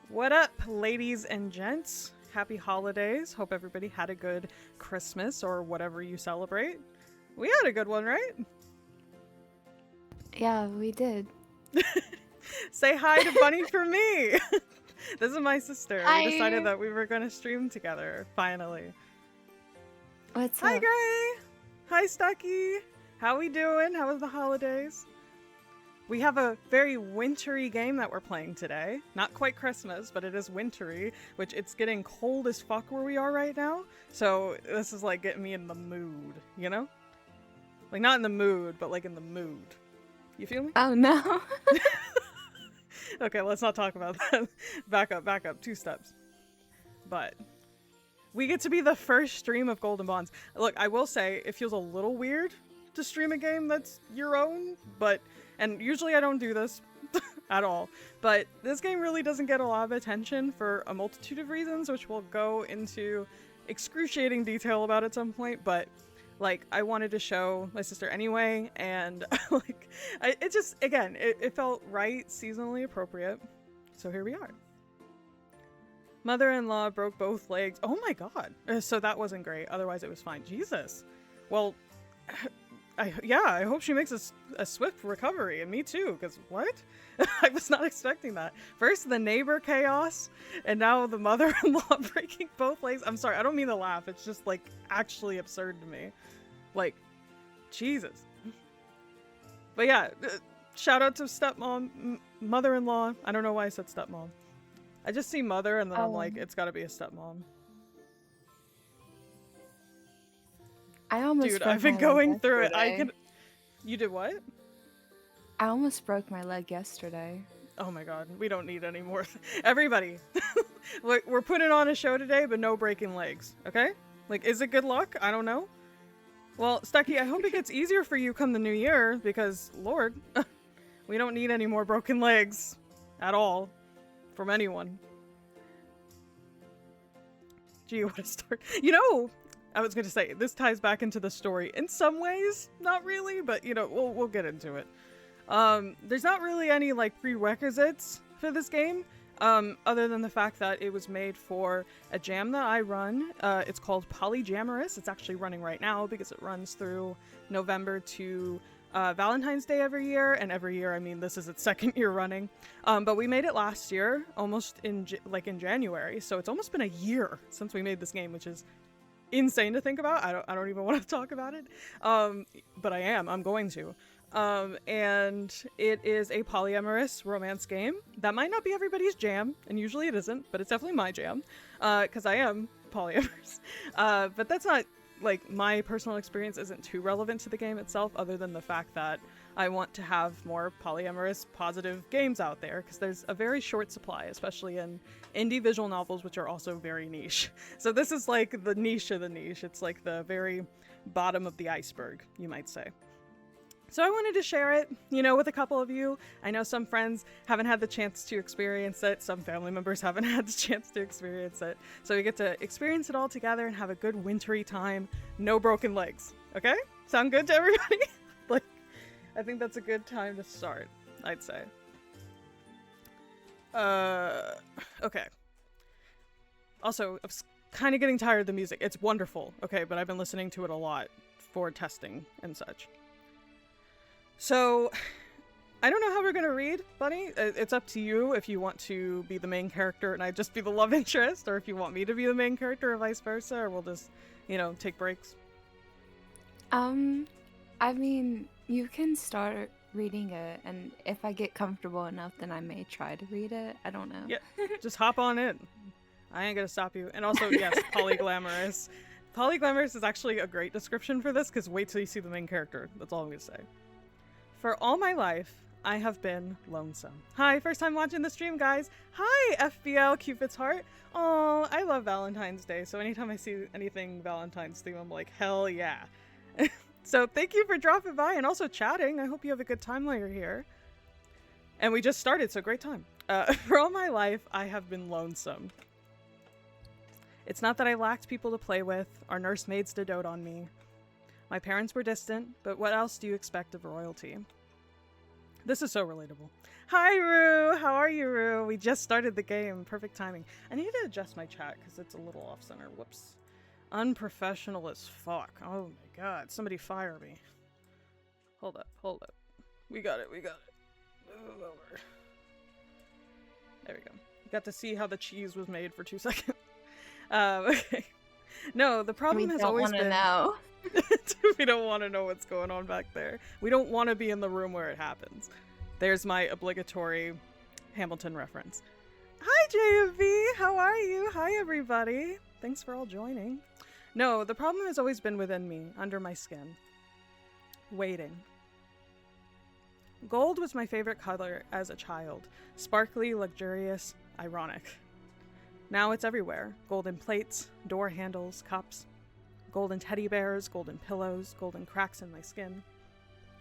What up, ladies and gents? Happy holidays. Hope everybody had a good Christmas or whatever you celebrate. We had a good one, right? Yeah, we did. Say hi to Bunny4mee. This is my sister. Hi. We decided that we were going to stream together, finally. What's Hi, up? Gray. Hi, Stucky. How we doing? How was the holidays? We have a very wintry game that we're playing today. Not quite Christmas, but it is wintry, which it's getting cold as fuck where we are right now. So this is like getting me in the mood, you know? Like not in the mood, but like in the mood. You feel me? Oh no. Okay, let's not talk about that. Back up, 2 steps. But we get to be the first stream of Golden Bonds. Look, I will say it feels a little weird to stream a game that's your own, and usually I don't do this at all, but this game really doesn't get a lot of attention for a multitude of reasons, which we'll go into excruciating detail about at some point, but like I wanted to show my sister anyway, and like it just, again, it felt right, seasonally appropriate, so here we are. Mother-in-law broke both legs. Oh my god. So that wasn't great, otherwise it was fine. Jesus. Well, I hope she makes a swift recovery, and me too, because what? I was not expecting that. First the neighbor chaos, and now the mother-in-law breaking both legs. I'm sorry, I don't mean to laugh, it's just like actually absurd to me. Like, Jesus. But yeah, shout out to stepmom, mother-in-law. I don't know why I said stepmom. I just see mother and then I'm like, it's gotta be a stepmom. I almost Dude, broke I've been my going leg through it. yesterday. You did what? I almost broke my leg yesterday. Oh my god, we don't need any more. Everybody, we're putting on a show today, but no breaking legs, okay? Like, is it good luck? I don't know. Well, Stucky, I hope it gets easier for you come the new year, because, Lord, we don't need any more broken legs at all from anyone. Gee, what a start. You know, I was going to say, this ties back into the story in some ways, not really, but, you know, we'll get into it. There's not really any, like, prerequisites for this game, other than the fact that it was made for a jam that I run. It's called Polyjamorous. It's actually running right now because it runs through November to Valentine's Day every year, and every year, I mean, this is its 2nd year running. But we made it last year, almost in January, so it's almost been a year since we made this game, which is insane to think about. I don't even want to talk about it, but I'm going to. And it is a polyamorous romance game that might not be everybody's jam, and usually it isn't, but it's definitely my jam, because I am polyamorous. But that's not, like, my personal experience isn't too relevant to the game itself, other than the fact that I want to have more polyamorous positive games out there, because there's a very short supply, especially in indie visual novels, which are also very niche. So this is like the niche of the niche. It's like the very bottom of the iceberg, you might say. So I wanted to share it, you know, with a couple of you. I know some friends haven't had the chance to experience it. Some family members haven't had the chance to experience it. So we get to experience it all together and have a good wintry time. No broken legs. Okay? Sound good to everybody? Like, I think that's a good time to start, I'd say. Okay. Also, I was kind of getting tired of the music. It's wonderful, okay, but I've been listening to it a lot for testing and such. So, I don't know how we're gonna read, Bunny. It's up to you if you want to be the main character and I just be the love interest, or if you want me to be the main character, or vice versa, or we'll just, you know, take breaks. I mean, you can start reading it, and if I get comfortable enough, then I may try to read it. I don't know. Yeah, just hop on in. I ain't gonna stop you. And also, yes, polyglamorous. Polyglamorous is actually a great description for this, because wait till you see the main character. That's all I'm gonna say. For all my life, I have been lonesome. Hi, first time watching the stream, guys. Hi, FBL Cupid's Heart. Oh, I love Valentine's Day, so anytime I see anything Valentine's theme, I'm like, hell yeah. So thank you for dropping by and also chatting. I hope you have a good time while you're here. And we just started, so great time. For all my life, I have been lonesome. It's not that I lacked people to play with, or nursemaids to dote on me. My parents were distant, but what else do you expect of royalty? This is so relatable. Hi, Rue. How are you, Rue? We just started the game. Perfect timing. I need to adjust my chat because it's a little off-center. Whoops. Unprofessional as fuck. Oh my god. Somebody fire me. Hold up. Hold up. We got it. We got it. Move over. There we go. Got to see how the cheese was made for 2 seconds. Okay. No, the problem has always been... know. We don't want to know what's going on back there. We don't want to be in the room where it happens. There's my obligatory Hamilton reference. Hi, JFV! How are you? Hi, everybody! Thanks for all joining. No, the problem has always been within me, under my skin. Waiting. Gold was my favorite color as a child. Sparkly, luxurious, ironic. Now it's everywhere. Golden plates, door handles, cups. Golden teddy bears, golden pillows, golden cracks in my skin.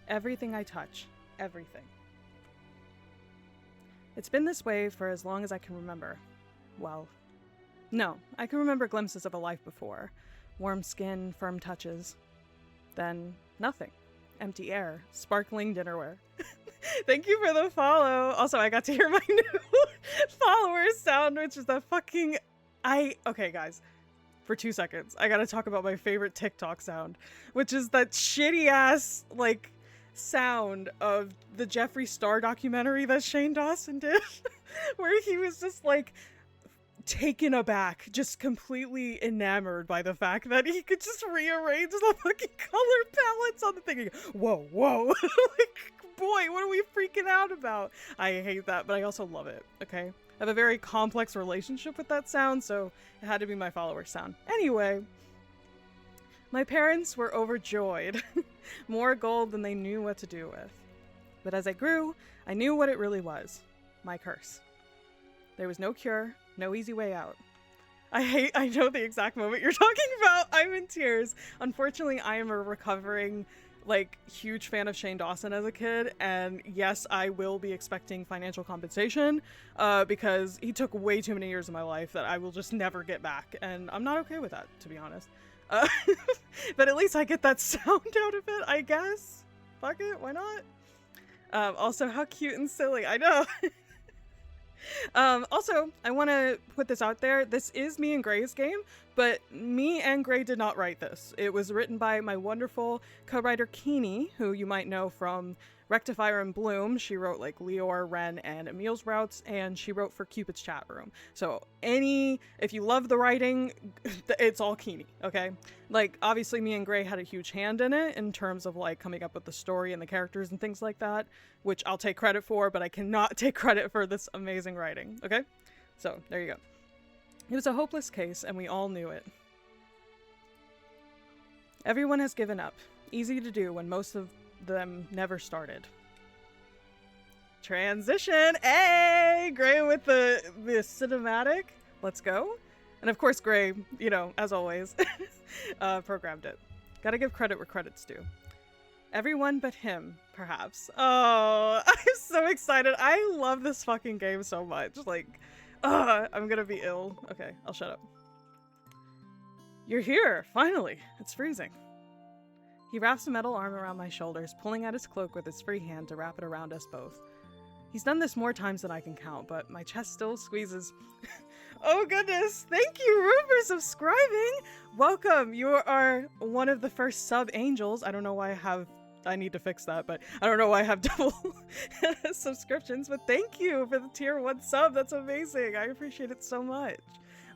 Everything I touch. Everything. It's been this way for as long as I can remember. Well, no, I can remember glimpses of a life before. Warm skin, firm touches. Then, nothing. Empty air. Sparkling dinnerware. Thank you for the follow. Also, I got to hear my new followers sound, which is the fucking... Okay, guys. For 2 seconds, I gotta talk about my favorite TikTok sound, which is that shitty-ass, like, sound of the Jeffree Star documentary that Shane Dawson did, where he was just, like, taken aback, just completely enamored by the fact that he could just rearrange the fucking color palettes on the thing. Whoa, whoa. Like, boy, what are we freaking out about? I hate that, but I also love it, okay? I have a very complex relationship with that sound, so it had to be my follower sound. Anyway, my parents were overjoyed. More gold than they knew what to do with. But as I grew, I knew what it really was. My curse. There was no cure, no easy way out. I know the exact moment you're talking about. I'm in tears. Unfortunately, I am a recovering, like, huge fan of Shane Dawson as a kid, and yes, I will be expecting financial compensation because he took way too many years of my life that I will just never get back, and I'm not okay with that, to be honest. But at least I get that sound out of it, I guess. Fuck it, why not? Also, how cute and silly, I know. Also, I want to put this out there. This is me and Gray's game, but me and Gray did not write this. It was written by my wonderful co-writer Keeney, who you might know from Rectifier and Bloom. She wrote like Leor, Ren, and Emil's routes, and she wrote for Cupid's Chat Room. So if you love the writing, it's all Keeney, okay? Like, obviously me and Gray had a huge hand in it in terms of like coming up with the story and the characters and things like that, which I'll take credit for, but I cannot take credit for this amazing writing, okay? So, there you go. It was a hopeless case, and we all knew it. Everyone has given up. Easy to do when most of them never started. Transition! Hey! Gray with the cinematic. Let's go. And of course, Gray, you know, as always, programmed it. Gotta give credit where credit's due. Everyone but him, perhaps. Oh, I'm so excited. I love this fucking game so much. Like, I'm gonna be ill. Okay, I'll shut up. You're here, finally. It's freezing. He wraps a metal arm around my shoulders, pulling at his cloak with his free hand to wrap it around us both. He's done this more times than I can count, but my chest still squeezes. Oh goodness, thank you, Rue, for subscribing! Welcome, you are one of the first sub-angels. I don't know why I need to fix that, but I don't know why I have double subscriptions, but thank you for the tier 1 sub. That's amazing. I appreciate it so much.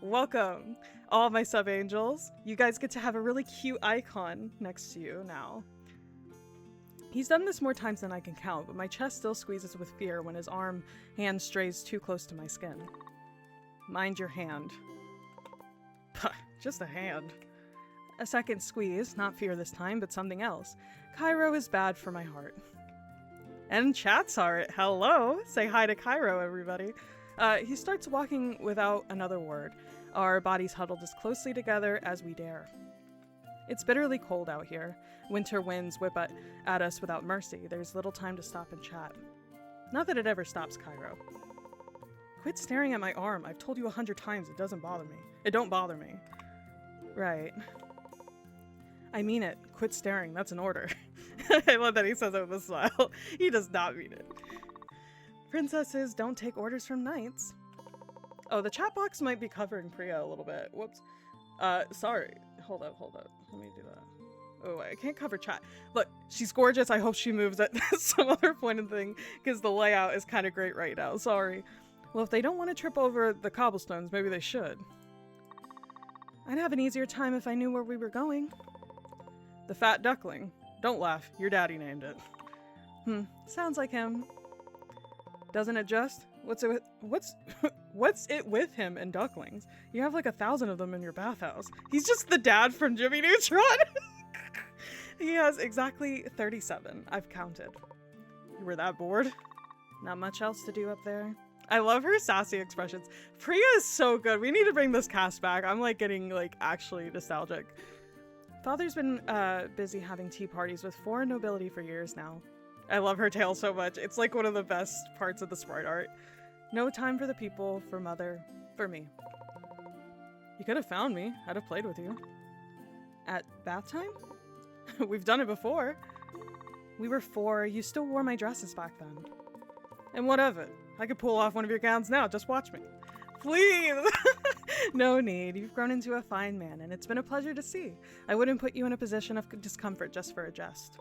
Welcome, all my sub-angels. You guys get to have a really cute icon next to you now. He's done this more times than I can count, but my chest still squeezes with fear when his hand strays too close to my skin. Mind your hand. Puh, just a hand. A second squeeze, not fear this time, but something else. Cairo is bad for my heart. And chat saw it. Hello! Say hi to Cairo, everybody. He starts walking without another word, our bodies huddled as closely together as we dare. It's bitterly cold out here. Winter winds whip at us without mercy. There's little time to stop and chat. Not that it ever stops, Cairo. Quit staring at my arm. I've told you 100 times it doesn't bother me. It don't bother me. Right. I mean it. Quit staring. That's an order. I love that he says it with a smile. He does not mean it. Princesses don't take orders from knights. Oh, the chat box might be covering Priya a little bit. Whoops. Sorry. Hold up. Let me do that. Oh, I can't cover chat. Look, she's gorgeous. I hope she moves at some other point in the thing, because the layout is kind of great right now. Sorry. Well, if they don't want to trip over the cobblestones, maybe they should. I'd have an easier time if I knew where we were going. The fat duckling. Don't laugh. Your daddy named it. Sounds like him. Doesn't it just? What's it with him and ducklings? You have like 1,000 of them in your bathhouse. He's just the dad from Jimmy Neutron. He has exactly 37. I've counted. You were that bored? Not much else to do up there. I love her sassy expressions. Priya is so good. We need to bring this cast back. I'm like getting like actually nostalgic. Father's been busy having tea parties with foreign nobility for years now. I love her tale so much. It's like one of the best parts of the sprite art. No time for the people, for mother, for me. You could have found me. I'd have played with you. At bath time? We've done it before. We were 4. You still wore my dresses back then. And what of it? I could pull off one of your gowns now. Just watch me. Please! No need. You've grown into a fine man, and it's been a pleasure to see. I wouldn't put you in a position of discomfort just for a jest.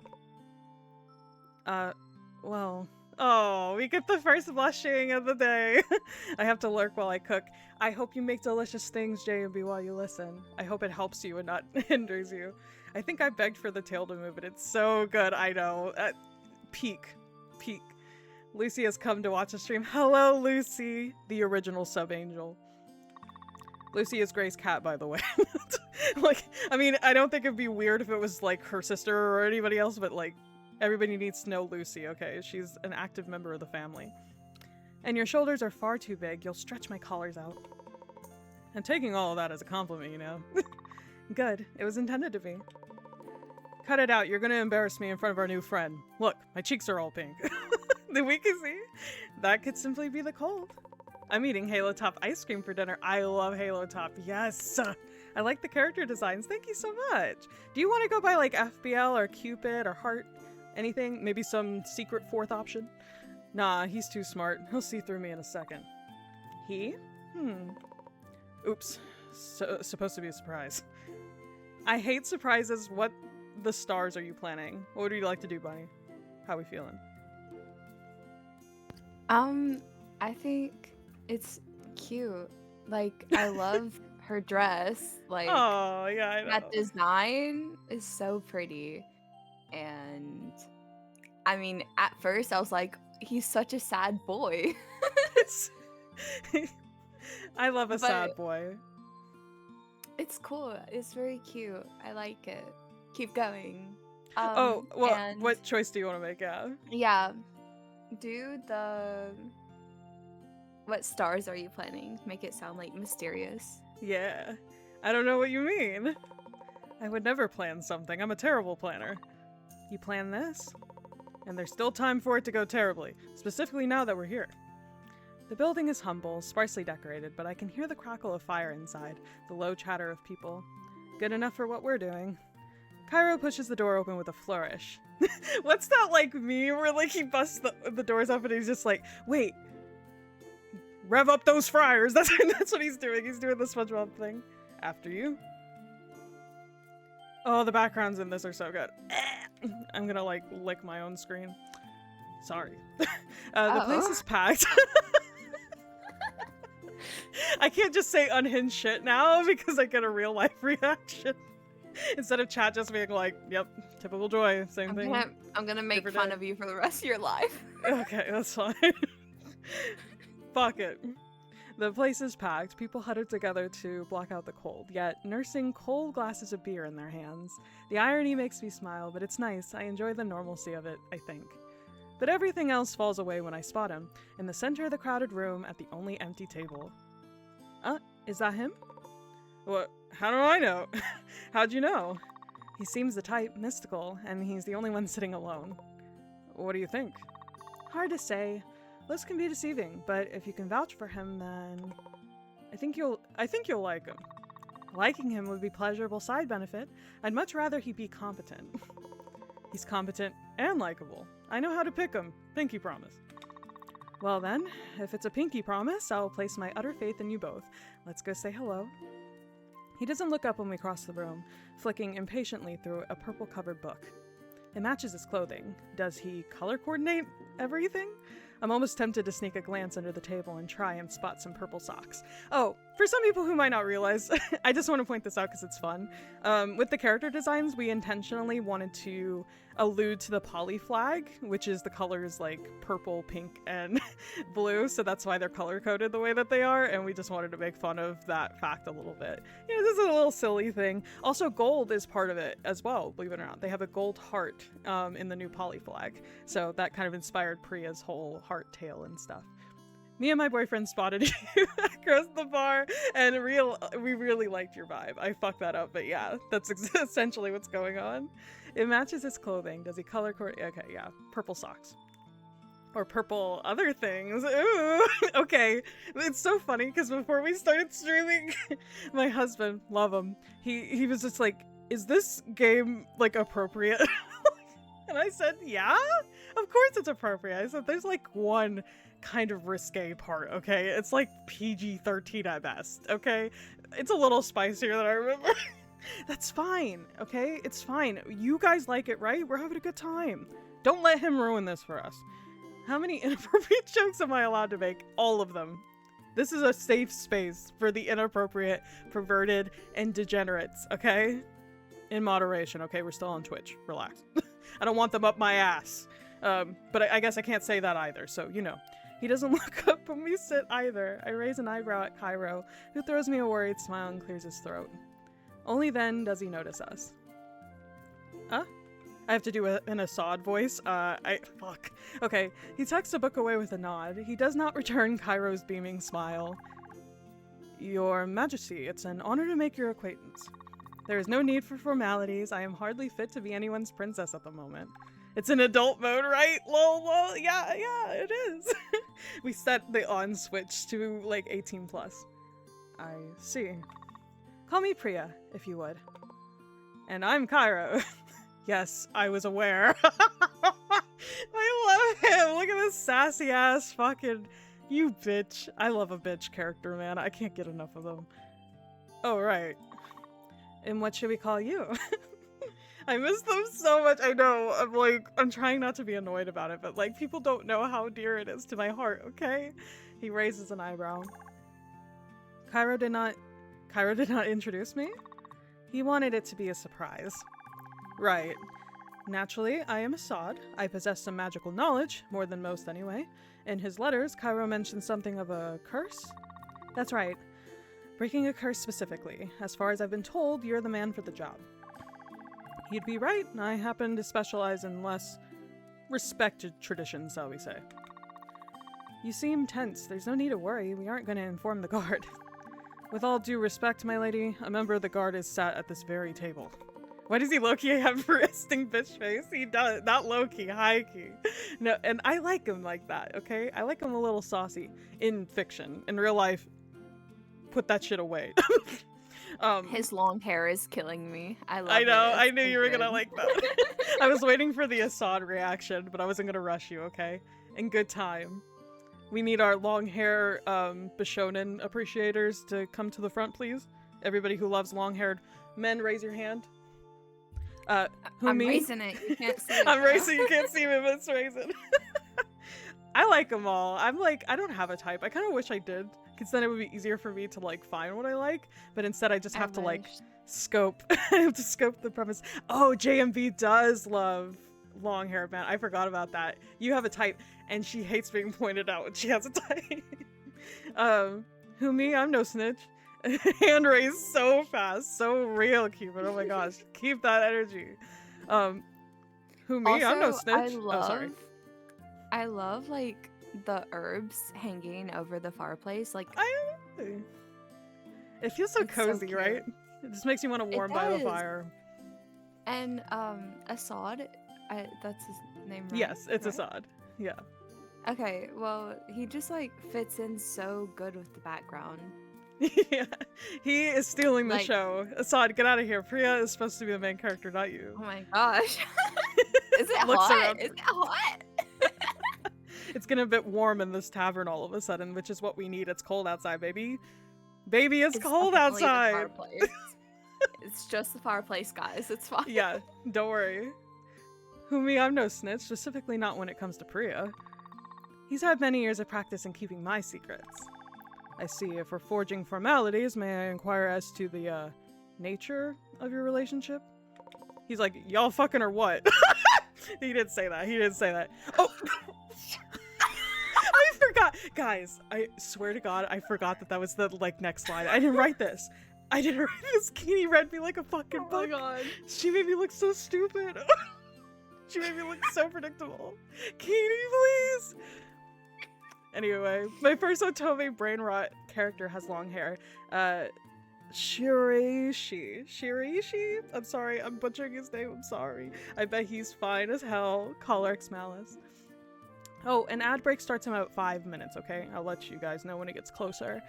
Well... Oh, we get the first blushing of the day. I have to lurk while I cook. I hope you make delicious things, J&B, while you listen. I hope it helps you and not hinders you. I think I begged for the tail to move, and it's so good, I know. Peak. Lucy has come to watch the stream. Hello, Lucy, the original sub-angel. Lucy is Gray's cat, by the way. Like, I mean, I don't think it'd be weird if it was, like, her sister or anybody else, but, like, everybody needs to know Lucy, okay? She's an active member of the family. And your shoulders are far too big. You'll stretch my collars out. I'm taking all of that as a compliment, you know? Good. It was intended to be. Cut it out. You're gonna embarrass me in front of our new friend. Look, my cheeks are all pink. The we can see? That could simply be the cold. I'm eating Halo Top ice cream for dinner. I love Halo Top. Yes! I like the character designs. Thank you so much. Do you want to go by, like, FBL or Cupid or Heart? Anything? Maybe some secret 4th option? Nah, he's too smart. He'll see through me in a second. He? Oops. Supposed to be a surprise. I hate surprises. What the stars are you planning? What would you like to do, Bunny? How we feeling? I think it's cute. Like, I love her dress. Like, oh, yeah, I know. That design is so pretty. And I mean, at first I was like, he's such a sad boy. I love a sad boy. It's cool. It's very cute. I like it. Keep going. Oh, well, what choice do you want to make? Yeah. Do what stars are you planning? Make it sound like mysterious. Yeah. I don't know what you mean. I would never plan something. I'm a terrible planner. You plan this? And there's still time for it to go terribly, specifically now that we're here. The building is humble, sparsely decorated, but I can hear the crackle of fire inside, the low chatter of people. Good enough for what we're doing. Cairo pushes the door open with a flourish. What's that, like, meme where, like, he busts the doors up and he's just like, wait, rev up those fryers. That's what he's doing. He's doing the SpongeBob thing. After you. Oh, the backgrounds in this are so good. I'm gonna, like, lick my own screen. Sorry. The place is packed. I can't just say unhinged shit now because I get a real life reaction. Instead of chat just being like, yep, typical Joy, same thing. I'm gonna make fun of you for the rest of your life. Okay, that's fine. Fuck it. The place is packed. People huddled together to block out the cold, yet nursing cold glasses of beer in their hands. The irony makes me smile, but it's nice. I enjoy the normalcy of it, I think. But everything else falls away when I spot him, in the center of the crowded room at the only empty table. Is that him? What? How do I know? How'd you know? He seems the type, mystical, and he's the only one sitting alone. What do you think? Hard to say. Looks can be deceiving, but if you can vouch for him, then I think you'll like him. Liking him would be pleasurable side benefit. I'd much rather he be competent. He's competent and likable. I know how to pick him. Pinky promise. Well then, if it's a pinky promise, I'll place my utter faith in you both. Let's go say hello. He doesn't look up when we cross the room, flicking impatiently through a purple-covered book. It matches his clothing. Does he color coordinate everything? I'm almost tempted to sneak a glance under the table and try and spot some purple socks. Oh, for some people who might not realize, I just want to point this out because it's fun. With the character designs, we intentionally wanted to allude to the poly flag, which is the colors like purple, pink, and blue, so that's why they're color-coded the way that they are, and we just wanted to make fun of that fact a little bit. You know, this is a little silly thing. Also, gold is part of it as well, believe it or not. They have a gold heart in the new poly flag, so that kind of inspired Priya's whole heart tail and stuff. Me and my boyfriend spotted you across the bar, and we really liked your vibe. I fucked that up, but yeah, that's essentially what's going on. It matches his clothing. Does he color coordinate? Okay, yeah, purple socks. Or purple other things. Ooh, okay. It's so funny because before we started streaming, my husband, love him, he was just like, is this game like appropriate? And I said, yeah, of course it's appropriate. I said, there's like one kind of risque part, okay? It's like PG-13 at best, okay? It's a little spicier than I remember. That's fine, okay? It's fine. You guys like it, right? We're having a good time. Don't let him ruin this for us. How many inappropriate jokes am I allowed to make? All of them. This is a safe space for the inappropriate, perverted, and degenerates, okay? In moderation, okay? We're still on Twitch. Relax. I don't want them up my ass. But I guess I can't say that either, so you know. He doesn't look up when we sit either. I raise an eyebrow at Cairo, who throws me a worried smile and clears his throat. Only then does he notice us. Huh? I have to do an Assad voice. Fuck. Okay, he tucks the book away with a nod. He does not return Cairo's beaming smile. Your Majesty, it's an honor to make your acquaintance. There is no need for formalities. I am hardly fit to be anyone's princess at the moment. It's in adult mode, right? Lol, lol. Yeah, it is. We set the on switch to like 18 plus. I see. Call me Priya, if you would. And I'm Cairo. Yes, I was aware. I love him. Look at this sassy ass fucking you bitch. I love a bitch character, man. I can't get enough of them. Oh, right. And what should we call you? I miss them so much. I know. I'm trying not to be annoyed about it, but like people don't know how dear it is to my heart, okay? He raises an eyebrow. Cairo did not introduce me? He wanted it to be a surprise. Right. Naturally, I am Assad. I possess some magical knowledge, more than most anyway. In his letters, Cairo mentioned something of a curse? That's right. Breaking a curse specifically. As far as I've been told, you're the man for the job. He'd be right. I happen to specialize in less respected traditions, shall we say. You seem tense. There's no need to worry. We aren't going to inform the guard. With all due respect, my lady, a member of the guard is sat at this very table. Why does he low-key have resting bitch face? He does. Not low-key, high-key. No, and I like him like that, okay? I like him a little saucy in fiction. In real life, put that shit away. His long hair is killing me. I love it. I know. It's I knew so you were good. gonna like that. I was waiting for the Assad reaction, but I wasn't gonna rush you, okay? In good time. We need our long hair Bishonen appreciators to come to the front, please. Everybody who loves long-haired men, raise your hand. I'm raising it. You can't see it. I'm though. raising. You can't see me, but it's raising. I like them all. I'm like, I don't have a type. I kind of wish I did, because then it would be easier for me to like find what I like. But instead, I just have to like wish. scope. I have to scope the premise. Oh, JMB does love long hair, man. I forgot about that. You have a type, and she hates being pointed out when she has a type. Who me? I'm no snitch. Hand raised so fast, so real, Cupid. Oh my gosh, keep that energy. Who me? Also, I'm no snitch. I love like the herbs hanging over the fireplace. Like it feels so It's so cozy, cute. right? It just makes you want to warm by the does. fire. and Assad, that's his name, right? Yes, it's Right? Assad. Yeah. Okay, well, he just like fits in so good with the background. Yeah, he is stealing the Like- show. Assad, get out of here. Priya is supposed to be the main character, not you. Oh my gosh. Is it Looks hot? around. Is it hot? It's getting a bit warm in this tavern all of a sudden, which is what we need. It's cold outside, baby. Baby, it's cold definitely the outside. fireplace. It's just the fireplace, guys. It's fine. Yeah, Don't worry. Whomee, I'm no snitch, specifically not when it comes to Priya. He's had many years of practice in keeping my secrets. I see. If we're forging formalities, may I inquire as to the, nature of your relationship? He's like, y'all fucking or what? He didn't say that. He didn't say that. Oh! I forgot. Guys, I swear to God, I forgot that was the, next slide. I didn't write this. I didn't write this. Katie read me like a fucking Oh my book. god. She made me look so stupid. She made me look so predictable. Katie, please! Anyway, my first Otome brain rot character has long hair. Shirishi. Shirishi? I'm sorry, I'm butchering his name, I'm sorry. I bet he's fine as hell. Collar X Malice. Oh, an ad break starts in about 5 minutes, okay? I'll let you guys know when it gets closer.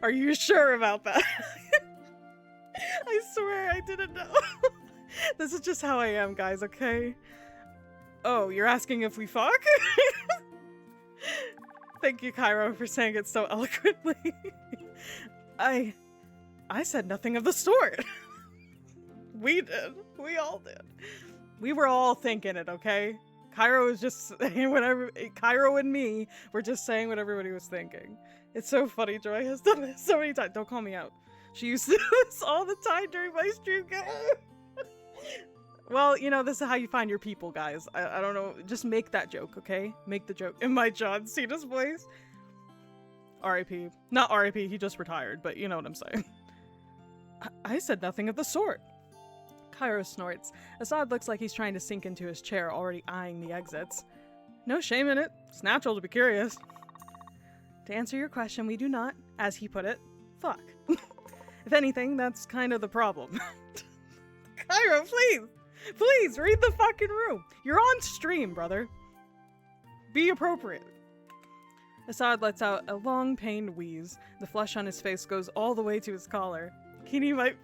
Are you sure about that? I swear I didn't know. This is just how I am, guys, okay? Oh, you're asking if we fuck? Thank you, Cairo, for saying it so eloquently. I said nothing of the sort. We did. We all did. We were all thinking it, okay? Cairo was just saying whatever. Cairo and me were just saying what everybody was thinking. It's so funny. Joy has done this so many times. Don't call me out. She used to do this all the time during my stream. Well, you know, this is how you find your people, guys. I don't know. Just make that joke, okay? Make the joke in my John Cena's voice. R.I.P. Not R.I.P. He just retired, but you know what I'm saying. I said nothing of the sort. Cairo snorts. Assad looks like he's trying to sink into his chair, already eyeing the exits. No shame in it. It's natural to be curious. To answer your question, we do not, as he put it, fuck. If anything, that's kind of the problem. Cairo, please! Please, read the fucking room! You're on stream, brother. Be appropriate. Assad lets out a long, pained wheeze. The flesh on his face goes all the way to his collar. Kini might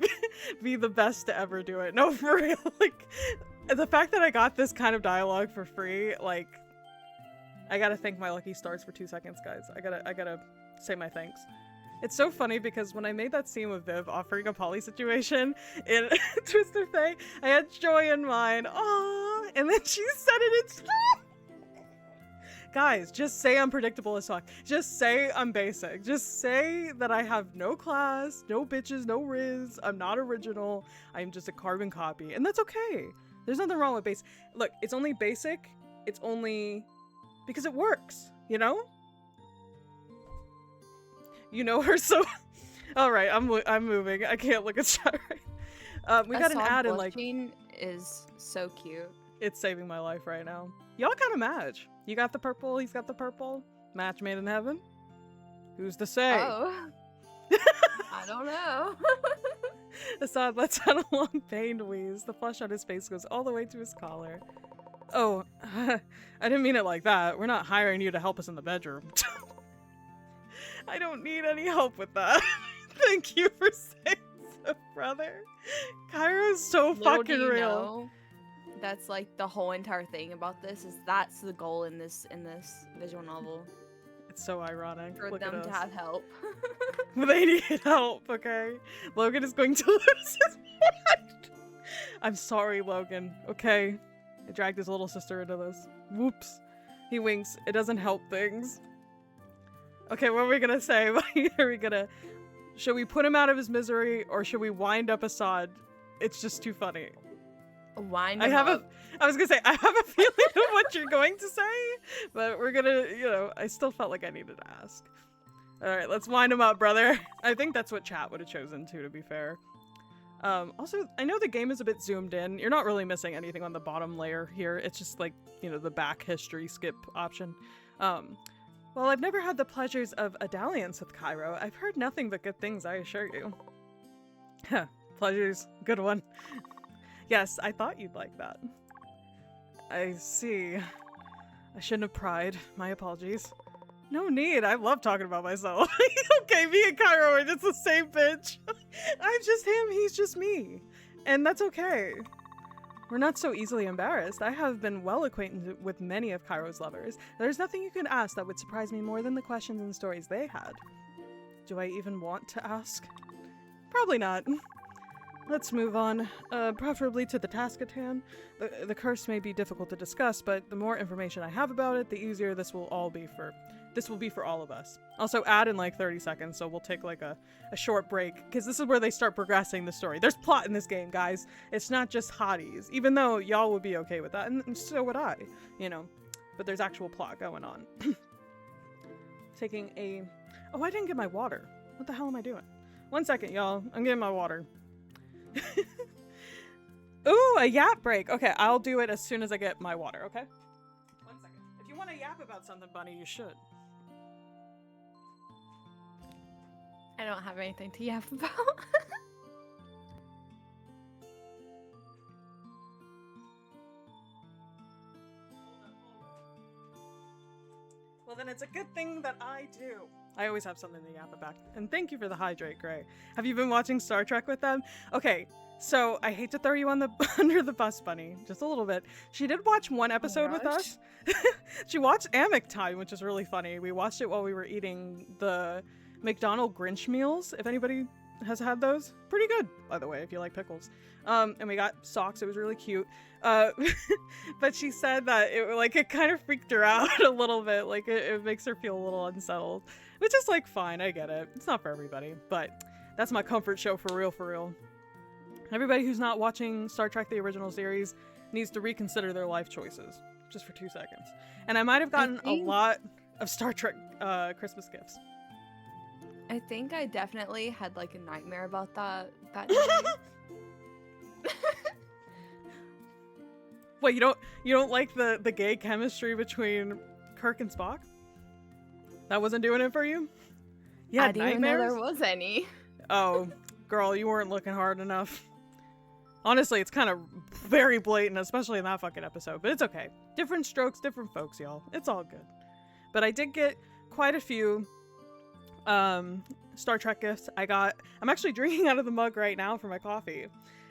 be the best to ever do it. No, for real. Like, the fact that I got this kind of dialogue for free, like, I gotta thank my lucky stars for 2 seconds, guys. I gotta say my thanks. It's so funny because when I made that scene with Viv offering a poly situation in Twister Fae, I had joy in mind. Aww, and then she said it in stream. Guys, just say I'm predictable as fuck. Just say I'm basic. Just say that I have no class, no bitches, no riz. I'm not original. I'm just a carbon copy. And that's okay. There's nothing wrong with basic. Look, it's only basic. It's only because it works, you know? You know her so... Alright, I'm moving. I can't look at chat right. We got an ad in like... is so cute. It's saving my life right now. Y'all kind of match. You got the purple, he's got the purple. Match made in heaven? Who's to say? Oh. I don't know. Assad lets out a long pained wheeze. The flesh on his face goes all the way to his collar. Oh, I didn't mean it like that. We're not hiring you to help us in the bedroom. I don't need any help with that. Thank you for saying so, brother. Cairo's so Little fucking do you real. know, that's like the whole entire thing about this is that's the goal in this visual novel. It's so ironic. For Look them at to us. have help. They need help, okay? Logan is going to lose his mind. I'm sorry, Logan, okay? I dragged his little sister into this. Whoops. He winks. It doesn't help things. Okay, what are we gonna say? Are we gonna... Should we put him out of his misery, or should we wind up Assad? It's just too funny. Wind I was gonna say, I have a feeling of what you're going to say, but we're gonna, you know, I still felt like I needed to ask. Alright, let's wind him up, brother. I think that's what chat would have chosen too, to be fair. Also, I know the game is a bit zoomed in. You're not really missing anything on the bottom layer here. It's just like, you know, the back history skip option. Well, I've never had the pleasures of a dalliance with Cairo. I've heard nothing but good things, I assure you. Huh, pleasures. Good one. Yes, I thought you'd like that. I see. I shouldn't have pried. My apologies. No need. I love talking about myself. Okay, me and Cairo are just the same bitch. I'm just him, he's just me. And that's okay. We're not so easily embarrassed. I have been well acquainted with many of Cairo's lovers. There's nothing you can ask that would surprise me more than the questions and stories they had. Do I even want to ask? Probably not. Let's move on, preferably to the task at hand. The curse may be difficult to discuss, but the more information I have about it, the easier this will be for all of us. Also, add in like 30 seconds, so we'll take like a short break, because this is where they start progressing the story. There's plot in this game, guys. It's not just hotties, even though y'all would be okay with that, and so would I, you know. But there's actual plot going on. Taking a... Oh, I didn't get my water. What the hell am I doing? 1 second, y'all. I'm getting my water. Ooh, a yap break. Okay, I'll do it as soon as I get my water, okay? 1 second. If you want to yap about something, Bunny, you should. I don't have anything to yap about. Well, then it's a good thing that I do. I always have something to yap about. And thank you for the hydrate, Gray. Have you been watching Star Trek with them? Okay, so I hate to throw you on the under the bus, Bunny, just a little bit. She did watch one episode with us. She watched Amic Time, which is really funny. We watched it while we were eating the McDonald's Grinch meals. If anybody has had those, pretty good, by the way, if you like pickles. And we got socks. It was really cute. But she said that it kind of freaked her out a little bit. Like it makes her feel a little unsettled, which is like fine. I get it. It's not for everybody, but that's my comfort show for real, for real. Everybody who's not watching Star Trek the original series needs to reconsider their life choices just for 2 seconds. And I might have gotten a lot of Star Trek Christmas gifts. I think I definitely had like a nightmare about that night. Wait, you don't like the gay chemistry between Kirk and Spock? That wasn't doing it for you? Yeah, I didn't even know there was any. Oh, girl, you weren't looking hard enough. Honestly, it's kind of very blatant, especially in that fucking episode, but it's okay. Different strokes, different folks, y'all. It's all good. But I did get quite a few Star Trek gifts. I'm actually drinking out of the mug right now for my coffee,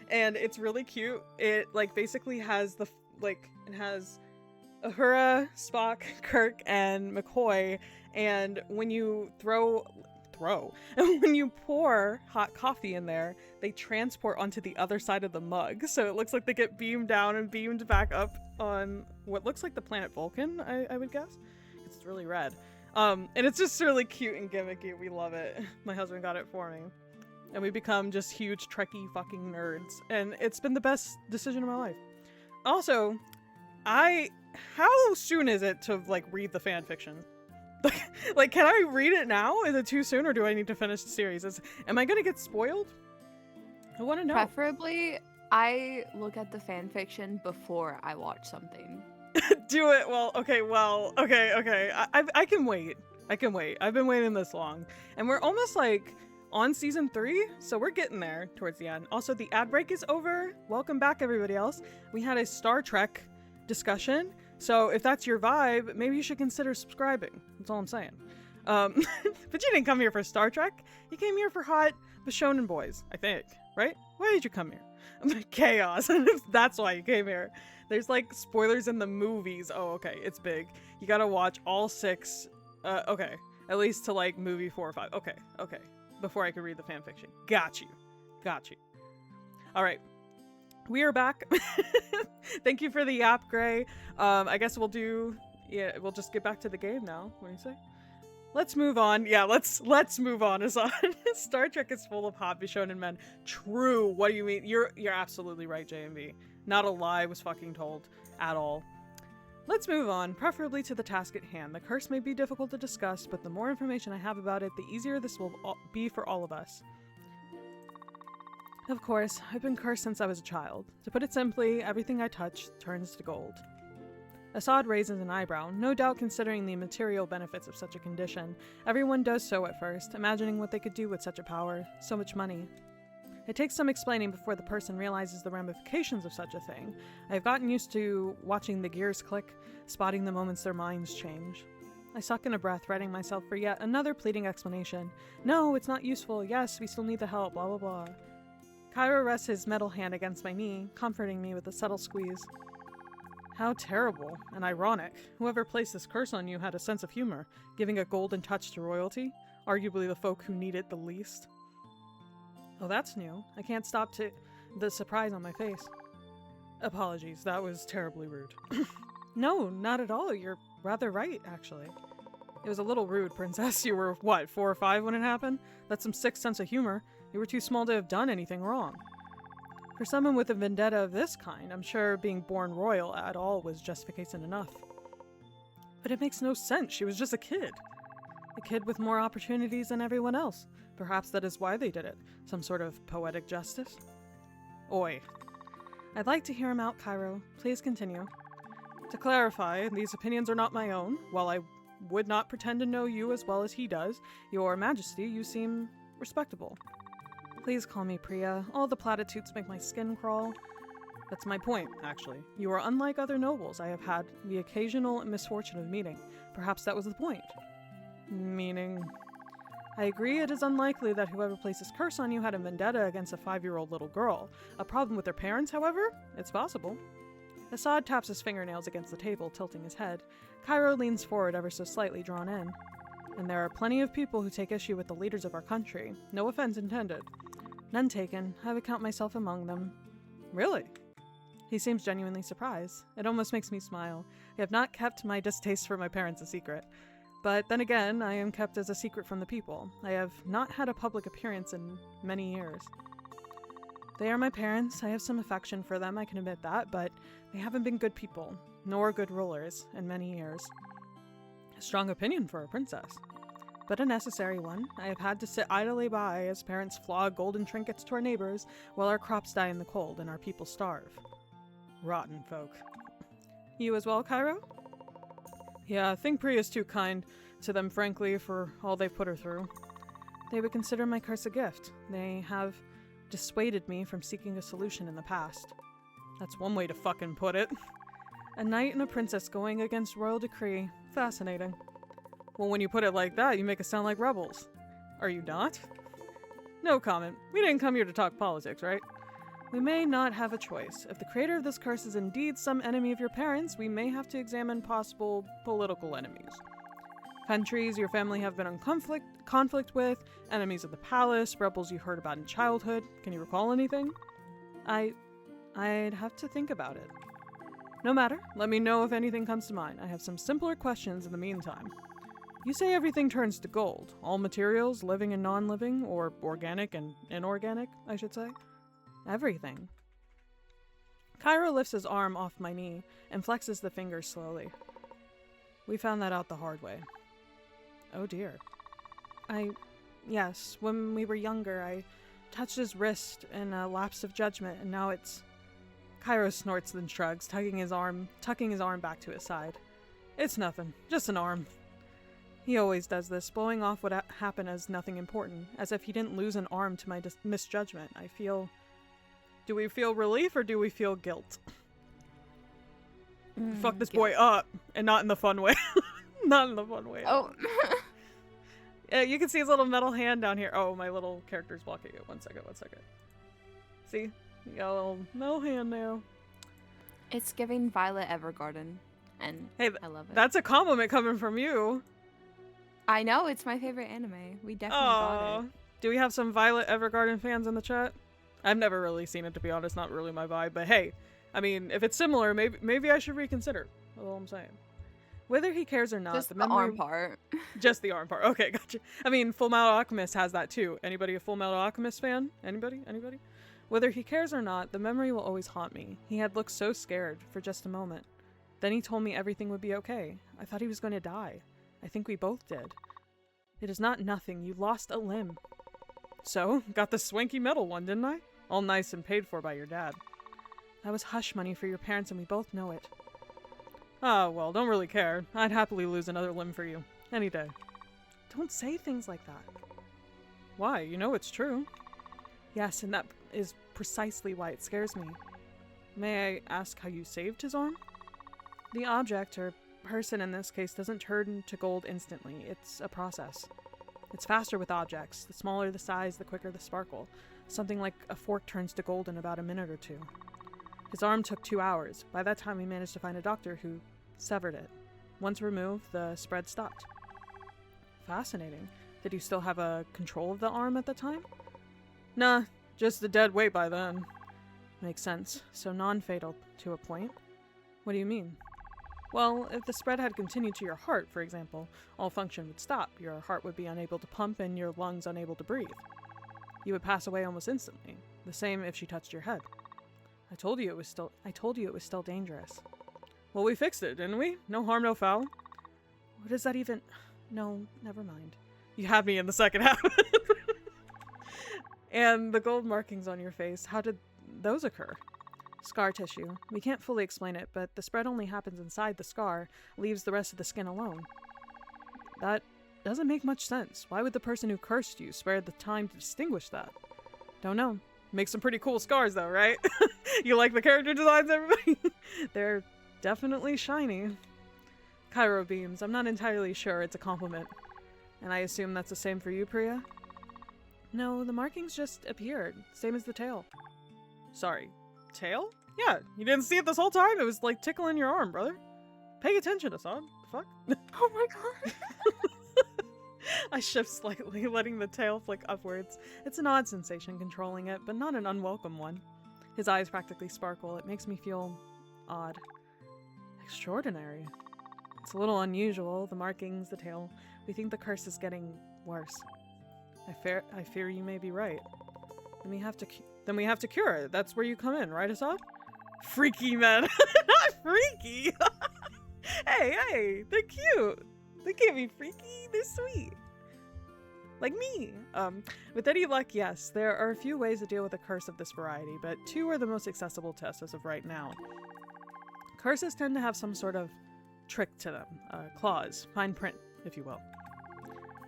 and it's really cute. It basically has it has Uhura, Spock, Kirk, and McCoy, and when you when you pour hot coffee in there, they transport onto the other side of the mug, so it looks like they get beamed down and beamed back up on what looks like the planet Vulcan, I would guess. It's really red. And it's just really cute and gimmicky. We love it. My husband got it for me. And we become just huge Trekkie fucking nerds. And it's been the best decision of my life. Also, how soon is it to read the fan fiction? Can I read it now? Is it too soon, or do I need to finish the series? Am I gonna get spoiled? I want to know. Preferably, I look at the fan fiction before I watch something. Do it. Okay. I can wait. I've been waiting this long, and we're almost on season 3, so we're getting there towards the end. Also, the ad break is over. Welcome back, everybody else. We had a Star Trek discussion, so if that's your vibe, maybe you should consider subscribing. That's all I'm saying. But you didn't come here for Star Trek. You came here for hot Bishonen boys, I think, right? Why did you come here? Chaos. That's why you came here. There's spoilers in the movies. Oh, okay, it's big. You gotta watch all 6. Okay, at least to movie 4 or 5. Okay. Before I could read the fanfiction. Got you. All right, we are back. Thank you for the yap, Gray. I guess we'll just get back to the game now. What do you say? Let's move on. Yeah, let's move on, Azan. Star Trek is full of hot Bishonen men. True. What do you mean? You're absolutely right, JMV. Not a lie was fucking told at all. Let's move on, preferably to the task at hand. The curse may be difficult to discuss, but the more information I have about it, the easier this will be for all of us. Of course, I've been cursed since I was a child. To put it simply, everything I touch turns to gold. Assad raises an eyebrow, no doubt considering the material benefits of such a condition. Everyone does so at first, imagining what they could do with such a power, so much money. It takes some explaining before the person realizes the ramifications of such a thing. I have gotten used to watching the gears click, spotting the moments their minds change. I suck in a breath, readying myself for yet another pleading explanation. No, it's not useful. Yes, we still need the help, blah blah blah. Cairo rests his metal hand against my knee, comforting me with a subtle squeeze. How terrible and ironic. Whoever placed this curse on you had a sense of humor, giving a golden touch to royalty, arguably the folk who need it the least. Oh, that's new. I can't stop the surprise on my face. Apologies, that was terribly rude. No, not at all. You're rather right, actually. It was a little rude, Princess. You were, what, 4 or 5 when it happened? That's some sick sense of humor. You were too small to have done anything wrong. For someone with a vendetta of this kind, I'm sure being born royal at all was justification enough. But it makes no sense. She was just a kid. A kid with more opportunities than everyone else. Perhaps that is why they did it. Some sort of poetic justice? Oi. I'd like to hear him out, Cairo. Please continue. To clarify, these opinions are not my own. While I would not pretend to know you as well as he does, Your Majesty, you seem respectable. Please call me Priya. All the platitudes make my skin crawl. That's my point, actually. You are unlike other nobles I have had the occasional misfortune of meeting. Perhaps that was the point. Meaning... I agree it is unlikely that whoever placed this curse on you had a vendetta against a 5-year-old little girl. A problem with their parents, however? It's possible. Assad taps his fingernails against the table, tilting his head. Cairo leans forward ever so slightly, drawn in. And there are plenty of people who take issue with the leaders of our country. No offense intended. None taken. I would count myself among them. Really? He seems genuinely surprised. It almost makes me smile. I have not kept my distaste for my parents a secret. But then again, I am kept as a secret from the people. I have not had a public appearance in many years. They are my parents. I have some affection for them, I can admit that, but they haven't been good people, nor good rulers, in many years. A strong opinion for a princess. But a necessary one. I have had to sit idly by as parents flog golden trinkets to our neighbors while our crops die in the cold and our people starve. Rotten folk. You as well, Cairo? Yeah, I think Priya's too kind to them, frankly, for all they've put her through. They would consider my curse a gift. They have dissuaded me from seeking a solution in the past. That's one way to fucking put it. A knight and a princess going against royal decree. Fascinating. Well, when you put it like that, you make us sound like rebels. Are you not? No comment. We didn't come here to talk politics, right? We may not have a choice. If the creator of this curse is indeed some enemy of your parents, we may have to examine possible political enemies. Countries your family have been in conflict with, enemies of the palace, rebels you heard about in childhood. Can you recall anything? I'd have to think about it. No matter. Let me know if anything comes to mind. I have some simpler questions in the meantime. You say everything turns to gold. All materials, living and non-living, or organic and inorganic, I should say. Everything. Cairo lifts his arm off my knee and flexes the fingers slowly. We found that out the hard way. Oh dear. Yes, when we were younger, I touched his wrist in a lapse of judgment, and now it's... Cairo snorts then shrugs, tucking his arm back to his side. It's nothing. Just an arm. He always does this, blowing off what happened as nothing important, as if he didn't lose an arm to my misjudgment. I feel... Do we feel relief or do we feel guilt? Fuck this boy up, and not in the fun way. Not in the fun way. Oh. You can see his little metal hand down here. Oh, my little character's blocking it. One second. See? You got a little metal hand now. It's giving Violet Evergarden, and hey, I love it. That's a compliment coming from you. I know, it's my favorite anime. We definitely got it. Do we have some Violet Evergarden fans in the chat? I've never really seen it, to be honest. Not really my vibe. But hey, I mean, if it's similar, maybe I should reconsider. That's all I'm saying. Whether he cares or not, just the arm part. Just the arm part. Okay, gotcha. I mean, Full Metal Alchemist has that too. Anybody a Full Metal Alchemist fan? Anybody? Whether he cares or not, the memory will always haunt me. He had looked so scared for just a moment. Then he told me everything would be okay. I thought he was going to die. I think we both did. It is not nothing. You lost a limb. So, got the swanky metal one, didn't I? All nice and paid for by your dad. That was hush money for your parents, and we both know it. Oh, well, don't really care. I'd happily lose another limb for you. Any day. Don't say things like that. Why? You know it's true. Yes, and that is precisely why it scares me. May I ask how you saved his arm? The object, or person in this case doesn't turn to gold instantly. It's a process. It's faster with objects. The smaller the size, the quicker the sparkle. Something like a fork turns to gold in about a minute or two. His arm took 2 hours. By that time, we managed to find a doctor who severed it. Once removed, the spread stopped. Fascinating. Did you still have a control of the arm at the time? Nah, just a dead weight by then. Makes sense. So non-fatal to a point. What do you mean? Well, if the spread had continued to your heart, for example, all function would stop. Your heart would be unable to pump and your lungs unable to breathe. You would pass away almost instantly. The same if she touched your head. I told you it was still dangerous. Well, we fixed it, didn't we? No harm, no foul. What does that even... No, never mind. You had me in the second half. And the gold markings on your face, how did those occur? Scar tissue. We can't fully explain it, but the spread only happens inside the scar, leaves the rest of the skin alone. That doesn't make much sense. Why would the person who cursed you spare the time to distinguish that? Don't know. Makes some pretty cool scars though, right? You like the character designs, everybody? They're definitely shiny. Cairo beams. I'm not entirely sure it's a compliment. And I assume that's the same for you, Priya? No, the markings just appeared. Same as the tail. Sorry. Tail? Yeah, you didn't see it this whole time? It was like tickling your arm, brother. Pay attention, Assad. Fuck. Oh my god. I shift slightly, letting the tail flick upwards. It's an odd sensation controlling it, but not an unwelcome one. His eyes practically sparkle. It makes me feel odd. Extraordinary. It's a little unusual, the markings, the tail. We think the curse is getting worse. I fear you may be right. Then we have to cure it. That's where you come in, right, Assad? Freaky men. Not freaky. Hey, they're cute. They can't be freaky. They're sweet. Like me. With any luck, yes, there are a few ways to deal with a curse of this variety, but 2 are the most accessible to us as of right now. Curses tend to have some sort of trick to them. Clause. Fine print, if you will.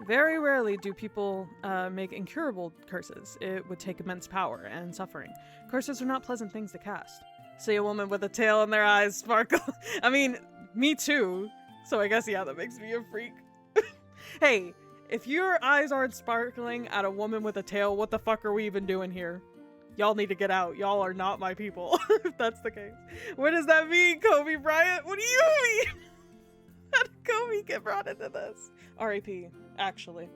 Very rarely do people make incurable curses. It would take immense power and suffering. Curses are not pleasant things to cast. See a woman with a tail in their eyes sparkle. I mean, me too. So I guess, yeah, that makes me a freak. Hey, if your eyes aren't sparkling at a woman with a tail, what the fuck are we even doing here? Y'all need to get out. Y'all are not my people, if that's the case. What does that mean, Kobe Bryant? What do you mean? How did Kobe get brought into this? R.I.P., actually.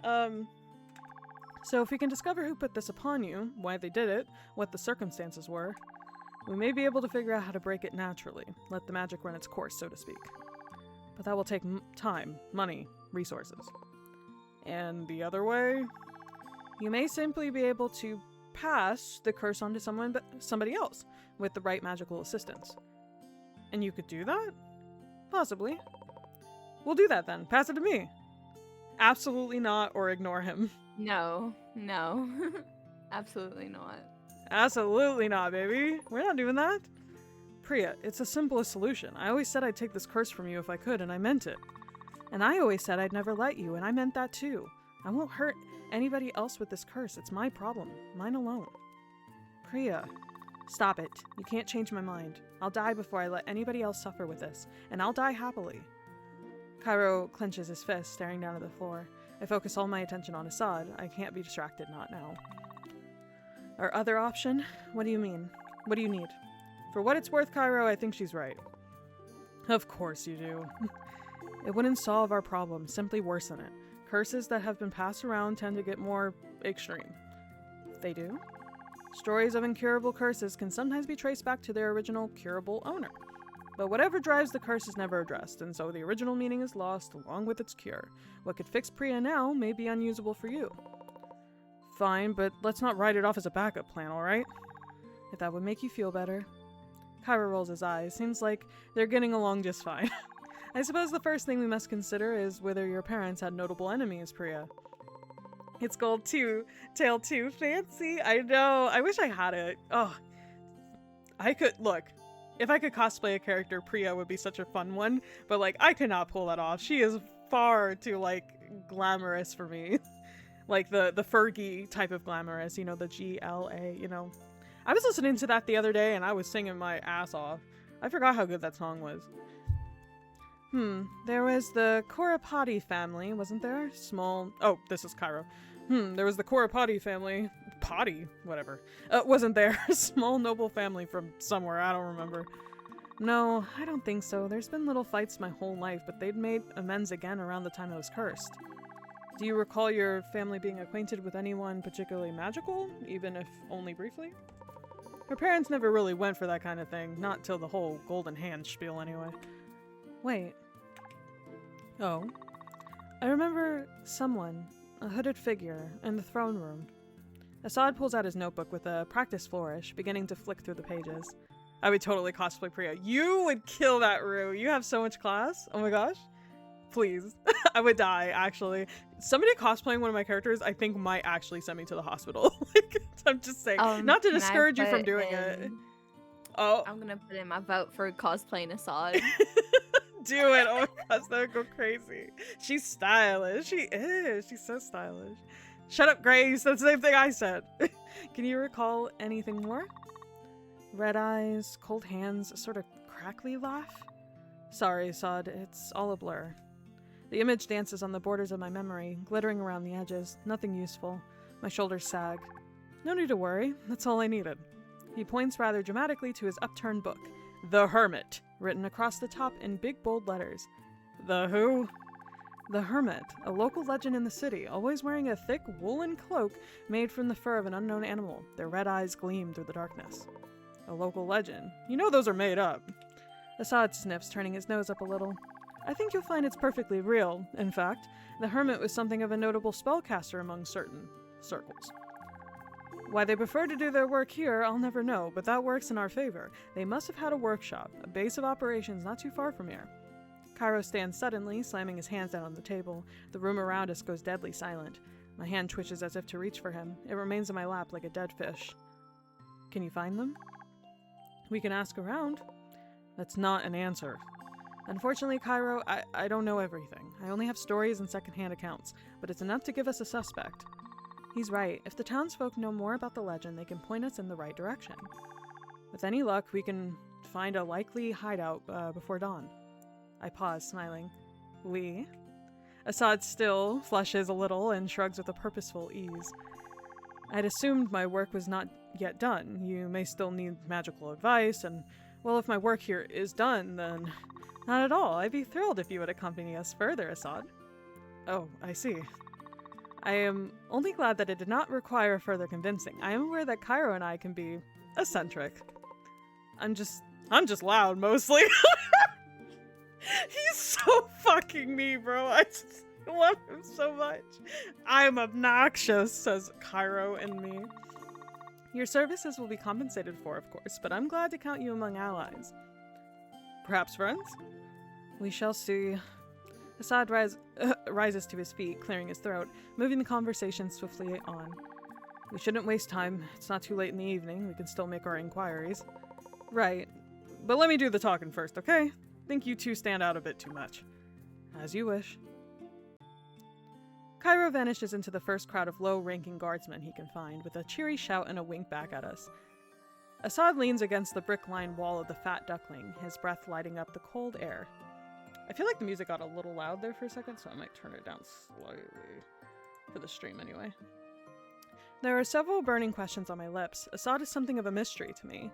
So if we can discover who put this upon you, why they did it, what the circumstances were, we may be able to figure out how to break it naturally, let the magic run its course, so to speak. But that will take time, money, resources. And the other way? You may simply be able to pass the curse on to somebody else with the right magical assistance. And you could do that? Possibly. We'll do that then. Pass it to me. Absolutely not, or ignore him. No. Absolutely not. Absolutely not, baby. We're not doing that. Priya, it's the simplest solution. I always said I'd take this curse from you if I could, and I meant it. And I always said I'd never let you, and I meant that too. I won't hurt anybody else with this curse. It's my problem. Mine alone. Priya, stop it. You can't change my mind. I'll die before I let anybody else suffer with this, and I'll die happily. Cairo clenches his fist, staring down at the floor. I focus all my attention on Assad. I can't be distracted, not now. Our other option? What do you mean? What do you need? For what it's worth, Cairo, I think she's right. Of course you do. It wouldn't solve our problem, simply worsen it. Curses that have been passed around tend to get more extreme. They do? Stories of incurable curses can sometimes be traced back to their original curable owner. But whatever drives the curse is never addressed, and so the original meaning is lost along with its cure. What could fix Priya now may be unusable for you. Fine, but let's not write it off as a backup plan, alright? If that would make you feel better. Cairo rolls his eyes. Seems like they're getting along just fine. I suppose the first thing we must consider is whether your parents had notable enemies, Priya. It's gold too. Tail too. Fancy. I know. I wish I had it. Oh. I could, look. If I could cosplay a character, Priya would be such a fun one. But, like, I could not pull that off. She is far too, like, glamorous for me. Like, the Fergie type of glamorous. You know, the GLA, you know. I was listening to that the other day and I was singing my ass off. I forgot how good that song was. There was the Korapati family, wasn't there? Oh, this is Cairo. There was the Korapati family. Potty? Whatever. Wasn't there? Small noble family from somewhere, I don't remember. No, I don't think so. There's been little fights my whole life, but they'd made amends again around the time I was cursed. Do you recall your family being acquainted with anyone particularly magical, even if only briefly? Her parents never really went for that kind of thing, not till the whole golden hand spiel anyway. Wait. Oh. I remember someone, a hooded figure, in the throne room. Assad pulls out his notebook with a practice flourish, beginning to flick through the pages. I would totally cosplay Priya. You would kill that, Rue. You have so much class. Oh my gosh. Please. I would die, actually. Somebody cosplaying one of my characters, I think, might actually send me to the hospital. Like, I'm just saying. Not to discourage you from doing it. Oh. I'm gonna put in my vote for cosplaying Assad. Do it. Oh my gosh, that would go crazy. She's stylish. She is. She's so stylish. Shut up, Grace. That's the same thing I said. Can you recall anything more? Red eyes, cold hands, a sort of crackly laugh? Sorry, Assad. It's all a blur. The image dances on the borders of my memory, glittering around the edges. Nothing useful. My shoulders sag. No need to worry. That's all I needed. He points rather dramatically to his upturned book. The Hermit, written across the top in big bold letters. The who? The Hermit, a local legend in the city, always wearing a thick woolen cloak made from the fur of an unknown animal. Their red eyes gleam through the darkness. A local legend. You know those are made up. Assad sniffs, turning his nose up a little. I think you'll find it's perfectly real. In fact, the Hermit was something of a notable spellcaster among certain circles. Why they prefer to do their work here, I'll never know, but that works in our favor. They must have had a workshop, a base of operations not too far from here. Cairo stands suddenly, slamming his hands down on the table. The room around us goes deadly silent. My hand twitches as if to reach for him. It remains in my lap like a dead fish. Can you find them? We can ask around. That's not an answer. Unfortunately, Cairo, I don't know everything. I only have stories and secondhand accounts, but it's enough to give us a suspect. He's right. If the townsfolk know more about the legend, they can point us in the right direction. With any luck, we can find a likely hideout before dawn. I pause, smiling. We? Assad still flushes a little and shrugs with a purposeful ease. I'd assumed my work was not yet done. You may still need magical advice, and, well, if my work here is done, then not at all. I'd be thrilled if you would accompany us further, Assad. Oh, I see. I am only glad that it did not require further convincing. I am aware that Cairo and I can be eccentric. I'm just loud, mostly. He's so fucking me, bro. I just love him so much. I'm obnoxious, says Cairo and me. Your services will be compensated for, of course, but I'm glad to count you among allies. Perhaps friends? We shall see. Assad rises to his feet, clearing his throat, moving the conversation swiftly on. We shouldn't waste time. It's not too late in the evening. We can still make our inquiries. Right. But let me do the talking first, okay? Think you two stand out a bit too much. As you wish. Cairo vanishes into the first crowd of low-ranking guardsmen he can find, with a cheery shout and a wink back at us. Assad leans against the brick-lined wall of the fat duckling, his breath lighting up the cold air. I feel like the music got a little loud there for a second, so I might turn it down slightly. For the stream, anyway. There are several burning questions on my lips. Assad is something of a mystery to me.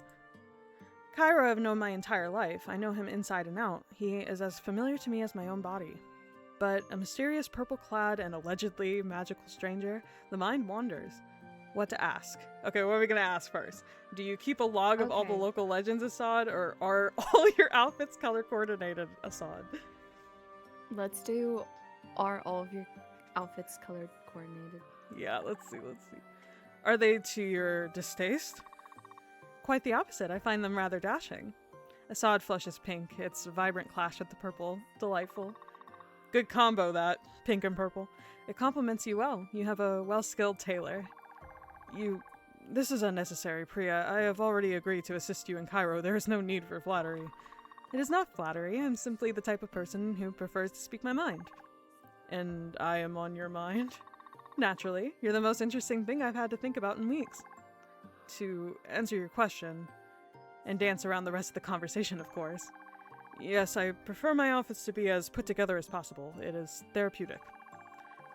Cairo I've known my entire life. I know him inside and out. He is as familiar to me as my own body. But a mysterious purple-clad and allegedly magical stranger, the mind wanders. What to ask? Okay, what are we gonna ask first? Do you keep a log of all the local legends, Assad, or are all your outfits color-coordinated, Assad? Let's do, are all of your outfits color-coordinated? Yeah, let's see. Are they to your distaste? Quite the opposite. I find them rather dashing. Assad flushes pink, its vibrant clash with the purple. Delightful. Good combo, that. Pink and purple. It complements you well. You have a well-skilled tailor. This is unnecessary, Priya. I have already agreed to assist you in Cairo. There is no need for flattery. It is not flattery. I'm simply the type of person who prefers to speak my mind. And I am on your mind? Naturally. You're the most interesting thing I've had to think about in weeks. To answer your question, and dance around the rest of the conversation, of course. Yes, I prefer my outfits to be as put together as possible. It is therapeutic.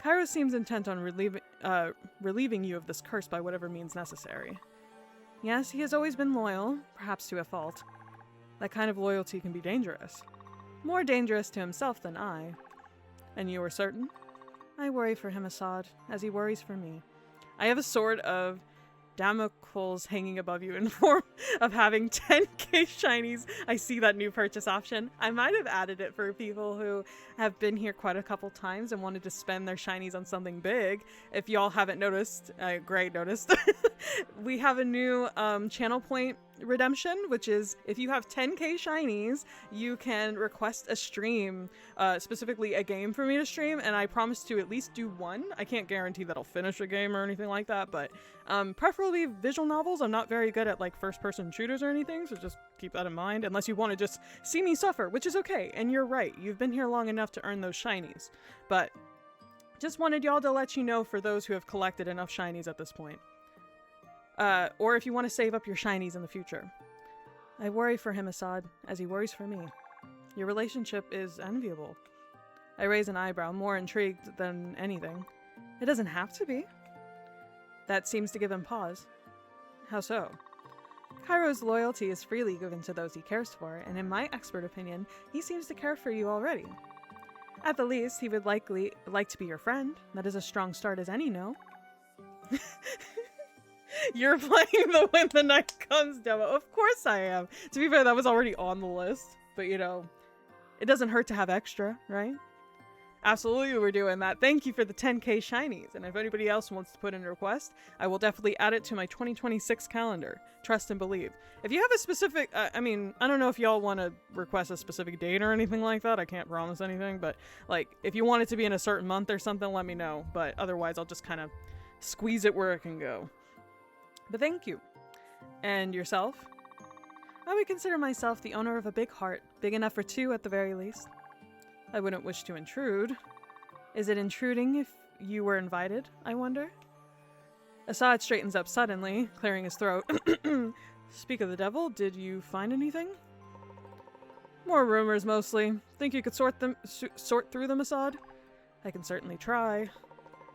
Cairo seems intent on relieving you of this curse by whatever means necessary. Yes, he has always been loyal, perhaps to a fault. That kind of loyalty can be dangerous. More dangerous to himself than I. And you are certain? I worry for him, Assad, as he worries for me. I have a sword of Damocles hanging above you in form of having 10k shinies. I see that new purchase option. I might have added it for people who have been here quite a couple times and wanted to spend their shinies on something big. If y'all haven't noticed, Gray noticed, we have a new channel point redemption, which is if you have 10k shinies, you can request a stream, specifically a game for me to stream, and I promise to at least do one. I can't guarantee that I'll finish a game or anything like that, but preferably visual novels. I'm not very good at like first-person shooters or anything, so just keep that in mind, unless you want to just see me suffer, which is okay. And you're right, you've been here long enough to earn those shinies, but just wanted y'all to let you know for those who have collected enough shinies at this point. Or if you want to save up your shinies in the future. I worry for him, Assad, as he worries for me. Your relationship is enviable. I raise an eyebrow, more intrigued than anything. It doesn't have to be. That seems to give him pause. How so? Cairo's loyalty is freely given to those he cares for, and in my expert opinion, he seems to care for you already. At the least, he would likely like to be your friend. That is a strong start as any, no? You're playing the When the Night Comes demo. Of course I am. To be fair, that was already on the list. But, you know, it doesn't hurt to have extra, right? Absolutely, we're doing that. Thank you for the 10k shinies. And if anybody else wants to put in a request, I will definitely add it to my 2026 calendar. Trust and believe. If you have a specific, I mean, I don't know if y'all want to request a specific date or anything like that. I can't promise anything. But, like, if you want it to be in a certain month or something, let me know. But otherwise, I'll just kind of squeeze it where it can go. But thank you. And yourself? I would consider myself the owner of a big heart, big enough for two at the very least. I wouldn't wish to intrude. Is it intruding if you were invited, I wonder? Assad straightens up suddenly, clearing his throat. Speak of the devil, did you find anything? More rumors, mostly. Think you could sort through them, Assad? I can certainly try.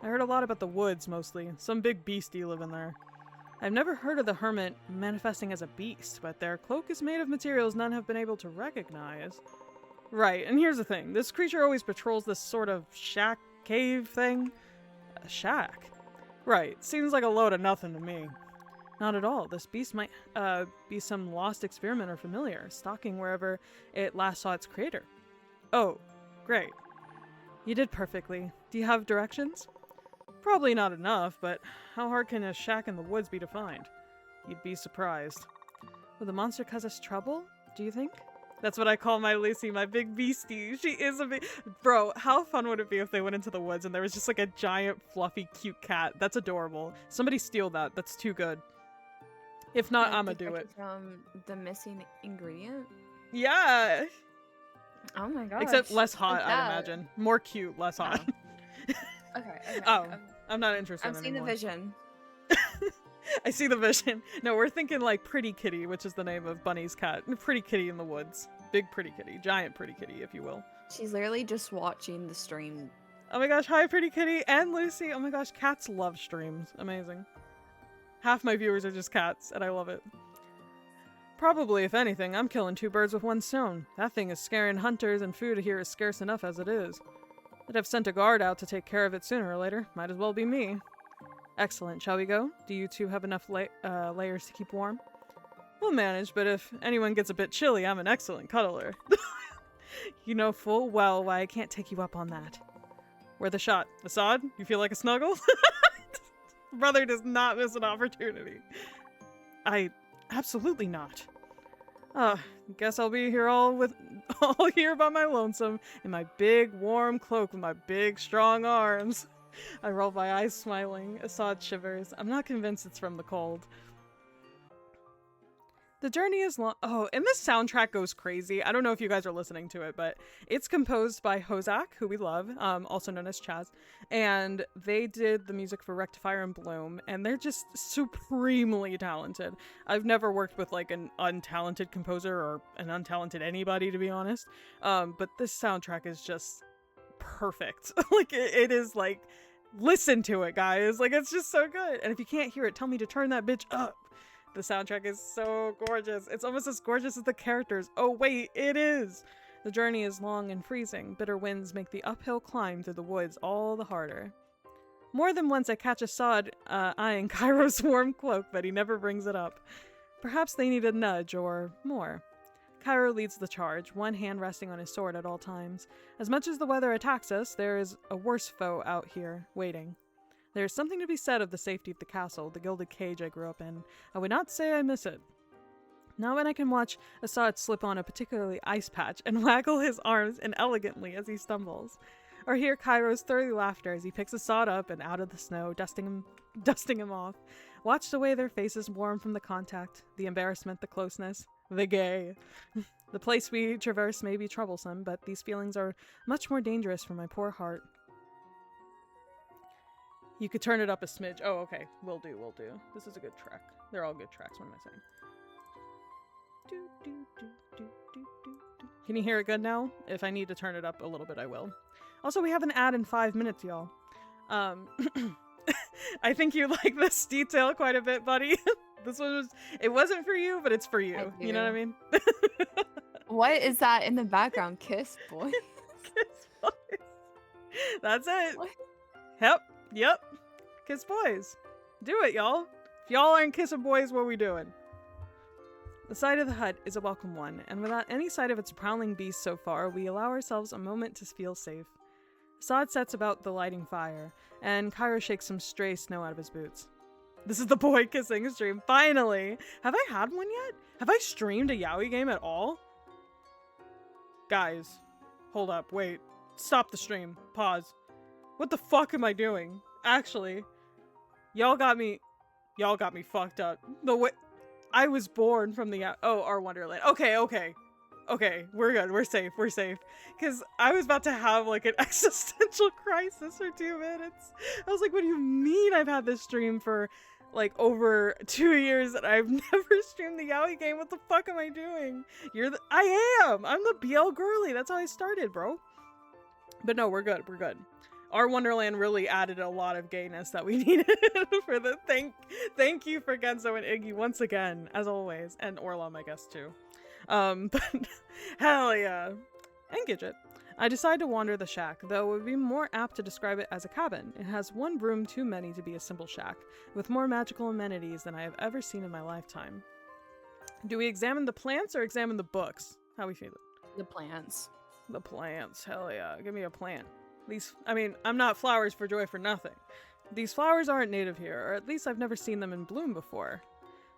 I heard a lot about the woods, mostly. Some big beastie living there. I've never heard of the hermit manifesting as a beast, but their cloak is made of materials none have been able to recognize. Right, and here's the thing. This creature always patrols this sort of shack cave thing. A shack? Right, seems like a load of nothing to me. Not at all. This beast might be some lost experiment or familiar, stalking wherever it last saw its creator. Oh, great. You did perfectly. Do you have directions? Probably not enough, but how hard can a shack in the woods be to find? You'd be surprised. Will the monster cause us trouble, do you think? That's what I call my Lucy, my big beastie. She is a big... Bro, how fun would it be if they went into the woods and there was just like a giant, fluffy, cute cat? That's adorable. Somebody steal that. That's too good. If not, I'ma do it. From the missing ingredient? Yeah! Oh my gosh. Except less hot, I'd imagine. More cute, less hot. Okay. Oh, I'm not interested I'm seeing the vision. I see the vision. No, we're thinking like Pretty Kitty, which is the name of Bunny's cat. Pretty Kitty in the woods. Big Pretty Kitty. Giant Pretty Kitty, if you will. She's literally just watching the stream. Oh my gosh, hi Pretty Kitty and Lucy. Oh my gosh, cats love streams. Amazing. Half my viewers are just cats, and I love it. Probably, if anything, I'm killing two birds with one stone. That thing is scaring hunters, and food here is scarce enough as it is. I'd have sent a guard out to take care of it sooner or later. Might as well be me. Excellent. Shall we go? Do you two have enough layers to keep warm? We'll manage, but if anyone gets a bit chilly, I'm an excellent cuddler. You know full well why I can't take you up on that. Worth a shot. Assad, you feel like a snuggle? Brother does not miss an opportunity. Absolutely not. Guess I'll be here all here by my lonesome in my big warm cloak with my big strong arms. I roll my eyes smiling. Assad shivers. I'm not convinced it's from the cold. The journey is long. Oh, and this soundtrack goes crazy. I don't know if you guys are listening to it, but it's composed by Hozak, who we love, also known as Chaz. And they did the music for Rectifier and Bloom, and they're just supremely talented. I've never worked with like an untalented composer or an untalented anybody, to be honest. But this soundtrack is just perfect. Like it is like, listen to it, guys. Like it's just so good. And if you can't hear it, tell me to turn that bitch up. The soundtrack is so gorgeous. It's almost as gorgeous as the characters. Oh wait, it is! The journey is long and freezing. Bitter winds make the uphill climb through the woods all the harder. More than once I catch Assad eyeing Cairo's warm cloak, but he never brings it up. Perhaps they need a nudge or more. Cairo leads the charge, one hand resting on his sword at all times. As much as the weather attacks us, there is a worse foe out here, waiting. There is something to be said of the safety of the castle, the gilded cage I grew up in. I would not say I miss it. Not when I can watch Assad slip on a particularly ice patch and waggle his arms inelegantly as he stumbles. Or hear Cairo's throaty laughter as he picks Assad up and out of the snow, dusting him off. Watch the way their faces warm from the contact, the embarrassment, the closeness, the gay. The place we traverse may be troublesome, but these feelings are much more dangerous for my poor heart. You could turn it up a smidge. Oh, okay. Will do. This is a good track. They're all good tracks. What am I saying? Can you hear it good now? If I need to turn it up a little bit, I will. Also, we have an ad in 5 minutes, y'all. I think you like this detail quite a bit, buddy. This one was, it wasn't for you, but it's for you. You know what I mean? What is that in the background? Kiss boy. Kiss boys. That's it. What? Yep. Kiss boys. Do it, y'all. If y'all aren't kissing boys, what are we doing? The sight of the hut is a welcome one, and without any sight of its prowling beast so far, we allow ourselves a moment to feel safe. Assad sets about the lighting fire, and Cairo shakes some stray snow out of his boots. This is the boy kissing stream. Finally! Have I had one yet? Have I streamed a yaoi game at all? Guys, hold up, wait. Stop the stream. Pause. What the fuck am I doing? Actually, y'all got me fucked up. The way I was born from the our Wonderland. Okay, we're good. We're safe. Because I was about to have like an existential crisis for 2 minutes. I was like, what do you mean I've had this stream for like over 2 years and I've never streamed the yaoi game? What the fuck am I doing? I'm the BL girly. That's how I started, bro. But no, we're good. Our Wonderland really added a lot of gayness that we needed for the thank you for Genzo and Iggy once again, as always, and Orlam, I guess, too. But hell yeah. And Gidget. I decide to wander the shack, though it would be more apt to describe it as a cabin. It has one room too many to be a simple shack, with more magical amenities than I have ever seen in my lifetime. Do we examine the plants or examine the books? How we feel? The plants. The plants, hell yeah. Give me a plant. I'm not flowers for joy for nothing. These flowers aren't native here, or at least I've never seen them in bloom before.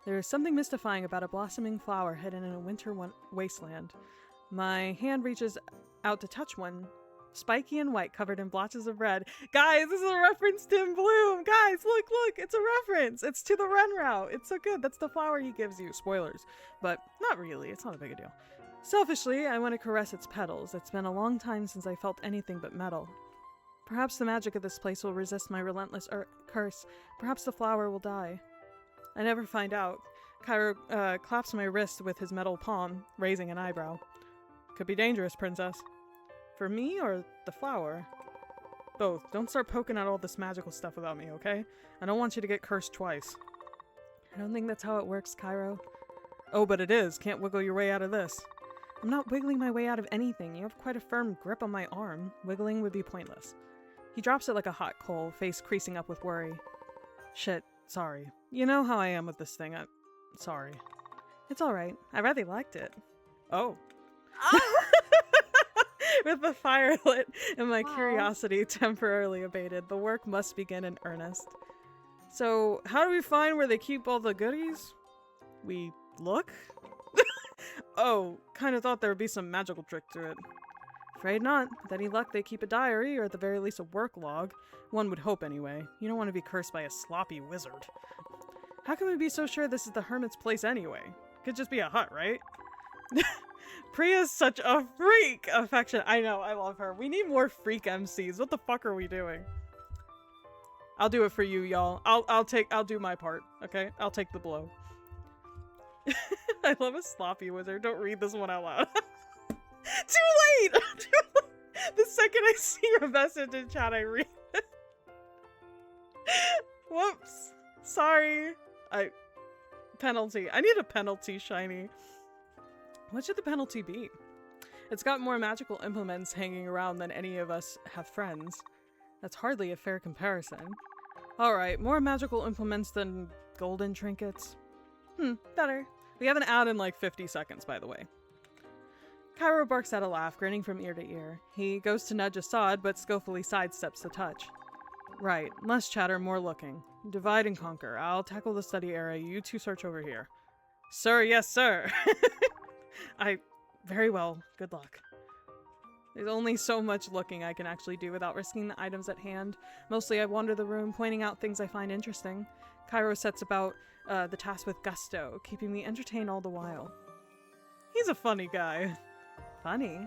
There is something mystifying about a blossoming flower hidden in a winter wasteland. My hand reaches out to touch one, spiky and white, covered in blotches of red. Guys, this is a reference to In Bloom! Guys, look! It's a reference! It's to the Ren route! It's so good! That's the flower he gives you. Spoilers. But not really. It's not a big a deal. Selfishly, I want to caress its petals. It's been a long time since I felt anything but metal. Perhaps the magic of this place will resist my relentless curse. Perhaps the flower will die. I never find out. Cairo claps my wrist with his metal palm, raising an eyebrow. Could be dangerous, princess. For me or the flower? Both. Don't start poking at all this magical stuff without me, okay? I don't want you to get cursed twice. I don't think that's how it works, Cairo. Oh, but it is. Can't wiggle your way out of this. I'm not wiggling my way out of anything. You have quite a firm grip on my arm. Wiggling would be pointless. He drops it like a hot coal, face creasing up with worry. Shit, sorry. You know how I am with this thing. Sorry. It's alright. I rather liked it. Oh. With the fire lit and my curiosity temporarily abated, the work must begin in earnest. So, how do we find where they keep all the goodies? We look? Oh, kinda thought there would be some magical trick to it. Afraid not. With any luck, they keep a diary, or at the very least a work log. One would hope anyway. You don't want to be cursed by a sloppy wizard. How can we be so sure this is the hermit's place anyway? Could just be a hut, right? Priya's such a freak affection. I know, I love her. We need more freak MCs. What the fuck are we doing? I'll do it for you, y'all. I'll do my part, okay? I'll take the blow. I love a sloppy wizard. Don't read this one out loud. Too late! The second I see your message in chat, I read it. Whoops. Sorry. Penalty. I need a penalty, Shiny. What should the penalty be? It's got more magical implements hanging around than any of us have friends. That's hardly a fair comparison. Alright, more magical implements than golden trinkets. Better. We have an ad in like 50 seconds, by the way. Cairo barks out a laugh, grinning from ear to ear. He goes to nudge Assad, but skillfully sidesteps the touch. Right, less chatter, more looking. Divide and conquer. I'll tackle the study area, you two search over here. Sir, yes sir! Very well, good luck. There's only so much looking I can actually do without risking the items at hand. Mostly I wander the room, pointing out things I find interesting. Cairo sets about the task with gusto, keeping me entertained all the while. He's a funny guy. Funny?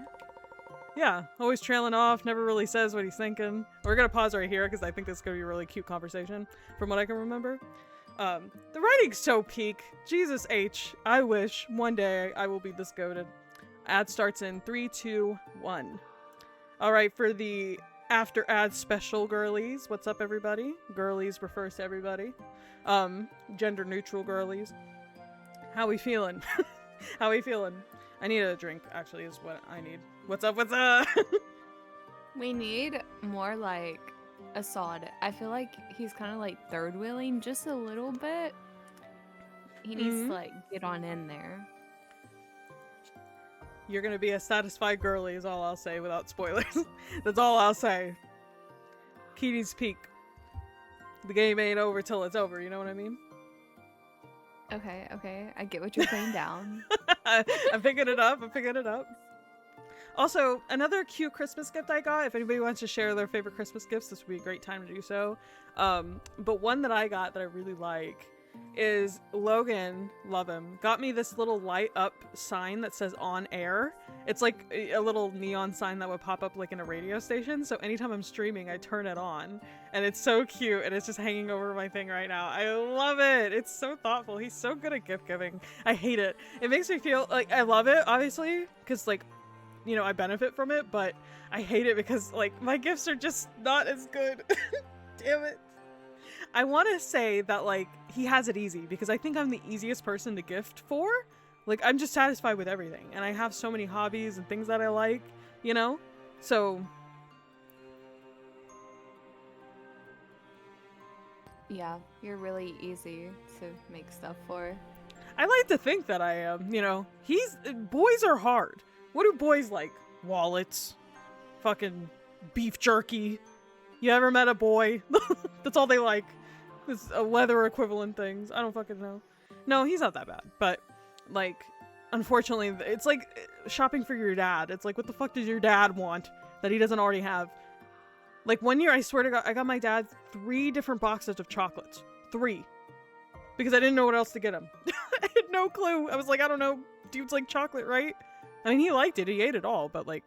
Yeah, always trailing off, never really says what he's thinking. We're gonna pause right here because I think this is gonna be a really cute conversation from what I can remember. The writing's so peak. Jesus H. I wish one day I will be this goated. Ad starts in 3, 2, 1. Alright, for the after ad special girlies, what's up everybody? Girlies refers to everybody. Gender neutral girlies. How we feeling? How we feeling? I need a drink, actually, is what I need. What's up, what's up? We need more like Assad. I feel like he's kind of like third wheeling just a little bit. He needs to like get on in there. You're gonna be a satisfied girly is all I'll say without spoilers. That's all I'll say. Kitty's peak. The game ain't over till it's over, you know what I mean? Okay, okay. I get what you're putting down. I'm picking it up, I'm picking it up. Also, another cute Christmas gift I got. If anybody wants to share their favorite Christmas gifts, this would be a great time to do so. But one that I got that I really like is Logan, love him, got me this little light up sign that says on air. It's like a little neon sign that would pop up like in a radio station. So anytime I'm streaming, I turn it on and it's so cute and it's just hanging over my thing right now. I love it. It's so thoughtful. He's so good at gift giving. I hate it. It makes me feel like I love it, obviously, because like, you know, I benefit from it, but I hate it because like my gifts are just not as good. Damn it. I want to say that like he has it easy because I think I'm the easiest person to gift for. Like I'm just satisfied with everything and I have so many hobbies and things that I like, you know? So yeah, you're really easy to make stuff for. I like to think that I am, you know. Boys are hard. What do boys like? Wallets, fucking beef jerky. You ever met a boy? That's all they like. It's a leather equivalent things. I don't fucking know. No, he's not that bad. But, like, unfortunately, it's like shopping for your dad. It's like, what the fuck does your dad want that he doesn't already have? Like, one year, I swear to God, I got my dad 3 different boxes of chocolates. 3. Because I didn't know what else to get him. I had no clue. I was like, I don't know. Dude's like chocolate, right? I mean, he liked it. He ate it all. But, like,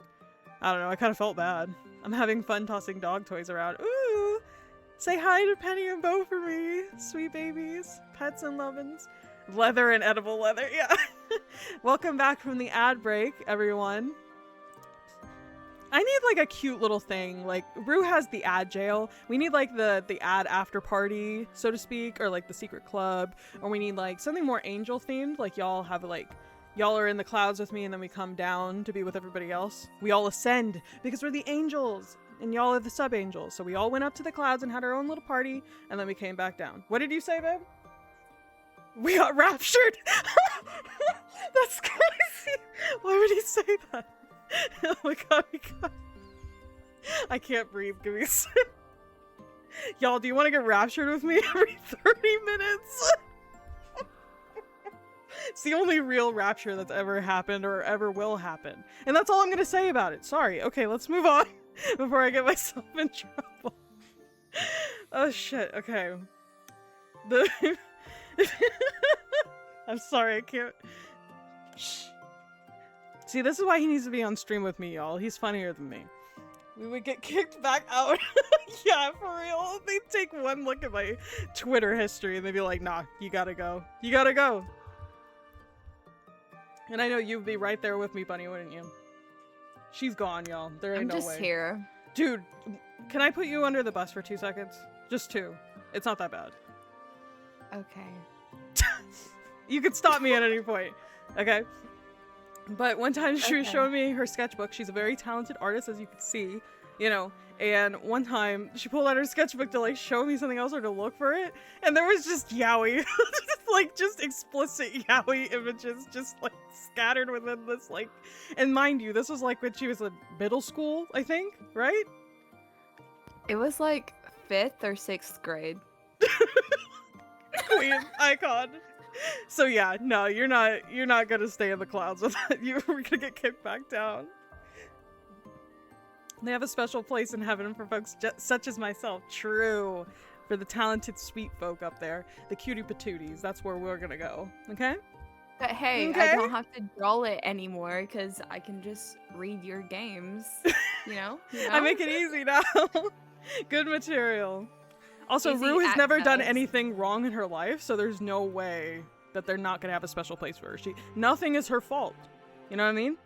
I don't know. I kind of felt bad. I'm having fun tossing dog toys around. Ooh! Say hi to Penny and Bo for me. Sweet babies. Pets and lovin's. Leather and edible leather. Yeah. Welcome back from the ad break, everyone. I need like a cute little thing. Like Rue has the ad jail. We need like the ad after party, so to speak, or like the secret club, or we need like something more angel themed. Like y'all have like y'all are in the clouds with me and then we come down to be with everybody else. We all ascend because we're the angels and y'all are the sub angels. So we all went up to the clouds and had our own little party and then we came back down. What did you say, babe? We got raptured. That's crazy. Why would he say that? Oh my god, I can't breathe. Give me a second. Y'all, do you want to get raptured with me every 30 minutes? It's the only real rapture that's ever happened or ever will happen. And that's all I'm going to say about it. Sorry. Okay, let's move on before I get myself in trouble. Oh shit. Okay. I'm sorry, I can't. Shh. See, this is why he needs to be on stream with me, y'all. He's funnier than me. We would get kicked back out. Yeah, for real. They'd take one look at my Twitter history and they'd be like, nah, you gotta go. You gotta go. And I know you'd be right there with me, Bunny, wouldn't you? She's gone, y'all. There ain't no way. I'm just here. Dude, can I put you under the bus for 2 seconds? Just 2. It's not that bad. Okay. You could stop me at any point. Okay? But one time she was Okay. showing me her sketchbook. She's a very talented artist, as you can see, you know. And one time she pulled out her sketchbook to like show me something else or to look for it. And there was just yaoi. Like just explicit yaoi images just like scattered within this like. And mind you, this was like when she was in middle school, I think, right? It was like 5th or 6th grade. Queen icon. So yeah, no, you're not gonna stay in the clouds with that. You're gonna get kicked back down. They have a special place in heaven for folks such as myself. True. For the talented sweet folk up there. The cutie patooties. That's where we're gonna go. Okay? But hey, Okay. I don't have to draw it anymore because I can just read your games. You know? I make it easy now. Good material. Also, Easy Rue has never done access. anything wrong in her life, so there's no way that they're not gonna have a special place for her. Nothing is her fault. You know what I mean?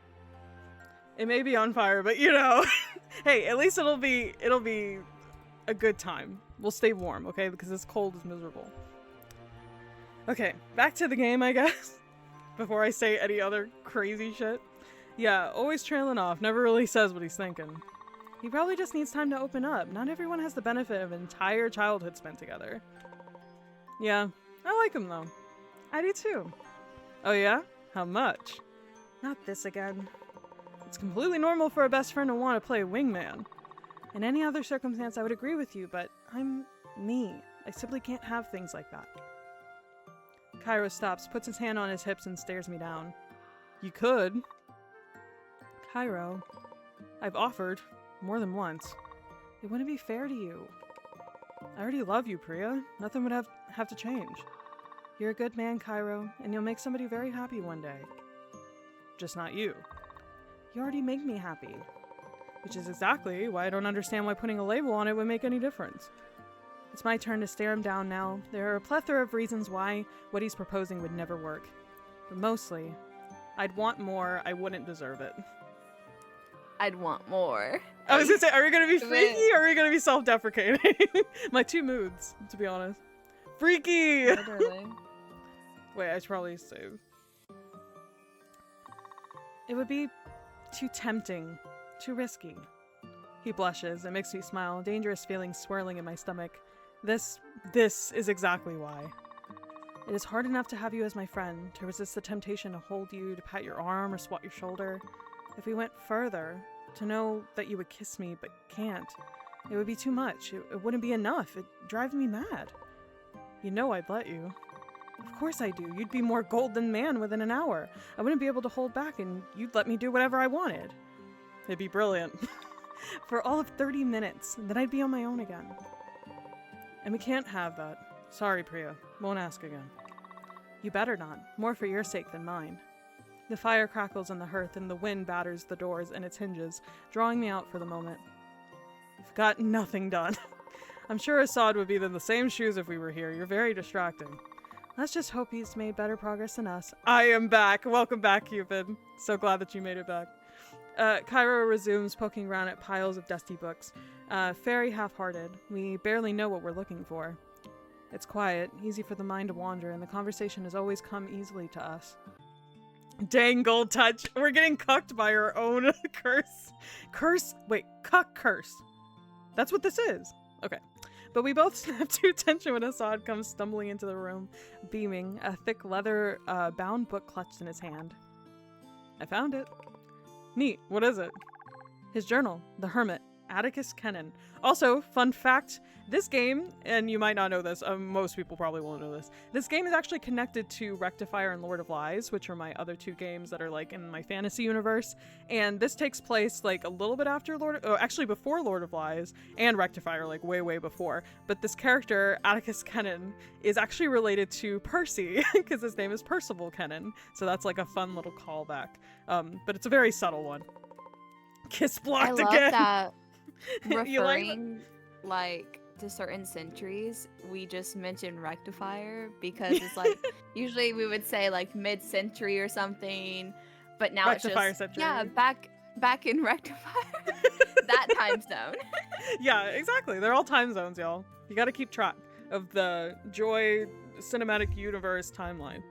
It may be on fire, but you know, hey, at least it'll be a good time. We'll stay warm, okay? Because this cold is miserable. Okay, back to the game, I guess. Before I say any other crazy shit. Yeah, always trailing off. Never really says what he's thinking. He probably just needs time to open up. Not everyone has the benefit of an entire childhood spent together. Yeah, I like him though. I do too. Oh yeah? How much? Not this again. It's completely normal for a best friend to want to play wingman. In any other circumstance, I would agree with you, but I'm me. I simply can't have things like that. Cairo stops, puts his hand on his hips, and stares me down. You could. Cairo, I've offered more than once. It wouldn't be fair to you. I already love you, Priya. Nothing would have to change. You're a good man, Cairo, and you'll make somebody very happy one day. Just not you. You already make me happy. Which is exactly why I don't understand why putting a label on it would make any difference. It's my turn to stare him down now. There are a plethora of reasons why what he's proposing would never work. But mostly, I'd want more, I wouldn't deserve it. I'd want more. I was gonna say, are we gonna be Wait. freaky or are we gonna be self-deprecating? My 2 moods, to be honest. Freaky! Literally. Wait, I should probably save. It would be too tempting, too risky. He blushes. It makes me smile, dangerous feelings swirling in my stomach. This is exactly why. It is hard enough to have you as my friend, to resist the temptation to hold you, to pat your arm or swat your shoulder. If we went further, to know that you would kiss me but can't, it would be too much. It wouldn't be enough. It'd drive me mad. You know I'd let you. Of course I do. You'd be more gold than man within an hour. I wouldn't be able to hold back and you'd let me do whatever I wanted. It'd be brilliant. For all of 30 minutes, then I'd be on my own again. And we can't have that. Sorry, Priya. Won't ask again. You better not. More for your sake than mine. The fire crackles on the hearth and the wind batters the doors and its hinges, drawing me out for the moment. You've got nothing done. I'm sure Assad would be in the same shoes if we were here. You're very distracting. Let's just hope he's made better progress than us. I am back. Welcome back, Cupid. So glad that you made it back. Cairo resumes, poking around at piles of dusty books. Very half-hearted. We barely know what we're looking for. It's quiet, easy for the mind to wander, and the conversation has always come easily to us. Dang, Gold Touch. We're getting cucked by our own curse. Curse? Wait, cuck curse. That's what this is. Okay. But we both snap to attention when Assad comes stumbling into the room, beaming, a thick leather bound book clutched in his hand. I found it. Neat. What is it? His journal, The Hermit, Atticus Kennan. Also, fun fact, this game, and you might not know this, most people probably won't know this game is actually connected to Rectifier and Lord of Lies, which are my other two games that are like in my fantasy universe, and this takes place like a little bit after actually before Lord of Lies and Rectifier, like way before, but this character, Atticus Kennan, is actually related to Percy, because his name is Percival Kennan, so that's like a fun little callback, but it's a very subtle one. Kiss blocked again! I love that. You like Referring like to certain centuries, we just mentioned Rectifier because it's like usually we would say like mid-century or something, but now Rectifier it's just century. back in Rectifier, that time zone. Yeah, exactly. They're all time zones, y'all. You got to keep track of the Joy Cinematic Universe timeline.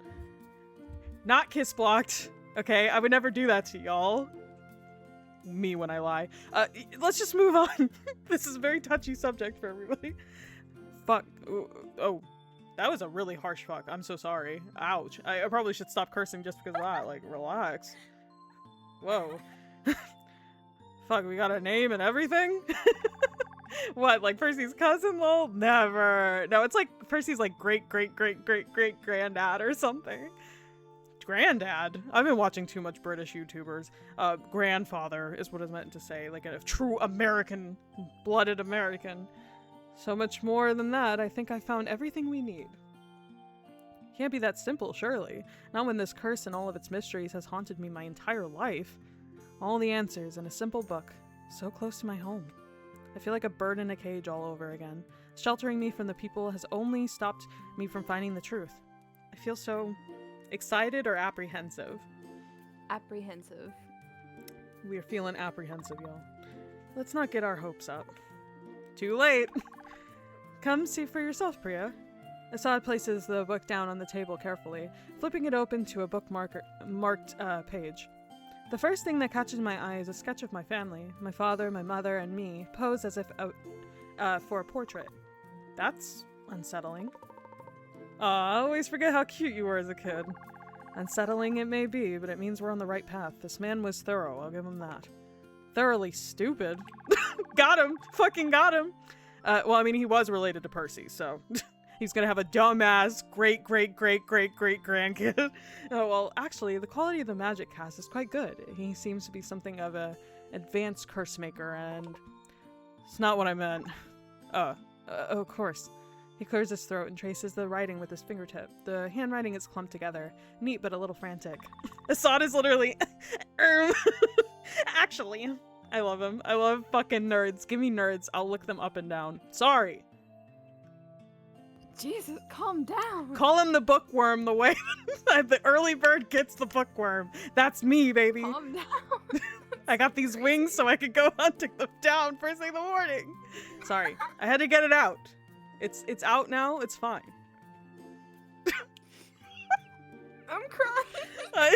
Not kiss blocked. Okay, I would never do that to y'all. Me when I lie. Let's just move on. This is a very touchy subject for everybody. Fuck. Oh, that was a really harsh fuck. I'm so sorry. Ouch. I probably should stop cursing just because of that. Like, relax. Whoa. Fuck, we got a name and everything? What, like Percy's cousin, lol? Never. No, it's like Percy's like great granddad or something. Granddad? I've been watching too much British YouTubers. Grandfather is what I meant to say. Like a true American, blooded American. So much more than that, I think I found everything we need. Can't be that simple, surely. Not when this curse and all of its mysteries has haunted me my entire life. All the answers in a simple book, so close to my home. I feel like a bird in a cage all over again. Sheltering me from the people has only stopped me from finding the truth. I feel so excited or apprehensive? Apprehensive. We're feeling apprehensive, y'all. Let's not get our hopes up. Too late. Come see for yourself, Priya. Assad places the book down on the table carefully, flipping it open to a marked page. The first thing that catches my eye is a sketch of my family, my father, my mother, and me, posed as if for a portrait. That's unsettling. I always forget how cute you were as a kid. Unsettling it may be, but it means we're on the right path. This man was thorough, I'll give him that. Thoroughly stupid. Got him! Fucking got him! Well, I mean, he was related to Percy, so he's gonna have a dumbass great grandkid. Oh, well, actually, the quality of the magic cast is quite good. He seems to be something of a advanced curse maker, and it's not what I meant. Of course. He clears his throat and traces the writing with his fingertip. The handwriting is clumped together. Neat, but a little frantic. Assad is literally... Actually, I love him. I love fucking nerds. Give me nerds. I'll look them up and down. Sorry. Jesus, calm down. Call him the bookworm the way the early bird gets the bookworm. That's me, baby. Calm down. I got these wings so I could go hunting them down first thing in the morning. Sorry. I had to get it out. It's out now. It's fine. I'm crying. I'm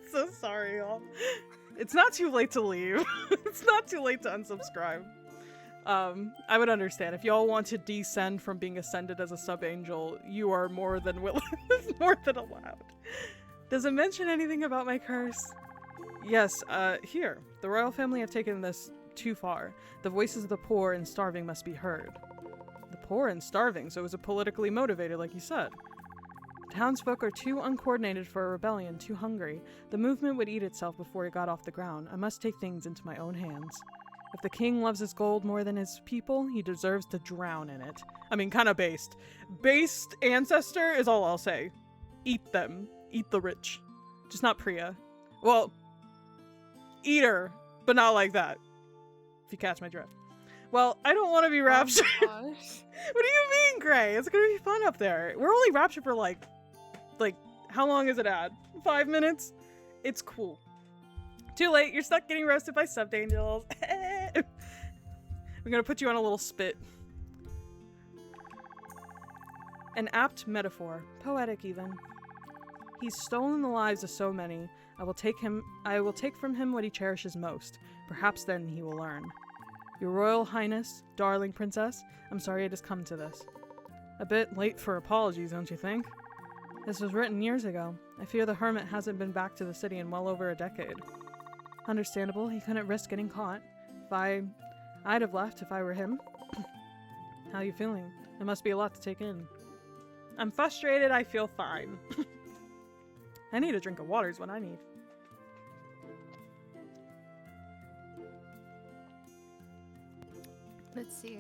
so sorry, y'all. It's not too late to leave. It's not too late to unsubscribe. I would understand. If y'all want to descend from being ascended as a sub-angel, you are more than willing, more than allowed. Does it mention anything about my curse? Yes, here. The royal family have taken this too far. The voices of the poor and starving must be heard. The poor and starving, so it was a politically motivated, like you said. Townsfolk are too uncoordinated for a rebellion, too hungry. The movement would eat itself before it got off the ground. I must take things into my own hands. If the king loves his gold more than his people, he deserves to drown in it. I mean, kind of based. Based ancestor is all I'll say. Eat them. Eat the rich. Just not Priya. Well, eat her, but not like that. If you catch my drift. Well, I don't want to be raptured. Oh What do you mean, Gray? It's gonna be fun up there. We're only raptured for like, how long is it at? 5 minutes? It's cool. Too late. You're stuck getting roasted by sub-angels. We're gonna put you on a little spit. An apt metaphor. Poetic, even. He's stolen the lives of so many. I will take from him what he cherishes most. Perhaps then he will learn. Your Royal Highness, darling princess, I'm sorry it has come to this. A bit late for apologies, don't you think? This was written years ago. I fear the hermit hasn't been back to the city in well over a decade. Understandable, he couldn't risk getting caught. I'd have left if I were him. How you feeling? It must be a lot to take in. I'm frustrated, I feel fine. I need a drink of water is what I need. Let's see.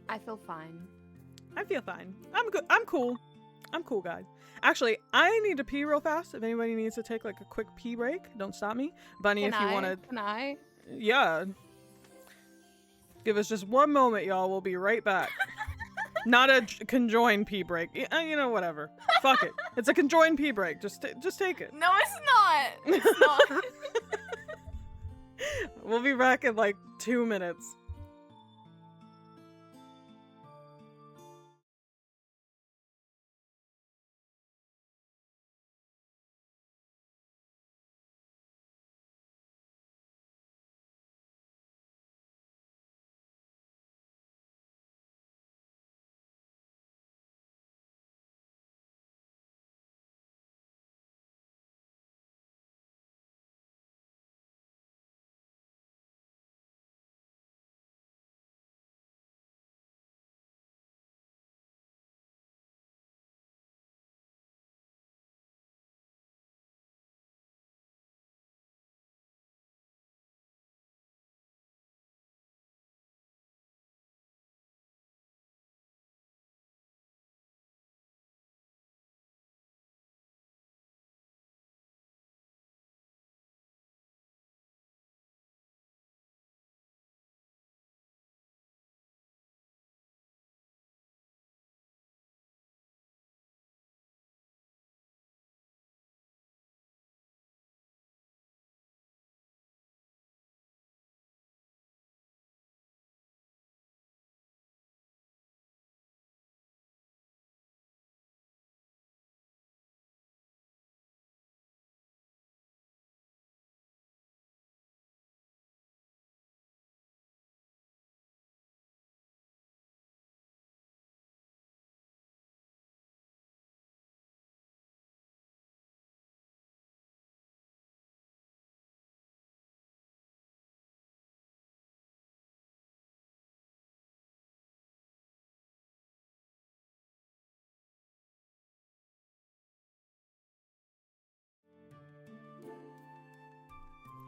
I feel fine. I feel fine. I'm good. I'm cool. I'm cool, guys. Actually, I need to pee real fast. If anybody needs to take like a quick pee break, don't stop me. Bunny, if you want to... Can I? Yeah. Give us just one moment, y'all. We'll be right back. Not a conjoined pee break. You know, whatever. Fuck it. It's a conjoined pee break. Just take it. No, it's not. It's not. We'll be back in like 2 minutes.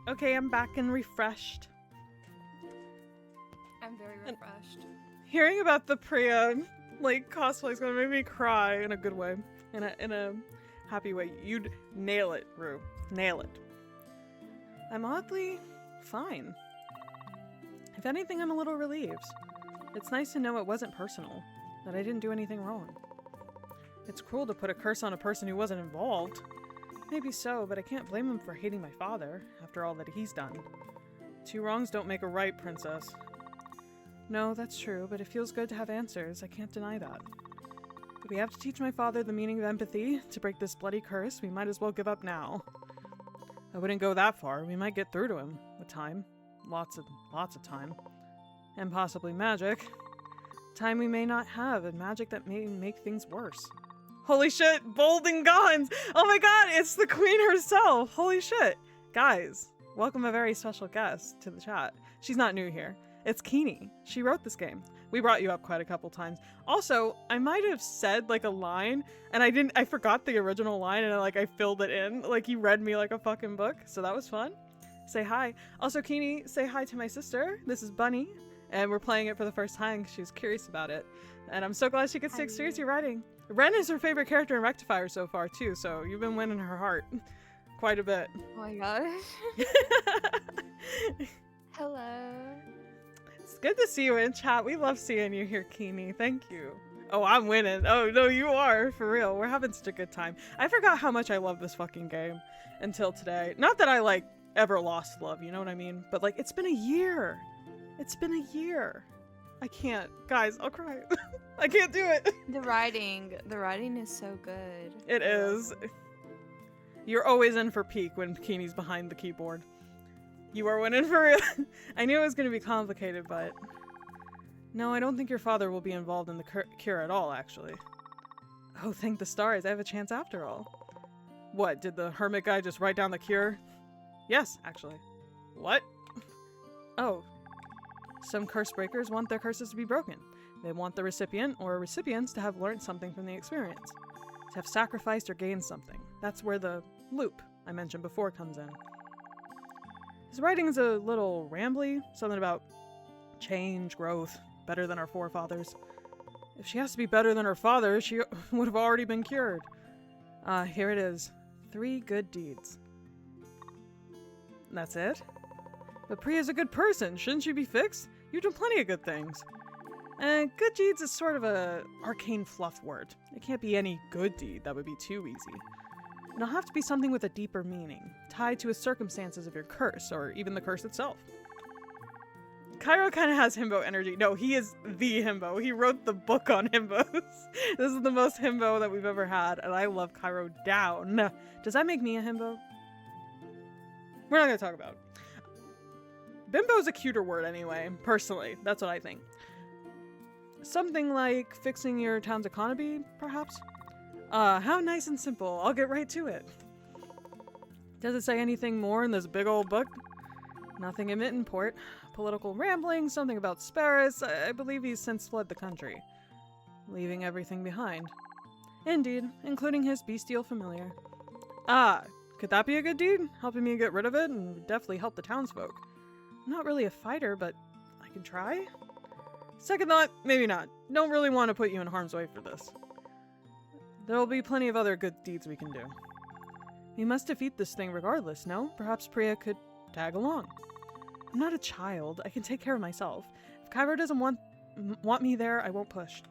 Okay, I'm back and refreshed. I'm very refreshed. Hearing about the Priya like cosplay is gonna make me cry in a good way, in a happy way. You'd nail it, Rue. Nail it. I'm oddly fine. If anything, I'm a little relieved. It's nice to know it wasn't personal, that I didn't do anything wrong. It's cruel to put a curse on a person who wasn't involved. Maybe so, but I can't blame him for hating my father, after all that he's done. 2 wrongs don't make a right, princess. No, that's true, but it feels good to have answers. I can't deny that. If we have to teach my father the meaning of empathy to break this bloody curse, we might as well give up now. I wouldn't go that far. We might get through to him with time. Lots of time. And possibly magic. Time we may not have, and magic that may make things worse. Holy shit, bold and guns! Oh my god, it's the queen herself! Holy shit. Guys, welcome a very special guest to the chat. She's not new here. It's Keenie. She wrote this game. We brought you up quite a couple times. Also, I might have said like a line, and I forgot the original line, and I filled it in. Like, you read me like a fucking book, so that was fun. Say hi. Also, Keenie, say hi to my sister. This is Bunny, and we're playing it for the first time because she was curious about it. And I'm so glad she gets to experience your writing. Ren is her favorite character in Rectifier so far, too, so you've been winning her heart quite a bit. Oh my gosh. Hello. It's good to see you in chat. We love seeing you here, Keenie. Thank you. Oh, I'm winning. Oh, no, you are. For real. We're having such a good time. I forgot how much I love this fucking game until today. Not that I, ever lost love, you know what I mean? But, it's been a year. It's been a year. I can't. Guys, I'll cry. I can't do it. The writing is so good. It is. You're always in for peak when Keenie's behind the keyboard. You are winning for real. I knew it was going to be complicated, but... No, I don't think your father will be involved in the cure at all, actually. Oh, thank the stars. I have a chance after all. What, did the hermit guy just write down the cure? Yes, actually. What? Oh, some curse breakers want their curses to be broken. They want the recipient or recipients to have learned something from the experience, to have sacrificed or gained something. That's where the loop I mentioned before comes in. His writing is a little rambly, something about change, growth, better than our forefathers. If she has to be better than her father, she would have already been cured. Here it is. 3 good deeds. That's it? But Priya's a good person. Shouldn't she be fixed? You've done plenty of good things. Good deeds is sort of a arcane fluff word. It can't be any good deed. That would be too easy. It'll have to be something with a deeper meaning, tied to the circumstances of your curse, or even the curse itself. Cairo kind of has himbo energy. No, he is the himbo. He wrote the book on himbos. This is the most himbo that we've ever had, and I love Cairo down. Does that make me a himbo? We're not going to talk about it. Bimbo is a cuter word anyway, personally. That's what I think. Something like fixing your town's economy, perhaps? How nice and simple. I'll get right to it. Does it say anything more in this big old book? Nothing in Mittenport. Political rambling, something about Sparrows. I believe he's since fled the country, leaving everything behind. Indeed, including his bestial familiar. Ah, could that be a good deed? Helping me get rid of it and would definitely help the townsfolk. I'm not really a fighter, but I can try? Second thought, maybe not. Don't really want to put you in harm's way for this. There'll be plenty of other good deeds we can do. We must defeat this thing regardless, no? Perhaps Priya could tag along. I'm not a child. I can take care of myself. If Cairo doesn't want me there, I won't push.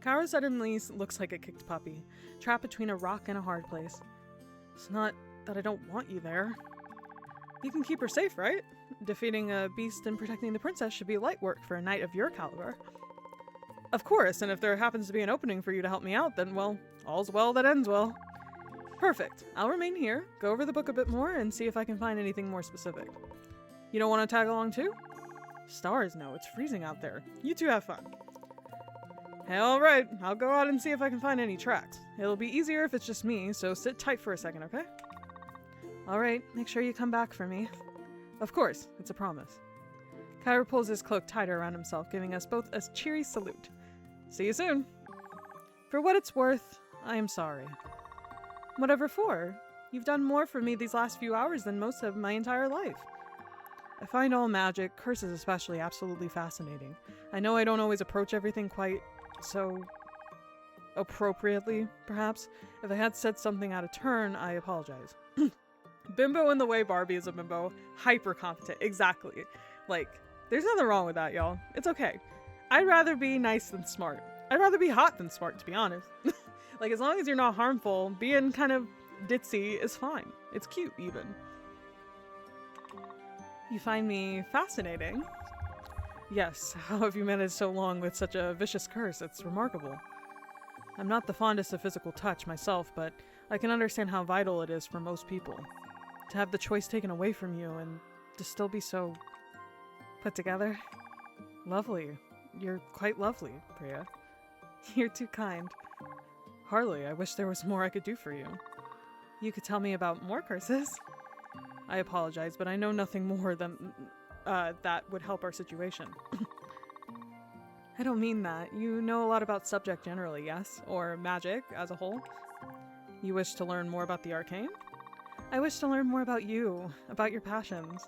Cairo suddenly looks like a kicked puppy, trapped between a rock and a hard place. It's not that I don't want you there. You can keep her safe, right? Defeating a beast and protecting the princess should be light work for a knight of your caliber. Of course, and if there happens to be an opening for you to help me out, then, well, all's well that ends well. Perfect. I'll remain here, go over the book a bit more, and see if I can find anything more specific. You don't want to tag along too? Stars, no, it's freezing out there. You two have fun. Hey, alright, I'll go out and see if I can find any tracks. It'll be easier if it's just me, so sit tight for a second, okay? Alright, make sure you come back for me. Of course, it's a promise. Cairo pulls his cloak tighter around himself, giving us both a cheery salute. See you soon. For what it's worth, I am sorry. Whatever for? You've done more for me these last few hours than most of my entire life. I find all magic, curses especially, absolutely fascinating. I know I don't always approach everything quite so appropriately, perhaps. If I had said something out of turn, I apologize. Bimbo in the way Barbie is a bimbo. Hyper competent. Exactly. Like, there's nothing wrong with that, y'all. It's okay. I'd rather be nice than smart. I'd rather be hot than smart, to be honest. Like, as long as you're not harmful, being kind of ditzy is fine. It's cute, even. You find me fascinating? Yes, how have you managed so long with such a vicious curse? It's remarkable. I'm not the fondest of physical touch myself, but I can understand how vital it is for most people. To have the choice taken away from you and to still be so put together. Lovely. You're quite lovely, Priya. You're too kind. Hardly. I wish there was more I could do for you. You could tell me about more curses. I apologize, but I know nothing more than that would help our situation. I don't mean that. You know a lot about subject generally, yes? Or magic as a whole? You wish to learn more about the arcane? I wish to learn more about you, about your passions.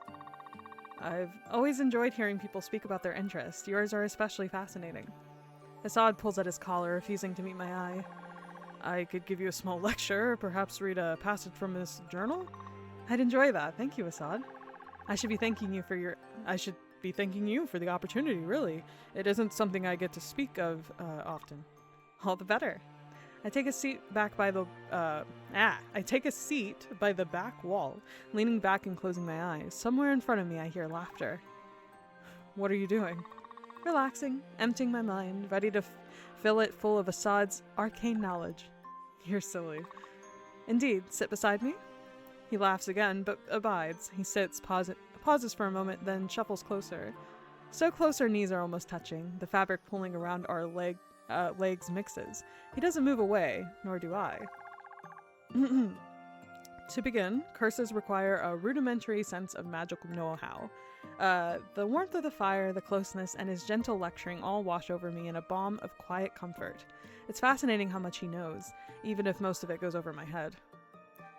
I've always enjoyed hearing people speak about their interests. Yours are especially fascinating. Assad pulls at his collar, refusing to meet my eye. I could give you a small lecture, or perhaps read a passage from this journal? I'd enjoy that. Thank you, Assad. I should be thanking you for the opportunity, really. It isn't something I get to speak of often. All the better. I take a seat by the back wall, leaning back and closing my eyes. Somewhere in front of me I hear laughter. What are you doing? Relaxing, emptying my mind, ready to fill it full of Assad's arcane knowledge. You're silly. Indeed, sit beside me? He laughs again, but abides. He sits, pauses for a moment, then shuffles closer. So close our knees are almost touching, the fabric pulling around our legs mixes. He doesn't move away, nor do I. To begin, curses require a rudimentary sense of magical know-how. The warmth of the fire, the closeness, and his gentle lecturing all wash over me in a balm of quiet comfort. It's fascinating how much he knows, even if most of it goes over my head.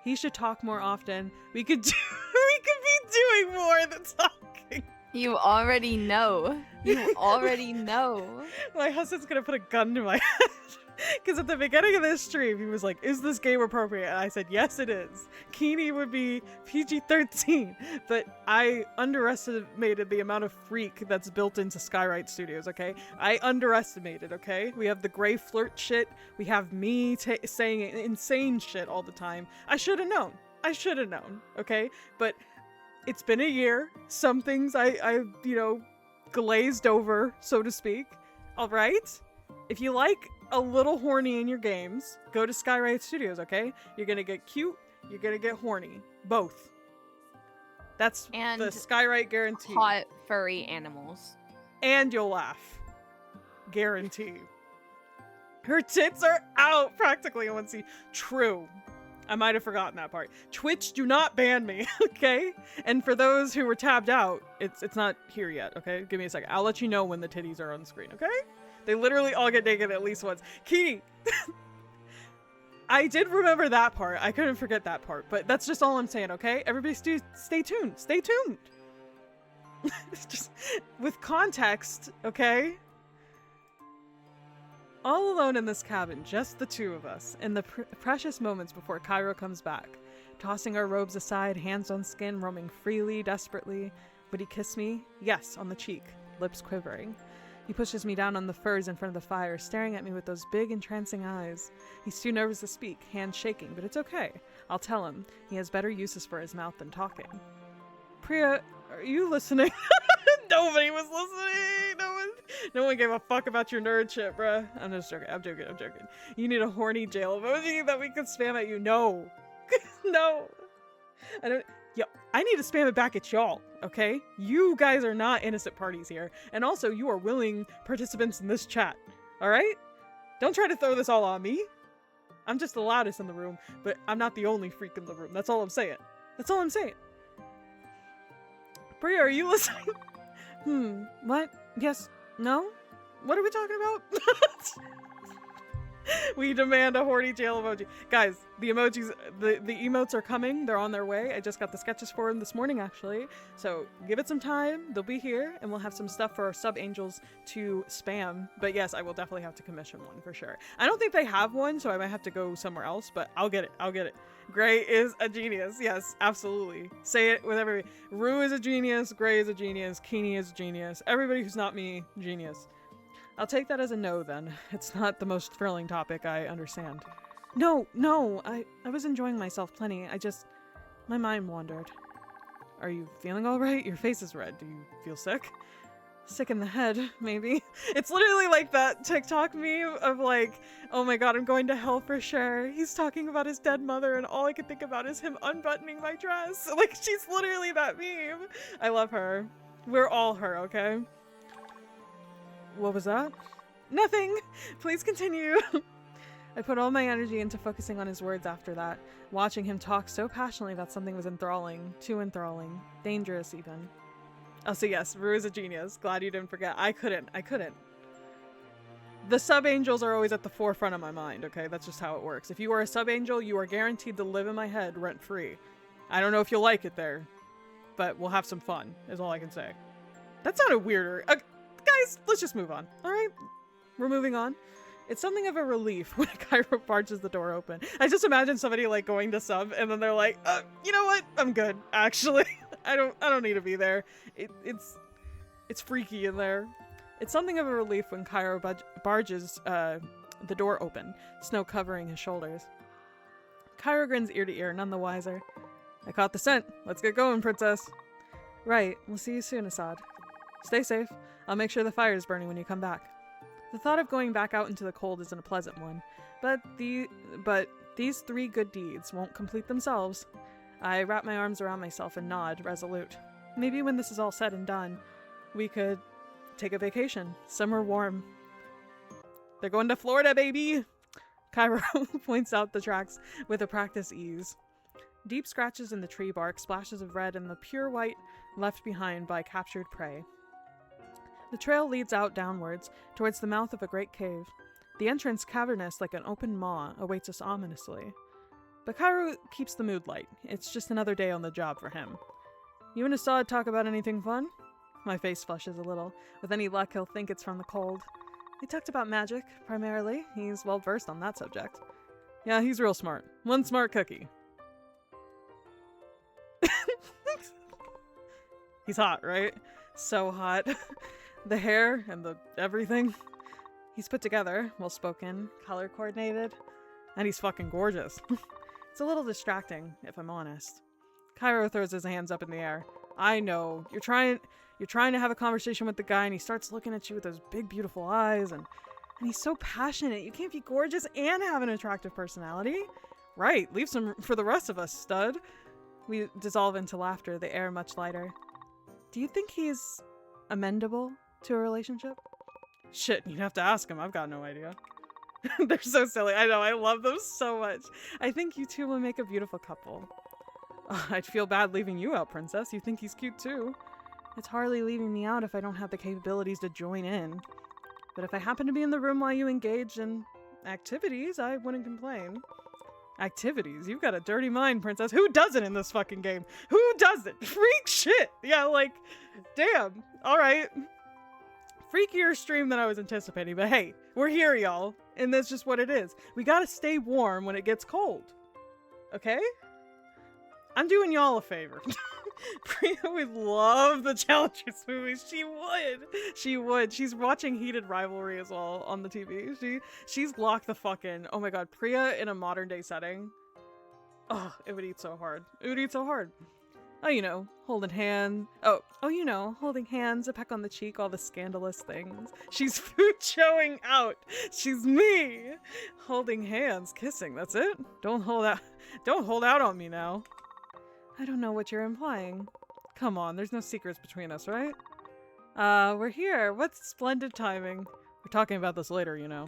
He should talk more often. We could be doing more than talking. You already know. You already know. My husband's gonna put a gun to my head. Because at the beginning of this stream, he was like, is this game appropriate? And I said, yes, it is. Keeney would be PG-13. But I underestimated the amount of freak that's built into Skywrite Studios, okay? I underestimated, okay? We have the gray flirt shit. We have me saying insane shit all the time. I should have known. I should have known, okay? But it's been a year. Some things I glazed over, so to speak. All right? If you like a little horny in your games, go to Skywrite Studios, okay? You're gonna get cute, you're gonna get horny. Both. That's and the Skywrite guarantee. Hot, furry animals. And you'll laugh. Guarantee. Her tits are out practically in one scene. True. I might have forgotten that part. Twitch, do not ban me, okay? And for those who were tabbed out, it's not here yet, okay? Give me a second. I'll let you know when the titties are on the screen, okay? They literally all get naked at least once. Key! I did remember that part. I couldn't forget that part. But that's just all I'm saying, okay? Everybody stay tuned. Stay tuned! Just with context, okay? All alone in this cabin, just the two of us, in the precious moments before Cairo comes back. Tossing our robes aside, hands on skin, roaming freely, desperately. Would he kiss me? Yes, on the cheek, lips quivering. He pushes me down on the furs in front of the fire, staring at me with those big, entrancing eyes. He's too nervous to speak, hands shaking, but it's okay. I'll tell him. He has better uses for his mouth than talking. Priya, are you listening? Nobody was listening! No one gave a fuck about your nerd shit, bruh. I'm just joking. I'm joking. You need a horny jail emoji that we can spam at you. No. No. I need to spam it back at y'all, okay? You guys are not innocent parties here. And also, you are willing participants in this chat, alright? Don't try to throw this all on me. I'm just the loudest in the room, but I'm not the only freak in the room. That's all I'm saying. That's all I'm saying. Bria, are you listening? What? Yes? No? What are we talking about? We demand a horny jail emoji. Guys, the emojis, the emotes are coming. They're on their way. I just got the sketches for them this morning, actually. So give it some time. They'll be here, and we'll have some stuff for our sub-angels to spam. But yes, I will definitely have to commission one for sure. I don't think they have one, so I might have to go somewhere else, but I'll get it. Gray is a genius. Yes, absolutely. Say it with everybody. Rue is a genius. Gray is a genius. Keeney is a genius. Everybody who's not me, genius. I'll take that as a no, then. It's not the most thrilling topic, I understand. No, I was enjoying myself plenty. My mind wandered. Are you feeling alright? Your face is red. Do you feel sick? Sick in the head, maybe. It's literally like that TikTok meme of like, oh my god, I'm going to hell for sure. He's talking about his dead mother and all I can think about is him unbuttoning my dress. Like, she's literally that meme. I love her. We're all her, okay? What was that? Nothing! Please continue! I put all my energy into focusing on his words after that, watching him talk so passionately that something was enthralling. Too enthralling. Dangerous, even. Oh, so yes, Rue is a genius. Glad you didn't forget. I couldn't. The sub-angels are always at the forefront of my mind, okay? That's just how it works. If you are a sub-angel, you are guaranteed to live in my head rent-free. I don't know if you'll like it there, but we'll have some fun, is all I can say. That sounded weirder. Guys, let's just move on, alright? We're moving on. It's something of a relief when Cairo barges the door open. I just imagine somebody like going to sub and then they're like, you know what? I'm good, actually. I don't need to be there. It's freaky in there. It's something of a relief when Cairo barges the door open, snow covering his shoulders. Cairo grins ear to ear, none the wiser. I caught the scent. Let's get going, princess. Right. We'll see you soon, Assad. Stay safe. I'll make sure the fire is burning when you come back. The thought of going back out into the cold isn't a pleasant one, but these three good deeds won't complete themselves. I wrap my arms around myself and nod, resolute. Maybe when this is all said and done, we could take a vacation, somewhere warm. They're going to Florida, baby! Cairo points out the tracks with a practiced ease. Deep scratches in the tree bark, splashes of red, and the pure white left behind by captured prey. The trail leads out downwards, towards the mouth of a great cave. The entrance, cavernous like an open maw, awaits us ominously. But Cairo keeps the mood light. It's just another day on the job for him. You and Assad talk about anything fun? My face flushes a little. With any luck, he'll think it's from the cold. We talked about magic, primarily. He's well versed on that subject. Yeah, he's real smart. One smart cookie. He's hot, right? So hot. The hair and the everything. He's put together, well-spoken, color-coordinated, and he's fucking gorgeous. It's a little distracting, if I'm honest. Cairo throws his hands up in the air. I know. You're trying to have a conversation with the guy, and he starts looking at you with those big, beautiful eyes, and he's so passionate. You can't be gorgeous and have an attractive personality. Right. Leave some for the rest of us, stud. We dissolve into laughter, the air much lighter. Do you think he's amendable to a relationship? Shit, you'd have to ask him. I've got no idea. They're so silly. I know, I love them so much. I think you two will make a beautiful couple. I'd feel bad leaving you out, princess. You think he's cute too. It's hardly leaving me out if I don't have the capabilities to join in. But if I happen to be in the room while you engage in activities, I wouldn't complain. Activities? You've got a dirty mind, princess. Who does it in this fucking game? Who does it? Freak shit! Yeah, like, damn. Alright. Freakier stream than I was anticipating, but hey, we're here, y'all. And that's just what it is. We gotta stay warm when it gets cold. Okay? I'm doing y'all a favor. Priya would love the Challengers movies. She would. She would. She's watching Heated Rivalry as well on the TV. She's locked the fuck in. Oh my god, Priya in a modern day setting. Oh, it would eat so hard. It would eat so hard. Oh, you know, holding hands. Oh, you know, holding hands, a peck on the cheek, all the scandalous things. She's food showing out. She's me. Holding hands, kissing. That's it. Don't hold out on me now. I don't know what you're implying. Come on, there's no secrets between us, right? We're here. What splendid timing. We're talking about this later, you know.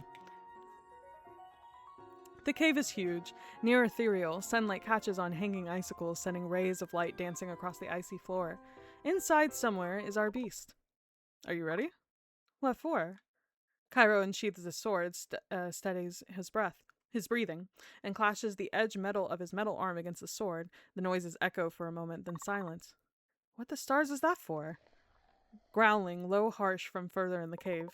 The cave is huge, near ethereal. Sunlight catches on hanging icicles, sending rays of light dancing across the icy floor. Inside somewhere is our beast. Are you ready? What for? Cairo unsheathes his sword, steadies his breathing, and clashes the edge metal of his metal arm against the sword. The noises echo for a moment, then silence. What the stars is that for? Growling, low, harsh from further in the cave.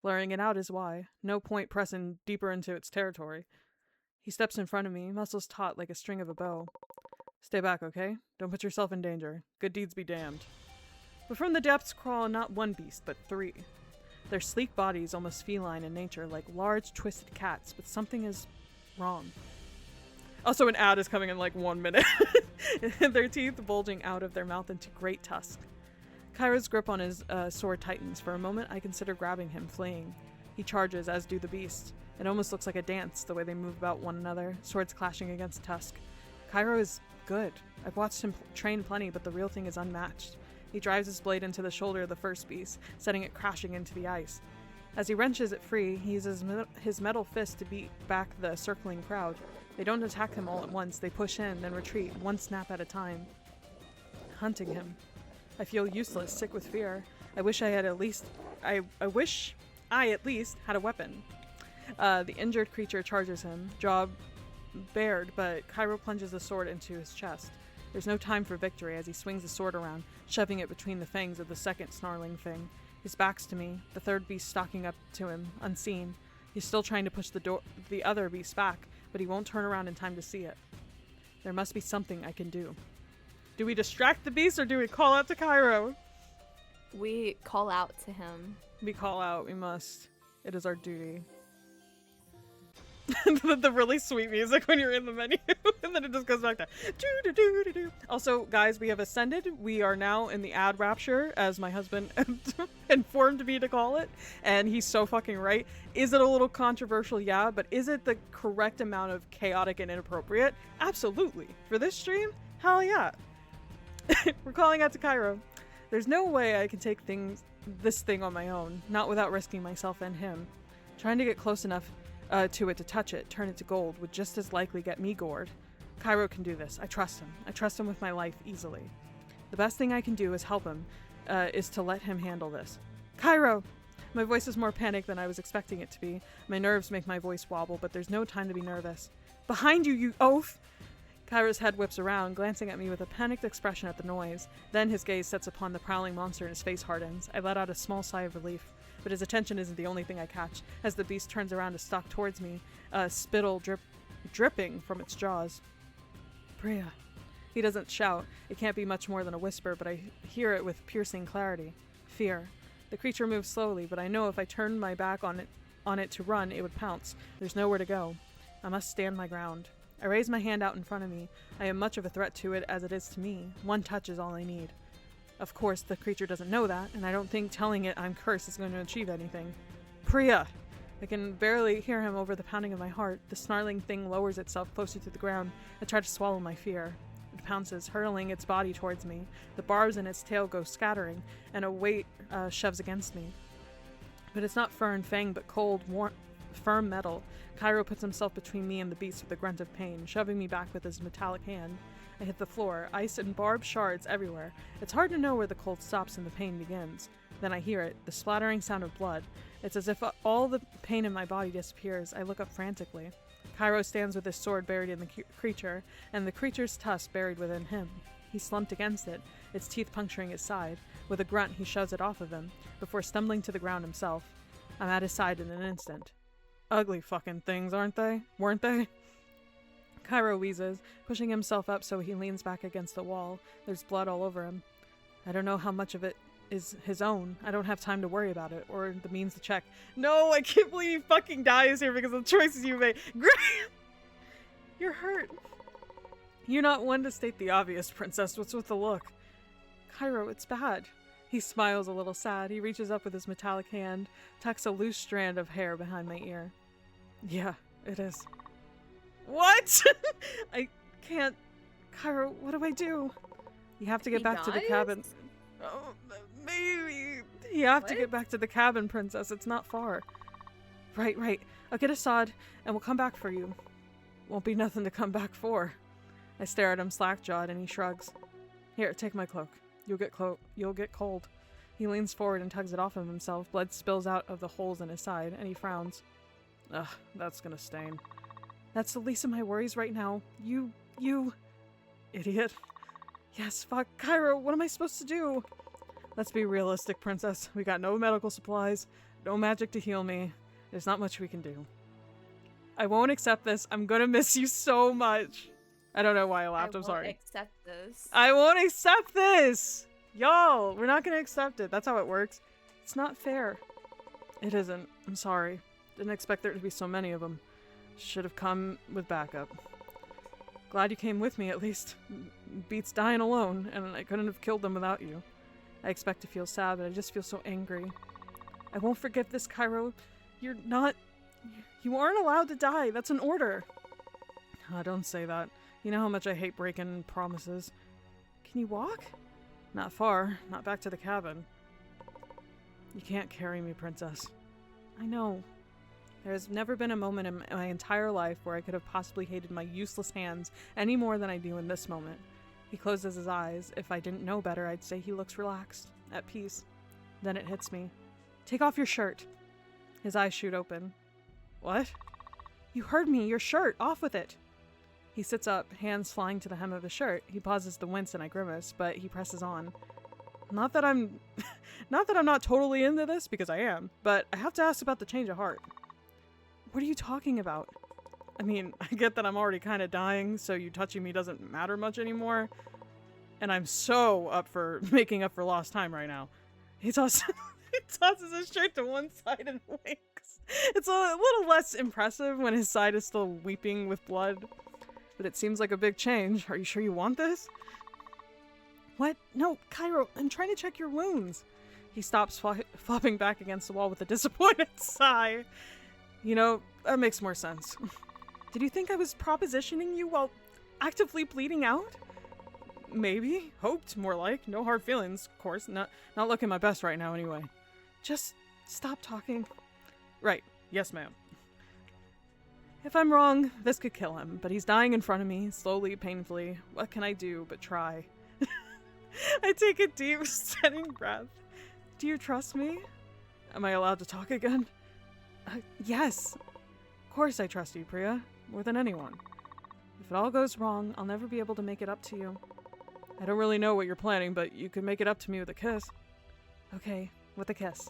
Blurring it out is why. No point pressing deeper into its territory. He steps in front of me, muscles taut like a string of a bow. Stay back, okay? Don't put yourself in danger. Good deeds be damned. But from the depths crawl not one beast, but three. Their sleek bodies almost feline in nature, like large twisted cats, but something is wrong. Also, an ad is coming in like 1 minute. Their teeth bulging out of their mouth into great tusks. Cairo's grip on his sword tightens. For a moment, I consider grabbing him, fleeing. He charges, as do the beasts. It almost looks like a dance, the way they move about one another, swords clashing against tusk. Cairo is good. I've watched him train plenty, but the real thing is unmatched. He drives his blade into the shoulder of the first beast, sending it crashing into the ice. As he wrenches it free, he uses his metal fist to beat back the circling crowd. They don't attack him all at once. They push in, then retreat, one snap at a time. Hunting him. I feel useless, sick with fear. I wish I at least had a weapon. The injured creature charges him, jaw bared, but Cairo plunges the sword into his chest. There's no time for victory as he swings the sword around, shoving it between the fangs of the second snarling thing. His back's to me, the third beast stalking up to him, unseen. He's still trying to push the other beast back, but he won't turn around in time to see it. There must be something I can do. Do we distract the beast or do we call out to Cairo? We call out to him. We call out, we must. It is our duty. the really sweet music when you're in the menu, and then it just goes back to do. Also, guys, we have ascended. We are now in the ad rapture, as my husband informed me to call it, and he's so fucking right. Is it a little controversial? Yeah, but is it the correct amount of chaotic and inappropriate? Absolutely. For this stream? Hell yeah. We're calling out to Cairo. There's no way I can take this thing on my own, not without risking myself and him. Trying to get close enough to it to touch it, turn it to gold, would just as likely get me gored. Cairo can do this. I trust him. I trust him with my life easily. The best thing I can do is help him, is to let him handle this. Cairo! My voice is more panicked than I was expecting it to be. My nerves make my voice wobble, but there's no time to be nervous. Behind you, you oaf! Cairo's head whips around, glancing at me with a panicked expression at the noise. Then his gaze sets upon the prowling monster and his face hardens. I let out a small sigh of relief. But his attention isn't the only thing I catch, as the beast turns around to stalk towards me, spittle dripping from its jaws. Priya. He doesn't shout. It can't be much more than a whisper, but I hear it with piercing clarity. Fear. The creature moves slowly, but I know if I turned my back on it to run, it would pounce. There's nowhere to go. I must stand my ground. I raise my hand out in front of me. I am much of a threat to it as it is to me. One touch is all I need. Of course, the creature doesn't know that, and I don't think telling it I'm cursed is going to achieve anything. Priya! I can barely hear him over the pounding of my heart. The snarling thing lowers itself closer to the ground. I try to swallow my fear. It pounces, hurling its body towards me. The barbs in its tail go scattering, and a weight shoves against me. But it's not fur and fang, but cold, warm, firm metal. Cairo puts himself between me and the beast with a grunt of pain, shoving me back with his metallic hand. I hit the floor, ice and barbed shards everywhere. It's hard to know where the cold stops and the pain begins. Then I hear it, the splattering sound of blood. It's as if all the pain in my body disappears. I look up frantically. Cairo stands with his sword buried in the creature, and the creature's tusk buried within him. He's slumped against it, its teeth puncturing his side. With a grunt, he shoves it off of him, before stumbling to the ground himself. I'm at his side in an instant. Ugly fucking things, aren't they? Weren't they? Cairo wheezes, pushing himself up so he leans back against the wall. There's blood all over him. I don't know how much of it is his own. I don't have time to worry about it, or the means to check. No, I can't believe he fucking dies here because of the choices you made. Graham! You're hurt. You're not one to state the obvious, princess. What's with the look? Cairo, it's bad. He smiles a little sad. He reaches up with his metallic hand, tucks a loose strand of hair behind my ear. Yeah, it is. What? I can't. Cairo, what do I do? You have to get back to the cabin. Oh, maybe. You have to get back to the cabin, princess. It's not far. Right. I'll get Assad, and we'll come back for you. Won't be nothing to come back for. I stare at him slack-jawed, and he shrugs. Here, take my cloak. You'll get cold. He leans forward and tugs it off of himself. Blood spills out of the holes in his side, and he frowns. Ugh, that's gonna stain. That's the least of my worries right now. You... Idiot. Yes, fuck. Cairo, what am I supposed to do? Let's be realistic, princess. We got no medical supplies, no magic to heal me. There's not much we can do. I won't accept this. I'm gonna miss you so much. I don't know why I laughed. I'm sorry. I won't accept this. I won't accept this! Y'all, we're not gonna accept it. That's how it works. It's not fair. It isn't. I'm sorry. Didn't expect there to be so many of them. Should have come with backup. Glad you came with me, at least. Beats dying alone, and I couldn't have killed them without you. I expect to feel sad, but I just feel so angry. I won't forgive this, Cairo. You're not... You aren't allowed to die. That's an order. Oh, don't say that. You know how much I hate breaking promises. Can you walk? Not far. Not back to the cabin. You can't carry me, princess. I know. There's never been a moment in my entire life where I could have possibly hated my useless hands any more than I do in this moment. He closes his eyes. If I didn't know better, I'd say he looks relaxed, at peace. Then it hits me. Take off your shirt. His eyes shoot open. What? You heard me. Your shirt. Off with it. He sits up, hands flying to the hem of his shirt. He pauses to wince and I grimace, but he presses on. Not that I'm not totally into this, because I am, but I have to ask about the change of heart. What are you talking about? I mean, I get that I'm already kind of dying, so you touching me doesn't matter much anymore. And I'm so up for making up for lost time right now. He tosses his shirt to one side and winks. It's a little less impressive when his side is still weeping with blood. But it seems like a big change. Are you sure you want this? What? No, Cairo, I'm trying to check your wounds. He stops flopping back against the wall with a disappointed sigh. You know, that makes more sense. Did you think I was propositioning you while actively bleeding out? Maybe. Hoped, more like. No hard feelings, of course. Not looking my best right now anyway. Just stop talking. Right. Yes, ma'am. If I'm wrong, this could kill him, but he's dying in front of me, slowly, painfully. What can I do but try? I take a deep, steadying breath. Do you trust me? Am I allowed to talk again? Yes. Of course I trust you, Priya. More than anyone. If it all goes wrong, I'll never be able to make it up to you. I don't really know what you're planning, but you could make it up to me with a kiss. Okay, with a kiss.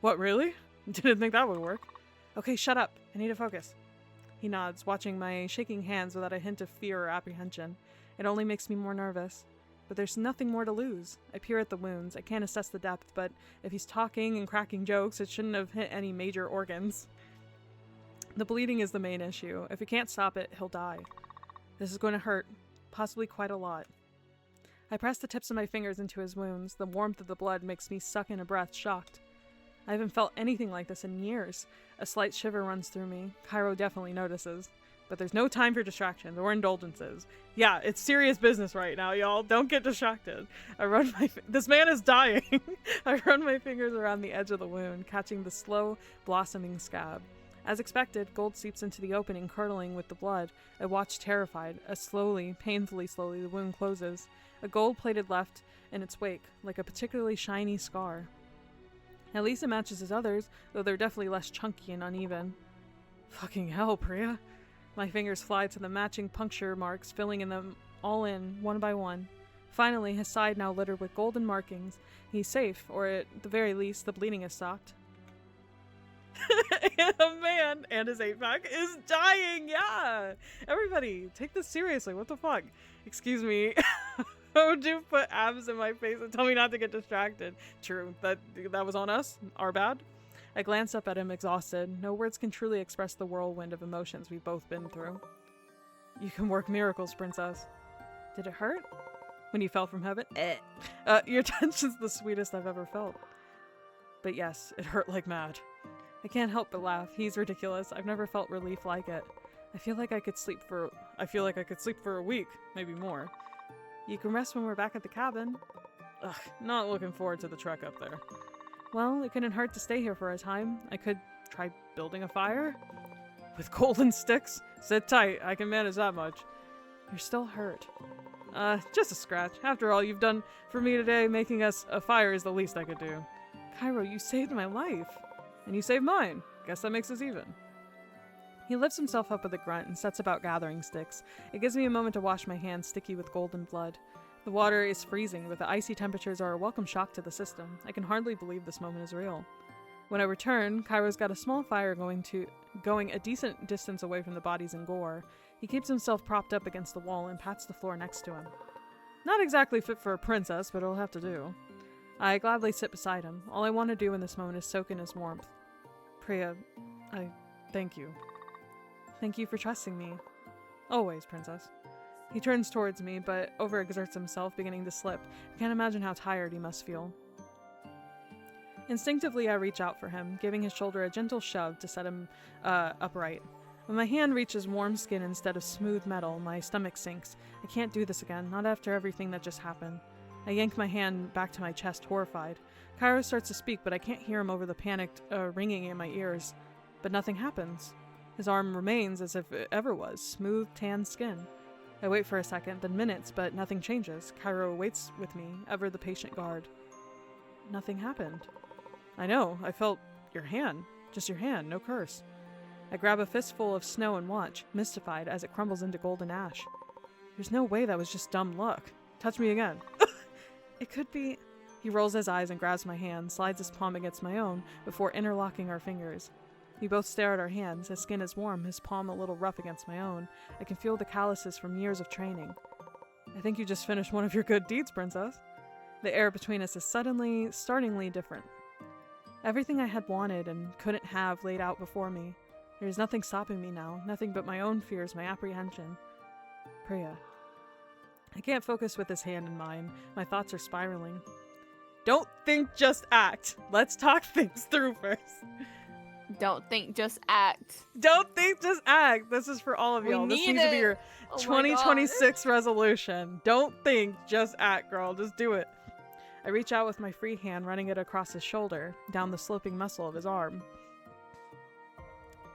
What, really? Didn't think that would work. Okay, shut up. I need to focus. He nods, watching my shaking hands without a hint of fear or apprehension. It only makes me more nervous. But there's nothing more to lose. I peer at the wounds. I can't assess the depth, but if he's talking and cracking jokes, it shouldn't have hit any major organs. The bleeding is the main issue. If he can't stop it, he'll die. This is going to hurt. Possibly quite a lot. I press the tips of my fingers into his wounds. The warmth of the blood makes me suck in a breath, shocked. I haven't felt anything like this in years. A slight shiver runs through me. Cairo definitely notices. But there's no time for distractions or indulgences. Yeah, it's serious business right now, y'all. Don't get distracted. This man is dying. I run my fingers around the edge of the wound, catching the slow, blossoming scab. As expected, gold seeps into the opening, curdling with the blood. I watch terrified, as slowly, painfully slowly, the wound closes. A gold-plated left in its wake, like a particularly shiny scar. At least it matches his others, though they're definitely less chunky and uneven. Fucking hell, Priya. My fingers fly to the matching puncture marks, filling in them all in, one by one. Finally, his side now littered with golden markings. He's safe, or at the very least, the bleeding has stopped. And a man and his 8-pack is dying, yeah! Everybody, take this seriously, what the fuck? Excuse me. Oh, do put abs in my face and tell me not to get distracted. True, that was on us. Our bad. I glance up at him, exhausted. No words can truly express the whirlwind of emotions we've both been through. You can work miracles, princess. Did it hurt? When you fell from heaven? Your tension's the sweetest I've ever felt. But yes, it hurt like mad. I can't help but laugh. He's ridiculous. I've never felt relief like it. I feel like I could sleep for a week, maybe more. You can rest when we're back at the cabin. Ugh, not looking forward to the trek up there. Well, it couldn't hurt to stay here for a time. I could try building a fire? With golden sticks? Sit tight, I can manage that much. You're still hurt. Just a scratch. After all you've done for me today, making us a fire is the least I could do. Cairo, you saved my life. And you saved mine. Guess that makes us even. He lifts himself up with a grunt and sets about gathering sticks. It gives me a moment to wash my hands sticky with golden blood. The water is freezing, but the icy temperatures are a welcome shock to the system. I can hardly believe this moment is real. When I return, Cairo's got a small fire going a decent distance away from the bodies and gore. He keeps himself propped up against the wall and pats the floor next to him. Not exactly fit for a princess, but it'll have to do. I gladly sit beside him. All I want to do in this moment is soak in his warmth. Priya, I thank you. Thank you for trusting me. Always, princess. He turns towards me, but overexerts himself, beginning to slip. I can't imagine how tired he must feel. Instinctively, I reach out for him, giving his shoulder a gentle shove to set him upright. When my hand reaches warm skin instead of smooth metal, my stomach sinks. I can't do this again, not after everything that just happened. I yank my hand back to my chest, horrified. Cairo starts to speak, but I can't hear him over the panicked ringing in my ears. But nothing happens. His arm remains as if it ever was, smooth, tan skin. I wait for a second, then minutes, but nothing changes. Cairo waits with me, ever the patient guard. Nothing happened. I know, I felt your hand. Just your hand, no curse. I grab a fistful of snow and watch, mystified as it crumbles into golden ash. There's no way that was just dumb luck. Touch me again. It could be... He rolls his eyes and grabs my hand, slides his palm against my own, before interlocking our fingers. We both stare at our hands. His skin is warm, his palm a little rough against my own. I can feel the calluses from years of training. I think you just finished one of your good deeds, princess. The air between us is suddenly, startlingly different. Everything I had wanted and couldn't have laid out before me. There is nothing stopping me now, nothing but my own fears, my apprehension. Priya. I can't focus with his hand in mine. My thoughts are spiraling. Don't think, just act. Let's talk things through first. Don't think, just act. Don't think, just act. This is for all of y'all. This needs to be your 2026 resolution. Don't think, just act, girl. Just do it. I reach out with my free hand, running it across his shoulder, down the sloping muscle of his arm.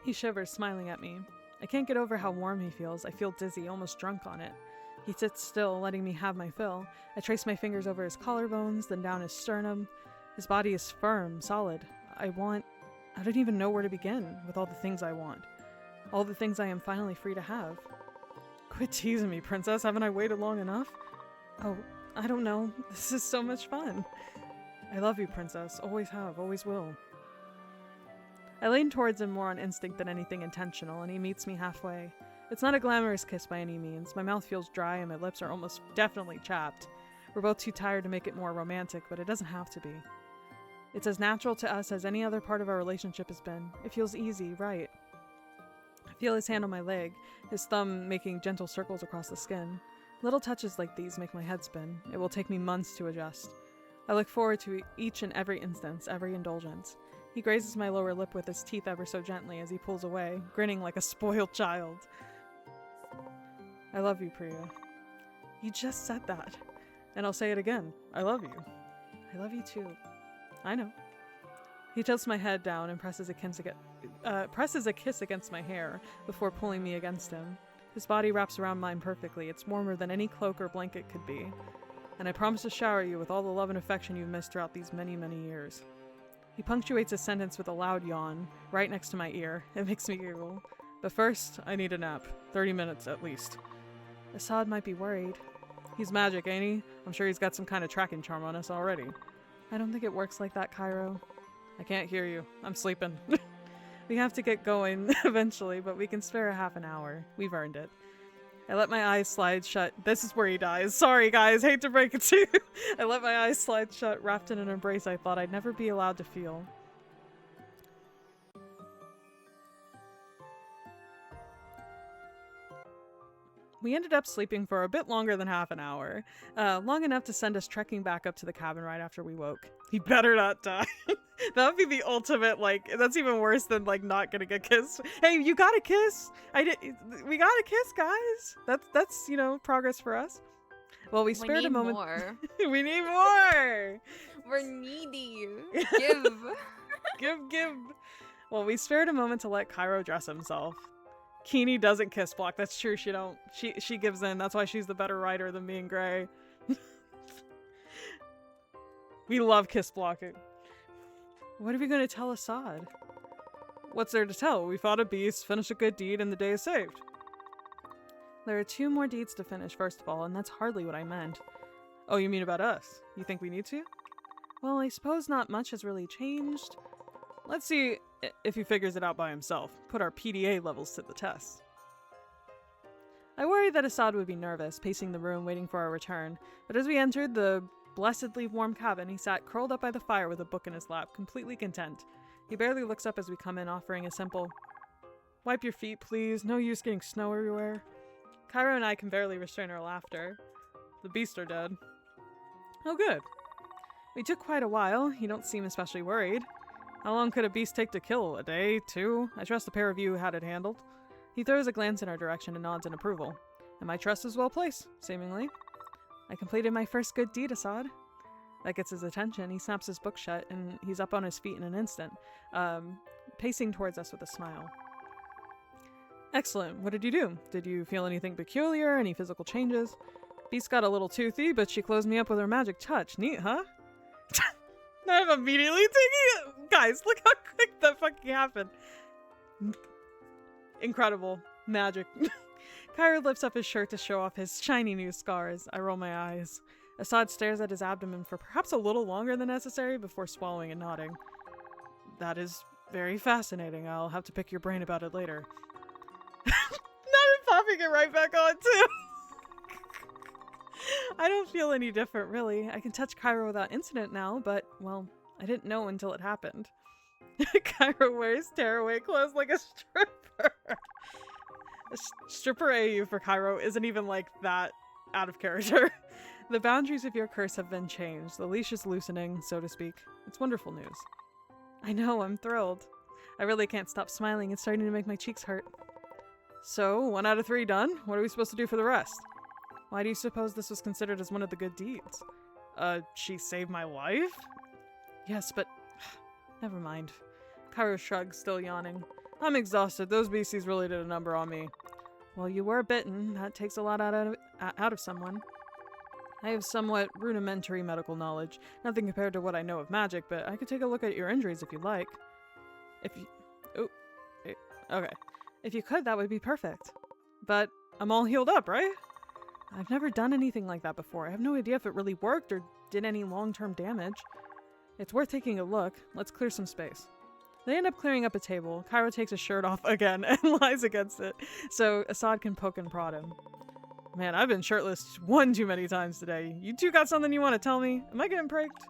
He shivers, smiling at me. I can't get over how warm he feels. I feel dizzy, almost drunk on it. He sits still, letting me have my fill. I trace my fingers over his collarbones, then down his sternum. His body is firm, solid. I don't even know where to begin with all the things I want. All the things I am finally free to have. Quit teasing me, princess. Haven't I waited long enough? Oh, I don't know. This is so much fun. I love you, princess. Always have, always will. I lean towards him more on instinct than anything intentional, and he meets me halfway. It's not a glamorous kiss by any means. My mouth feels dry and my lips are almost definitely chapped. We're both too tired to make it more romantic, but it doesn't have to be. It's as natural to us as any other part of our relationship has been. It feels easy, right? I feel his hand on my leg, his thumb making gentle circles across the skin. Little touches like these make my head spin. It will take me months to adjust. I look forward to each and every instance, every indulgence. He grazes my lower lip with his teeth ever so gently as he pulls away, grinning like a spoiled child. I love you, Priya. You just said that. And I'll say it again. I love you. I love you too. I know. He tilts my head down and presses a kiss against my hair before pulling me against him. His body wraps around mine perfectly. It's warmer than any cloak or blanket could be. And I promise to shower you with all the love and affection you've missed throughout these many, many years. He punctuates his sentence with a loud yawn, right next to my ear. It makes me giggle. But first, I need a nap. 30 minutes at least. Assad might be worried. He's magic, ain't he? I'm sure he's got some kind of tracking charm on us already. I don't think it works like that, Cairo. I can't hear you. I'm sleeping. We have to get going eventually, but we can spare a half an hour. We've earned it. I let my eyes slide shut. This is where he dies. Sorry, guys. Hate to break it to you. I let my eyes slide shut, wrapped in an embrace I thought I'd never be allowed to feel. We ended up sleeping for a bit longer than half an hour. Long enough to send us trekking back up to the cabin right after we woke. He better not die. That would be the ultimate, like, that's even worse than, like, not getting a kiss. Hey, you got a kiss! We got a kiss, guys! That's, you know, progress for us. Well, we spared a moment. More. We need more! We're needy. Give. Give. Well, we spared a moment to let Cairo dress himself. Keene doesn't kiss block. That's true. She gives in. That's why she's the better writer than me and Gray. We love kiss blocking. What are we going to tell Assad? What's there to tell? We fought a beast, finished a good deed, and the day is saved. There are 2 more deeds to finish, first of all, and that's hardly what I meant. Oh, you mean about us? You think we need to? Well, I suppose not much has really changed. Let's see if he figures it out by himself. Put our PDA levels to the test. I worried that Assad would be nervous, pacing the room, waiting for our return. But as we entered the blessedly warm cabin, he sat curled up by the fire with a book in his lap, completely content. He barely looks up as we come in, offering a simple, "Wipe your feet, please. No use getting snow everywhere." Cairo and I can barely restrain our laughter. The beasts are dead. Oh, good. We took quite a while. You don't seem especially worried. How long could a beast take to kill? A day? 2? I trust the pair of you had it handled. He throws a glance in our direction and nods in approval. And my trust is well placed, seemingly. I completed my first good deed, Assad. That gets his attention. He snaps his book shut, and he's up on his feet in an instant, pacing towards us with a smile. Excellent. What did you do? Did you feel anything peculiar? Any physical changes? Beast got a little toothy, but she closed me up with her magic touch. Neat, huh? I'm immediately taking it. Guys, look how quick that fucking happened. Incredible. Magic. Cairo lifts up his shirt to show off his shiny new scars. I roll my eyes. Assad stares at his abdomen for perhaps a little longer than necessary before swallowing and nodding. That is very fascinating. I'll have to pick your brain about it later. Not popping it right back on, too. I don't feel any different, really. I can touch Cairo without incident now, but, well, I didn't know until it happened. Cairo wears tearaway clothes like a stripper. A stripper AU for Cairo isn't even, like, that out of character. The boundaries of your curse have been changed. The leash is loosening, so to speak. It's wonderful news. I know, I'm thrilled. I really can't stop smiling. It's starting to make my cheeks hurt. So, 1 out of 3 done? What are we supposed to do for the rest? Why do you suppose this was considered as one of the good deeds? She saved my life? Yes, but... never mind. Cairo shrugs, still yawning. I'm exhausted. Those beasties really did a number on me. Well, you were bitten. That takes a lot out of it. out of someone. I have somewhat rudimentary medical knowledge, nothing compared to what I know of magic, but I could take a look at your injuries if you'd like. If you... Oh. Okay. If you could, that would be perfect. But I'm all healed up, right? I've never done anything like that before. I have no idea if it really worked or did any long-term damage. It's worth taking a look. Let's clear some space. They end up clearing up a table. Cairo takes his shirt off again and lies against it, so Assad can poke and prod him. Man, I've been shirtless one too many times today. You two got something you want to tell me? Am I getting pricked?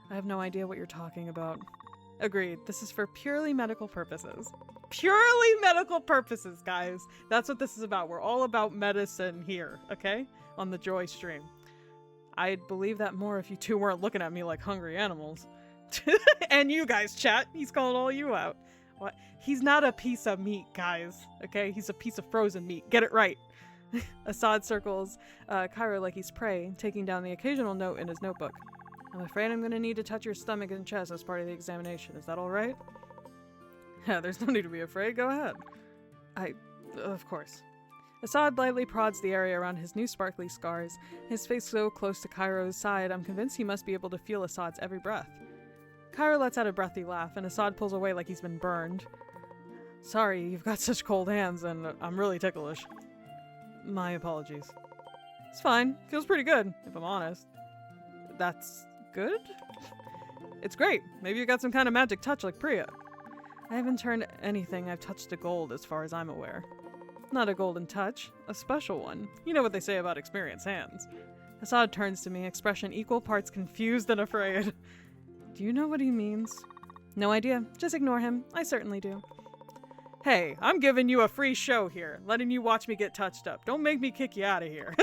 I have no idea what you're talking about. Agreed. This is for purely medical purposes. Purely medical purposes, guys. That's what this is about. We're all about medicine here, okay? On the Joy stream. I'd believe that more if you two weren't looking at me like hungry animals. And you guys, chat. He's calling all you out. What? He's not a piece of meat, guys. Okay? He's a piece of frozen meat. Get it right. Assad circles Cairo like he's prey, taking down the occasional note in his notebook. I'm afraid I'm going to need to touch your stomach and chest as part of the examination. Is that all right? Yeah, there's no need to be afraid. Go ahead. Of course. Assad lightly prods the area around his new sparkly scars, his face so close to Cairo's side I'm convinced he must be able to feel Assad's every breath. Cairo lets out a breathy laugh, and Assad pulls away like he's been burned. Sorry, you've got such cold hands, and I'm really ticklish. My apologies. It's fine. Feels pretty good, if I'm honest. That's good? It's great. Maybe you got some kind of magic touch like Priya. I haven't turned anything I've touched to gold as far as I'm aware. Not a golden touch, a special one. You know what they say about experienced hands. Assad turns to me, expression equal parts confused and afraid. Do you know what he means? No idea. Just ignore him. I certainly do. Hey, I'm giving you a free show here, letting you watch me get touched up. Don't make me kick you out of here.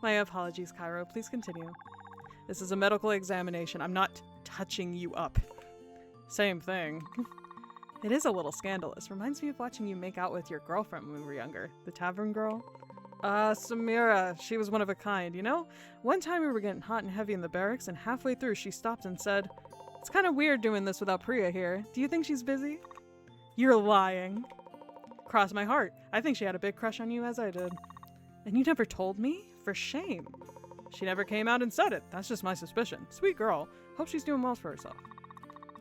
My apologies, Cairo. Please continue. This is a medical examination. I'm not touching you up. Same thing. It is a little scandalous. Reminds me of watching you make out with your girlfriend when we were younger. The tavern girl. Samira. She was one of a kind, you know? One time we were getting hot and heavy in the barracks, and halfway through she stopped and said, "It's kind of weird doing this without Priya here. Do you think she's busy?" You're lying. Cross my heart. I think she had a big crush on you as I did. And you never told me? For shame. She never came out and said it. That's just my suspicion. Sweet girl. Hope she's doing well for herself.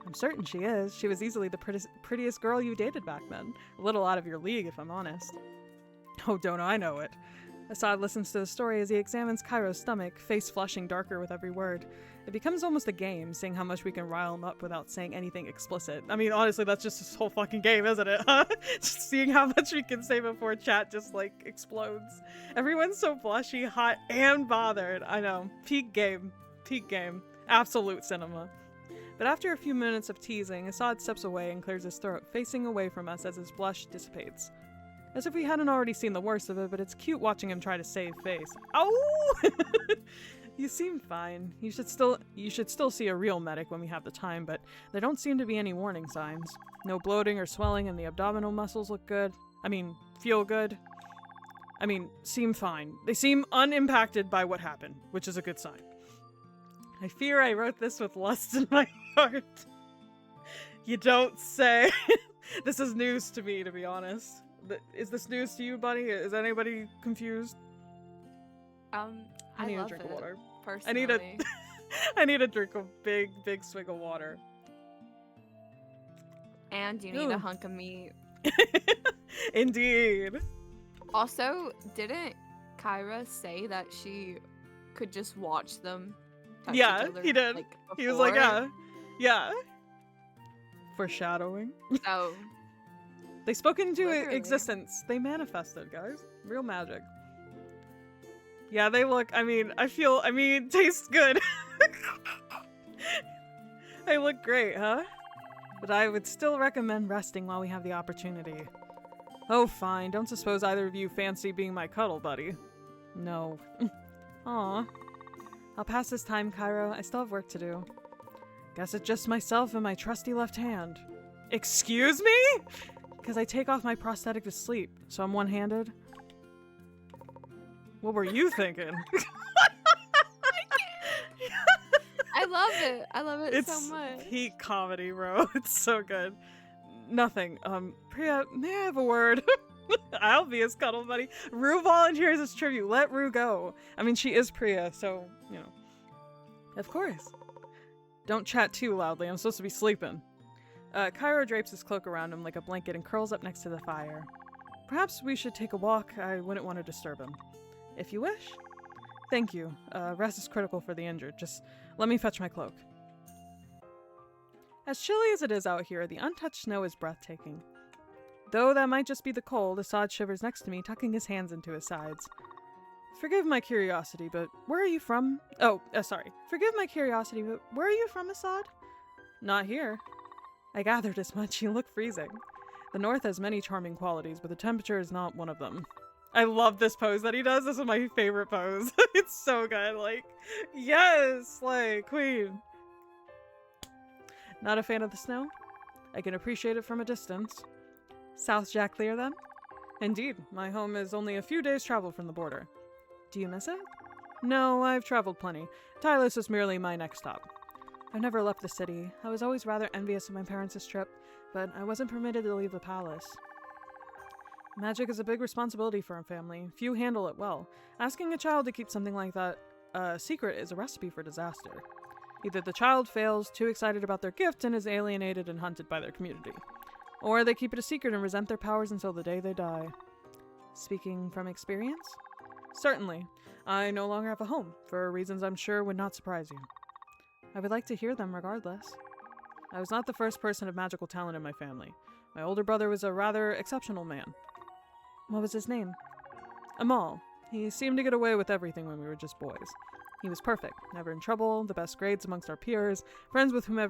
I'm certain she is. She was easily the prettiest girl you dated back then. A little out of your league, if I'm honest. Oh, don't I know it. Assad listens to the story as he examines Cairo's stomach, face flushing darker with every word. It becomes almost a game, seeing how much we can rile him up without saying anything explicit. I mean, honestly, that's just this whole fucking game, isn't it? Huh? Just seeing how much we can say before chat just, like, explodes. Everyone's so blushy, hot, and bothered. I know. Peak game. Peak game. Absolute cinema. But after a few minutes of teasing, Assad steps away and clears his throat, facing away from us as his blush dissipates. As if we hadn't already seen the worst of it, but it's cute watching him try to save face. Oh! You seem fine. You should still see a real medic when we have the time, but there don't seem to be any warning signs. No bloating or swelling, and the abdominal muscles look good. I mean, feel good. I mean, seem fine. They seem unimpacted by what happened, which is a good sign. I fear I wrote this with lust in my heart. You don't say. This is news to me, to be honest. Is this news to you, buddy? Is anybody confused? I need a drink of water. Personally. I need a drink of big swig of water. And you need a hunk of meat. Indeed. Also, didn't Kyra say that she could just watch them touch each other, he did. Like, he was like, yeah. Foreshadowing. So they spoke into literally existence. They manifested, guys. Real magic. Yeah, they look, tastes good. They look great, huh? But I would still recommend resting while we have the opportunity. Oh, fine. Don't suppose either of you fancy being my cuddle buddy. No. Aw. I'll pass this time, Cairo. I still have work to do. Guess it's just myself and my trusty left hand. Excuse me? Because I take off my prosthetic to sleep, so I'm one-handed. What were you thinking? I love it. I love it so much. It's peak comedy, bro. It's so good. Nothing. Priya, may I have a word? I'll be his cuddle buddy. Rue volunteers as tribute. Let Rue go. I mean, she is Priya, so, you know. Of course. Don't chat too loudly. I'm supposed to be sleeping. Cairo drapes his cloak around him like a blanket and curls up next to the fire. Perhaps we should take a walk. I wouldn't want to disturb him. If you wish. Thank you. Rest is critical for the injured. Just let me fetch my cloak. As chilly as it is out here, the untouched snow is breathtaking. Though that might just be the cold, Assad shivers next to me, tucking his hands into his sides. Forgive my curiosity, but where are you from? Sorry. Forgive my curiosity, but where are you from, Assad? Not here. I gathered as much. You look freezing. The north has many charming qualities, but the temperature is not one of them. I love this pose that he does. This is my favorite pose. It's so good. Like, yes, like, queen. Not a fan of the snow? I can appreciate it from a distance. South Jack clear, then? Indeed. My home is only a few days' travel from the border. Do you miss it? No, I've traveled plenty. Tylos is merely my next stop. I've never left the city. I was always rather envious of my parents' trip, but I wasn't permitted to leave the palace. Magic is a big responsibility for a family. Few handle it well. Asking a child to keep something like that secret is a recipe for disaster. Either the child fails, too excited about their gift, and is alienated and hunted by their community. Or they keep it a secret and resent their powers until the day they die. Speaking from experience? Certainly. I no longer have a home, for reasons I'm sure would not surprise you. I would like to hear them regardless. I was not the first person of magical talent in my family. My older brother was a rather exceptional man. What was his name? Amal. He seemed to get away with everything when we were just boys. He was perfect, never in trouble, the best grades amongst our peers, friends with whom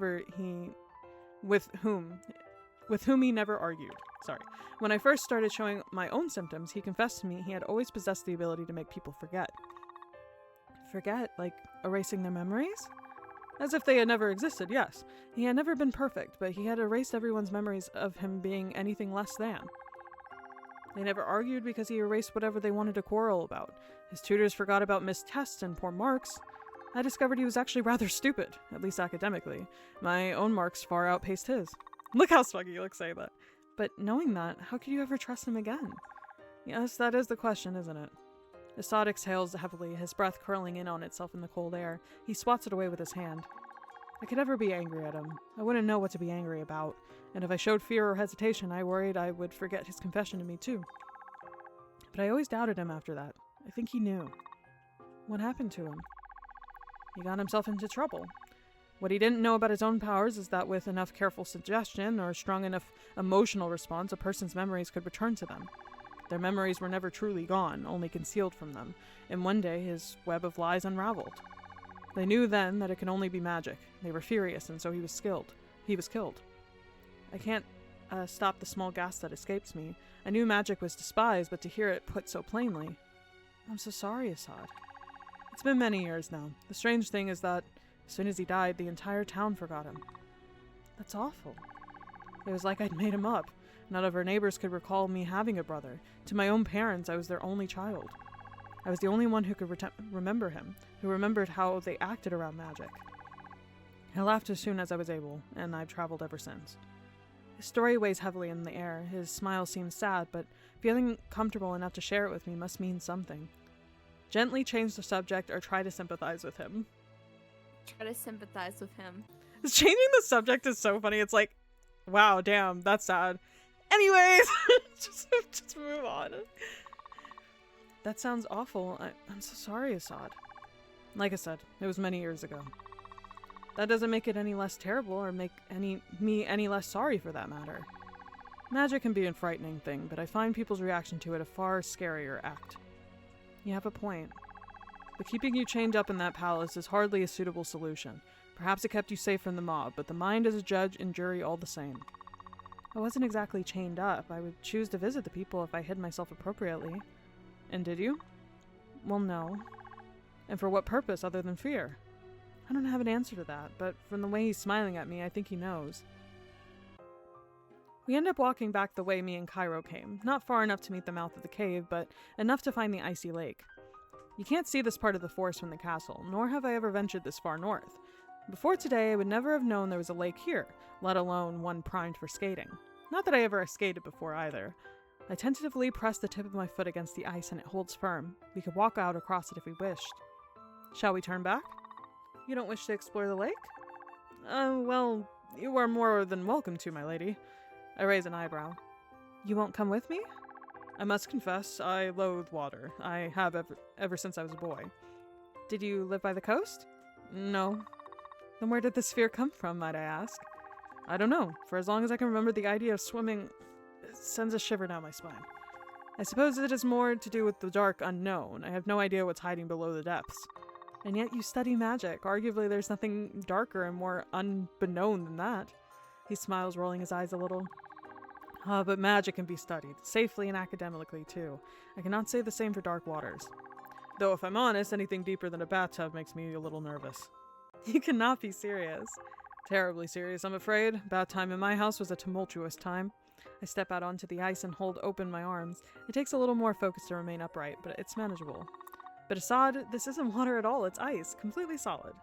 he never argued. Sorry. When I first started showing my own symptoms, he confessed to me he had always possessed the ability to make people forget. Forget? Like erasing their memories? As if they had never existed, yes. He had never been perfect, but he had erased everyone's memories of him being anything less than. They never argued because he erased whatever they wanted to quarrel about. His tutors forgot about missed tests and poor marks. I discovered he was actually rather stupid, at least academically. My own marks far outpaced his. Look how smug he looks saying that. But knowing that, how could you ever trust him again? Yes, that is the question, isn't it? Assad exhales heavily, his breath curling in on itself in the cold air. He swats it away with his hand. I could never be angry at him. I wouldn't know what to be angry about. And if I showed fear or hesitation, I worried I would forget his confession to me too. But I always doubted him after that. I think he knew. What happened to him? He got himself into trouble. What he didn't know about his own powers is that with enough careful suggestion or strong enough emotional response, a person's memories could return to them. Their memories were never truly gone, only concealed from them, and one day his web of lies unraveled. They knew then that it could only be magic. They were furious, and so he was killed. I can't stop the small gasp that escapes me. I knew magic was despised, but to hear it put so plainly... I'm so sorry, Assad. It's been many years now. The strange thing is that as soon as he died, the entire town forgot him. That's awful. It was like I'd made him up. None of our neighbors could recall me having a brother. To my own parents, I was their only child. I was the only one who could remember him, who remembered how they acted around magic. I laughed as soon as I was able, and I've traveled ever since. His story weighs heavily in the air. His smile seems sad, but feeling comfortable enough to share it with me must mean something. Gently change the subject or try to sympathize with him. Try to sympathize with him. Changing the subject is so funny. It's like, wow, damn, that's sad. Anyways, just move on. That sounds awful. I'm so sorry, Assad. Like I said, it was many years ago. That doesn't make it any less terrible or make me any less sorry for that matter. Magic can be a frightening thing, but I find people's reaction to it a far scarier act. You have a point. But keeping you chained up in that palace is hardly a suitable solution. Perhaps it kept you safe from the mob, but the mind is a judge and jury all the same. I wasn't exactly chained up. I would choose to visit the people if I hid myself appropriately. And did you? Well, no. And for what purpose other than fear? I don't have an answer to that, but from the way he's smiling at me, I think he knows. We end up walking back the way me and Cairo came, not far enough to meet the mouth of the cave, but enough to find the icy lake. You can't see this part of the forest from the castle, nor have I ever ventured this far north. Before today, I would never have known there was a lake here, let alone one primed for skating. Not that I ever skated before either. I tentatively press the tip of my foot against the ice and it holds firm. We could walk out across it if we wished. Shall we turn back? You don't wish to explore the lake? Well, you are more than welcome to, my lady. I raise an eyebrow. You won't come with me? I must confess, I loathe water. I have ever since I was a boy. Did you live by the coast? No. Then where did the sphere come from, might I ask? I don't know. For as long as I can remember, the idea of swimming sends a shiver down my spine. I suppose it is more to do with the dark unknown. I have no idea what's hiding below the depths. And yet you study magic. Arguably there's nothing darker and more unbeknown than that. He smiles, rolling his eyes a little. But magic can be studied, safely and academically too. I cannot say the same for dark waters. Though if I'm honest, anything deeper than a bathtub makes me a little nervous. You cannot be serious. Terribly serious, I'm afraid. Bath time in my house was a tumultuous time. I step out onto the ice and hold open my arms. It takes a little more focus to remain upright, but it's manageable. But Assad, this isn't water at all, it's ice, completely solid.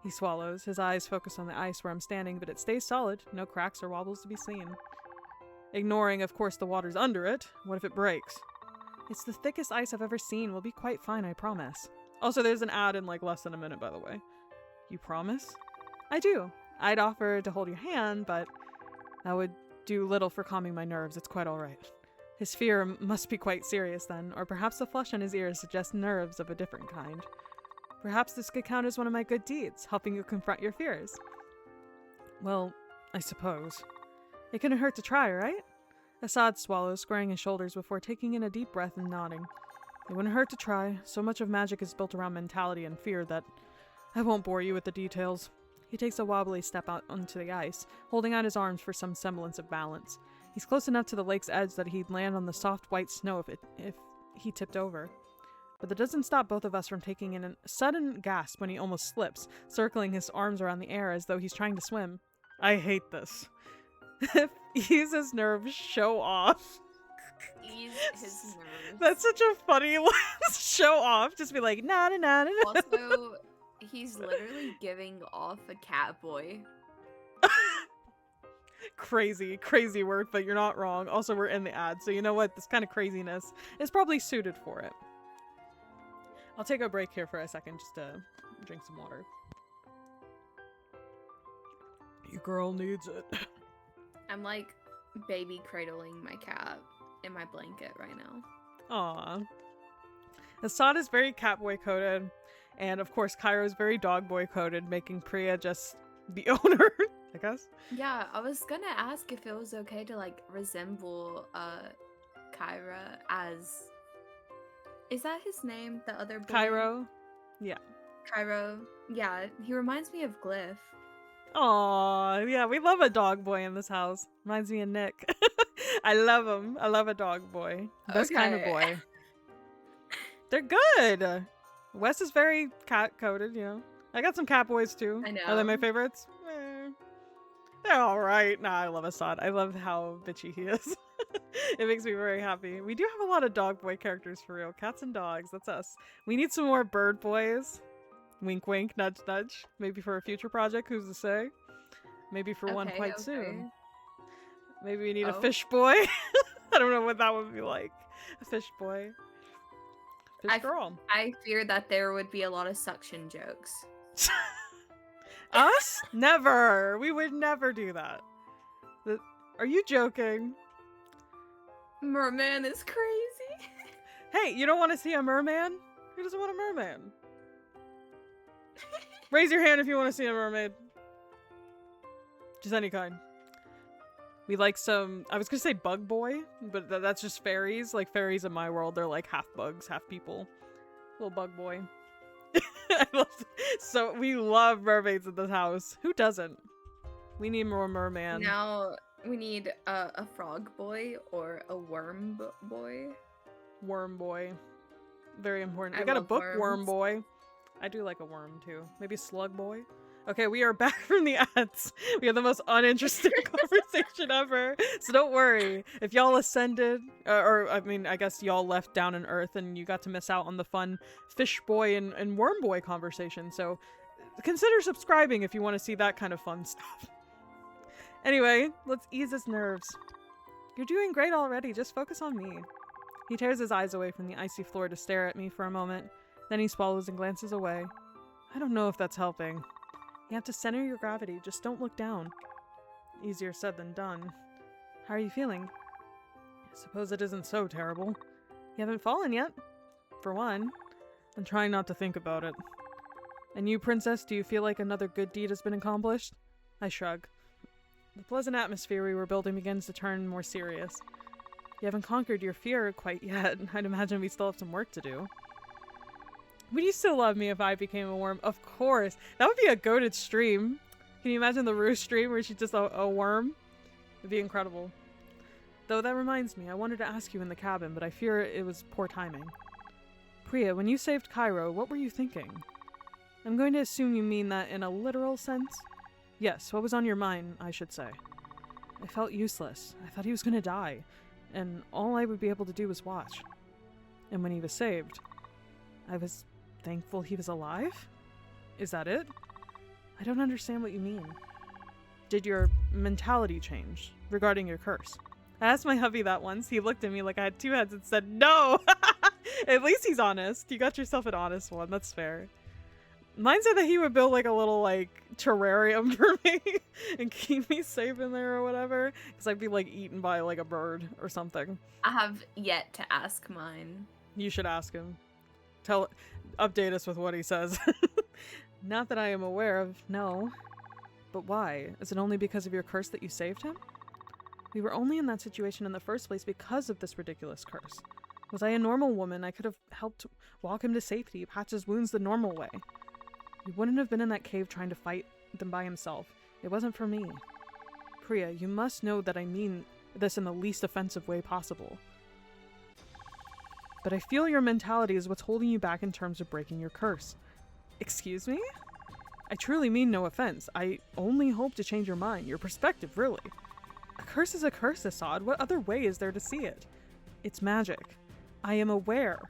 He swallows, his eyes focus on the ice where I'm standing, but it stays solid, no cracks or wobbles to be seen. Ignoring, of course, the water's under it. What if it breaks? It's the thickest ice I've ever seen. We'll be quite fine, I promise. Also, there's an ad in like less than a minute, by the way. You promise? I do. I'd offer to hold your hand, but that would do little for calming my nerves. It's quite alright. His fear must be quite serious then, or perhaps the flush on his ears suggests nerves of a different kind. Perhaps this could count as one of my good deeds, helping you confront your fears. Well, I suppose. It couldn't hurt to try, right? Assad swallows, squaring his shoulders before taking in a deep breath and nodding. It wouldn't hurt to try. So much of magic is built around mentality and fear that I won't bore you with the details. He takes a wobbly step out onto the ice, holding out his arms for some semblance of balance. He's close enough to the lake's edge that he'd land on the soft white snow if he tipped over. But that doesn't stop both of us from taking in a sudden gasp when he almost slips, circling his arms around the air as though he's trying to swim. I hate this. Ease his nerves, show off. Ease his nerves. That's such a funny show off. Just be like, nah, nah, nah, nah. Also, he's literally giving off a cat boy. Crazy word, but you're not wrong. Also, we're in the ad, so you know what? This kind of craziness is probably suited for it. I'll take a break here for a second just to drink some water. You girl needs it. I'm like baby cradling my cat in my blanket right now. Aww. Assad is very catboy coded, and of course Cairo's very dogboy coded, making Priya just the owner, I guess. Yeah, I was gonna ask if it was okay to like resemble Kyra as... Is that his name? The other boy? Cairo? Yeah. Cairo. Yeah, he reminds me of Glyph. Aw, yeah, we love a dog boy in this house. Reminds me of Nick. I love him. I love a dog boy. Best kind of boy. They're good. Wes is very cat-coded, you know. I got some cat boys too. I know. Are they my favorites? They're alright. Nah, I love Assad. I love how bitchy he is. It makes me very happy. We do have a lot of dog boy characters for real. Cats and dogs. That's us. We need some more bird boys. Wink wink, nudge nudge. Maybe for a future project, who's to say? Maybe for one quite soon. Maybe we need a fish boy. I don't know what that would be like. A fish boy. Fish girl. I fear that there would be a lot of suction jokes. Us? Never. We would never do that. Are you joking? Merman is crazy. Hey, you don't want to see a merman? Who doesn't want a merman? Raise your hand if you want to see a mermaid. Just any kind. We like some... I was going to say bug boy, but that's just fairies. Like fairies in my world, they're like half bugs, half people. Little bug boy. So we love mermaids in this house. Who doesn't? We need more merman. Now we need a frog boy or a worm boy. Worm boy. Very important. We got a bookworm boy. I do like a worm too. Maybe slug boy. Okay, we are back from the ads. We had the most uninteresting conversation ever. So don't worry. If y'all ascended, or I mean, I guess y'all left down in Earth and you got to miss out on the fun fish boy and worm boy conversation. So consider subscribing if you want to see that kind of fun stuff. Anyway, let's ease his nerves. You're doing great already, just focus on me. He tears his eyes away from the icy floor to stare at me for a moment, then he swallows and glances away. I don't know if that's helping. You have to center your gravity, just don't look down. Easier said than done. How are you feeling? I suppose it isn't so terrible. You haven't fallen yet. For one. I'm trying not to think about it. And you, Princess, do you feel like another good deed has been accomplished? I shrug. The pleasant atmosphere we were building begins to turn more serious. You haven't conquered your fear quite yet. I'd imagine we still have some work to do. Would you still love me if I became a worm? Of course. That would be a goated stream. Can you imagine the Rue stream where she's just a worm? It'd be incredible. Though that reminds me, I wanted to ask you in the cabin, but I fear it was poor timing. Priya, when you saved Cairo, what were you thinking? I'm going to assume you mean that in a literal sense? Yes, what was on your mind, I should say. I felt useless. I thought he was going to die, and all I would be able to do was watch. And when he was saved, I was thankful he was alive? Is that it? I don't understand what you mean. Did your mentality change regarding your curse? I asked my hubby that once. He looked at me like I had two heads and said, no! At least he's honest. You got yourself an honest one. That's fair. Mine said that he would build like a little like terrarium for me and keep me safe in there or whatever. Because I'd be like eaten by like a bird or something. I have yet to ask mine. You should ask him. Update us with what he says. Not that I am aware of, no. But why? Is it only because of your curse that you saved him? We were only in that situation in the first place because of this ridiculous curse. Was I a normal woman, I could have helped walk him to safety, patch his wounds the normal way. He wouldn't have been in that cave trying to fight them by himself. It wasn't for me. Priya, you must know that I mean this in the least offensive way possible. But I feel your mentality is what's holding you back in terms of breaking your curse. Excuse me? I truly mean no offense. I only hope to change your mind, your perspective, really. A curse is a curse, Assad. What other way is there to see it? It's magic. I am aware.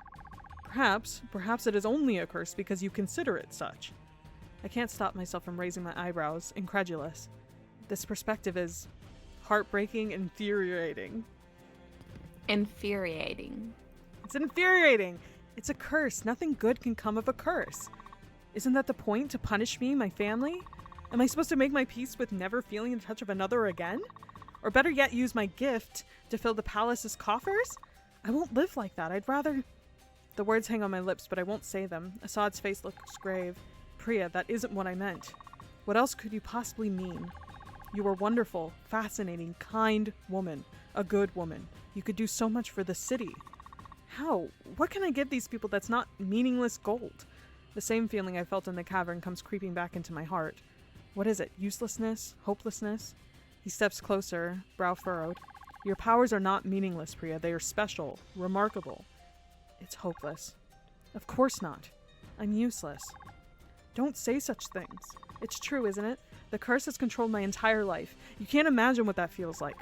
Perhaps it is only a curse because you consider it such. I can't stop myself from raising my eyebrows, incredulous. This perspective is heartbreaking, infuriating. Infuriating. It's infuriating. It's a curse. Nothing good can come of a curse. Isn't that the point? To punish me, my family? Am I supposed to make my peace with never feeling the touch of another again? Or better yet, use my gift to fill the palace's coffers? I won't live like that. I'd rather... The words hang on my lips, but I won't say them. Assad's face looks grave. Priya, that isn't what I meant. What else could you possibly mean? You were wonderful, fascinating, kind woman. A good woman. You could do so much for the city. How? What can I give these people that's not meaningless gold? The same feeling I felt in the cavern comes creeping back into my heart. What is it? Uselessness? Hopelessness? He steps closer, brow furrowed. Your powers are not meaningless, Priya. They are special, remarkable. It's hopeless. Of course not. I'm useless. Don't say such things. It's true, isn't it? The curse has controlled my entire life. You can't imagine what that feels like.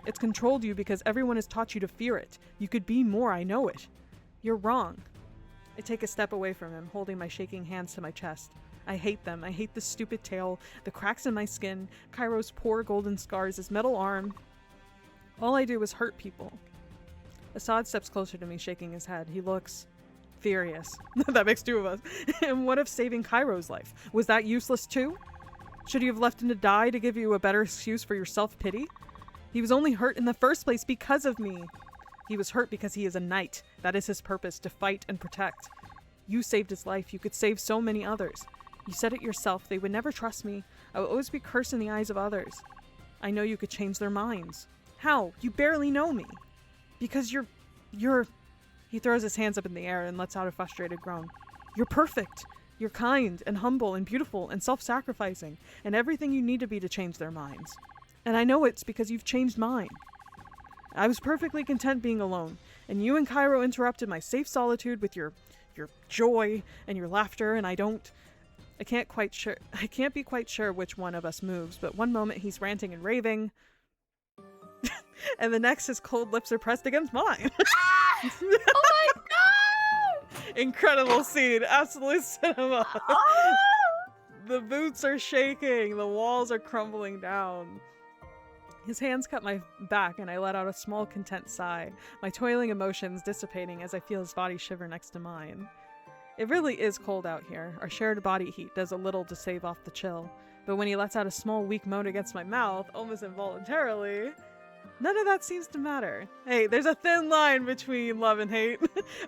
It's controlled you because everyone has taught you to fear it. You could be more, I know it. You're wrong. I take a step away from him, holding my shaking hands to my chest. I hate them. I hate this stupid tail, the cracks in my skin, Cairo's poor golden scars, his metal arm. All I do is hurt people. Assad steps closer to me, shaking his head. He looks furious. That makes two of us. And what of saving Cairo's life? Was that useless too? Should you have left him to die to give you a better excuse for your self-pity? He was only hurt in the first place because of me. He was hurt because he is a knight. That is his purpose, to fight and protect. You saved his life. You could save so many others. You said it yourself. They would never trust me. I will always be cursed in the eyes of others. I know you could change their minds. How? You barely know me. Because you're... He throws his hands up in the air and lets out a frustrated groan. You're perfect. You're kind and humble and beautiful and self-sacrificing and everything you need to be to change their minds. And I know it's because you've changed mine. I was perfectly content being alone, and you and Cairo interrupted my safe solitude with your joy and your laughter, and I can't be quite sure which one of us moves, but one moment he's ranting and raving, and the next his cold lips are pressed against mine. Oh my god! Incredible scene, absolute cinema. Oh! The boots are shaking, the walls are crumbling down. His hands cut my back and I let out a small content sigh, my toiling emotions dissipating as I feel his body shiver next to mine. It really is cold out here. Our shared body heat does a little to stave off the chill, but when he lets out a small weak moan against my mouth, almost involuntarily, none of that seems to matter. Hey, there's a thin line between love and hate,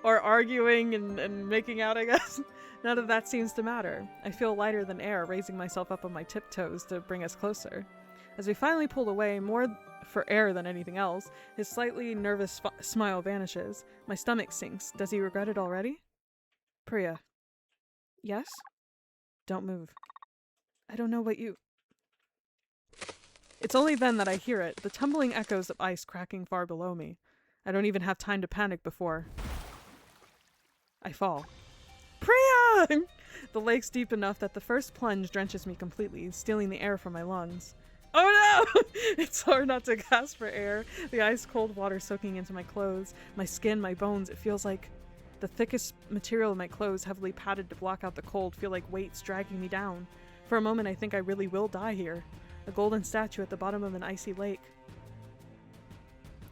or arguing and making out, I guess. None of that seems to matter. I feel lighter than air, raising myself up on my tiptoes to bring us closer. As we finally pull away, more for air than anything else, his slightly nervous smile vanishes. My stomach sinks. Does he regret it already? Priya. Yes? Don't move. I don't know what you... It's only then that I hear it, the tumbling echoes of ice cracking far below me. I don't even have time to panic before I fall. Priya! The lake's deep enough that the first plunge drenches me completely, stealing the air from my lungs. Oh no! It's hard not to gasp for air, the ice-cold water soaking into my clothes, my skin, my bones. It feels like the thickest material of my clothes, heavily padded to block out the cold, feel like weights dragging me down. For a moment I think I really will die here. A golden statue at the bottom of an icy lake.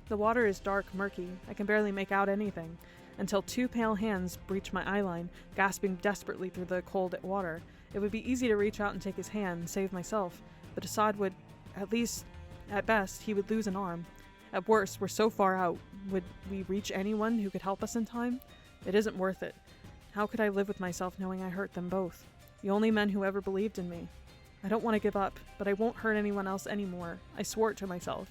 The water is dark, murky. I can barely make out anything, until two pale hands breach my eyeline, gasping desperately through the cold water. It would be easy to reach out and take his hand and save myself, but Assad would, at best, he would lose an arm. At worst, we're so far out. Would we reach anyone who could help us in time? It isn't worth it. How could I live with myself knowing I hurt them both? The only men who ever believed in me. I don't want to give up, but I won't hurt anyone else anymore. I swore it to myself.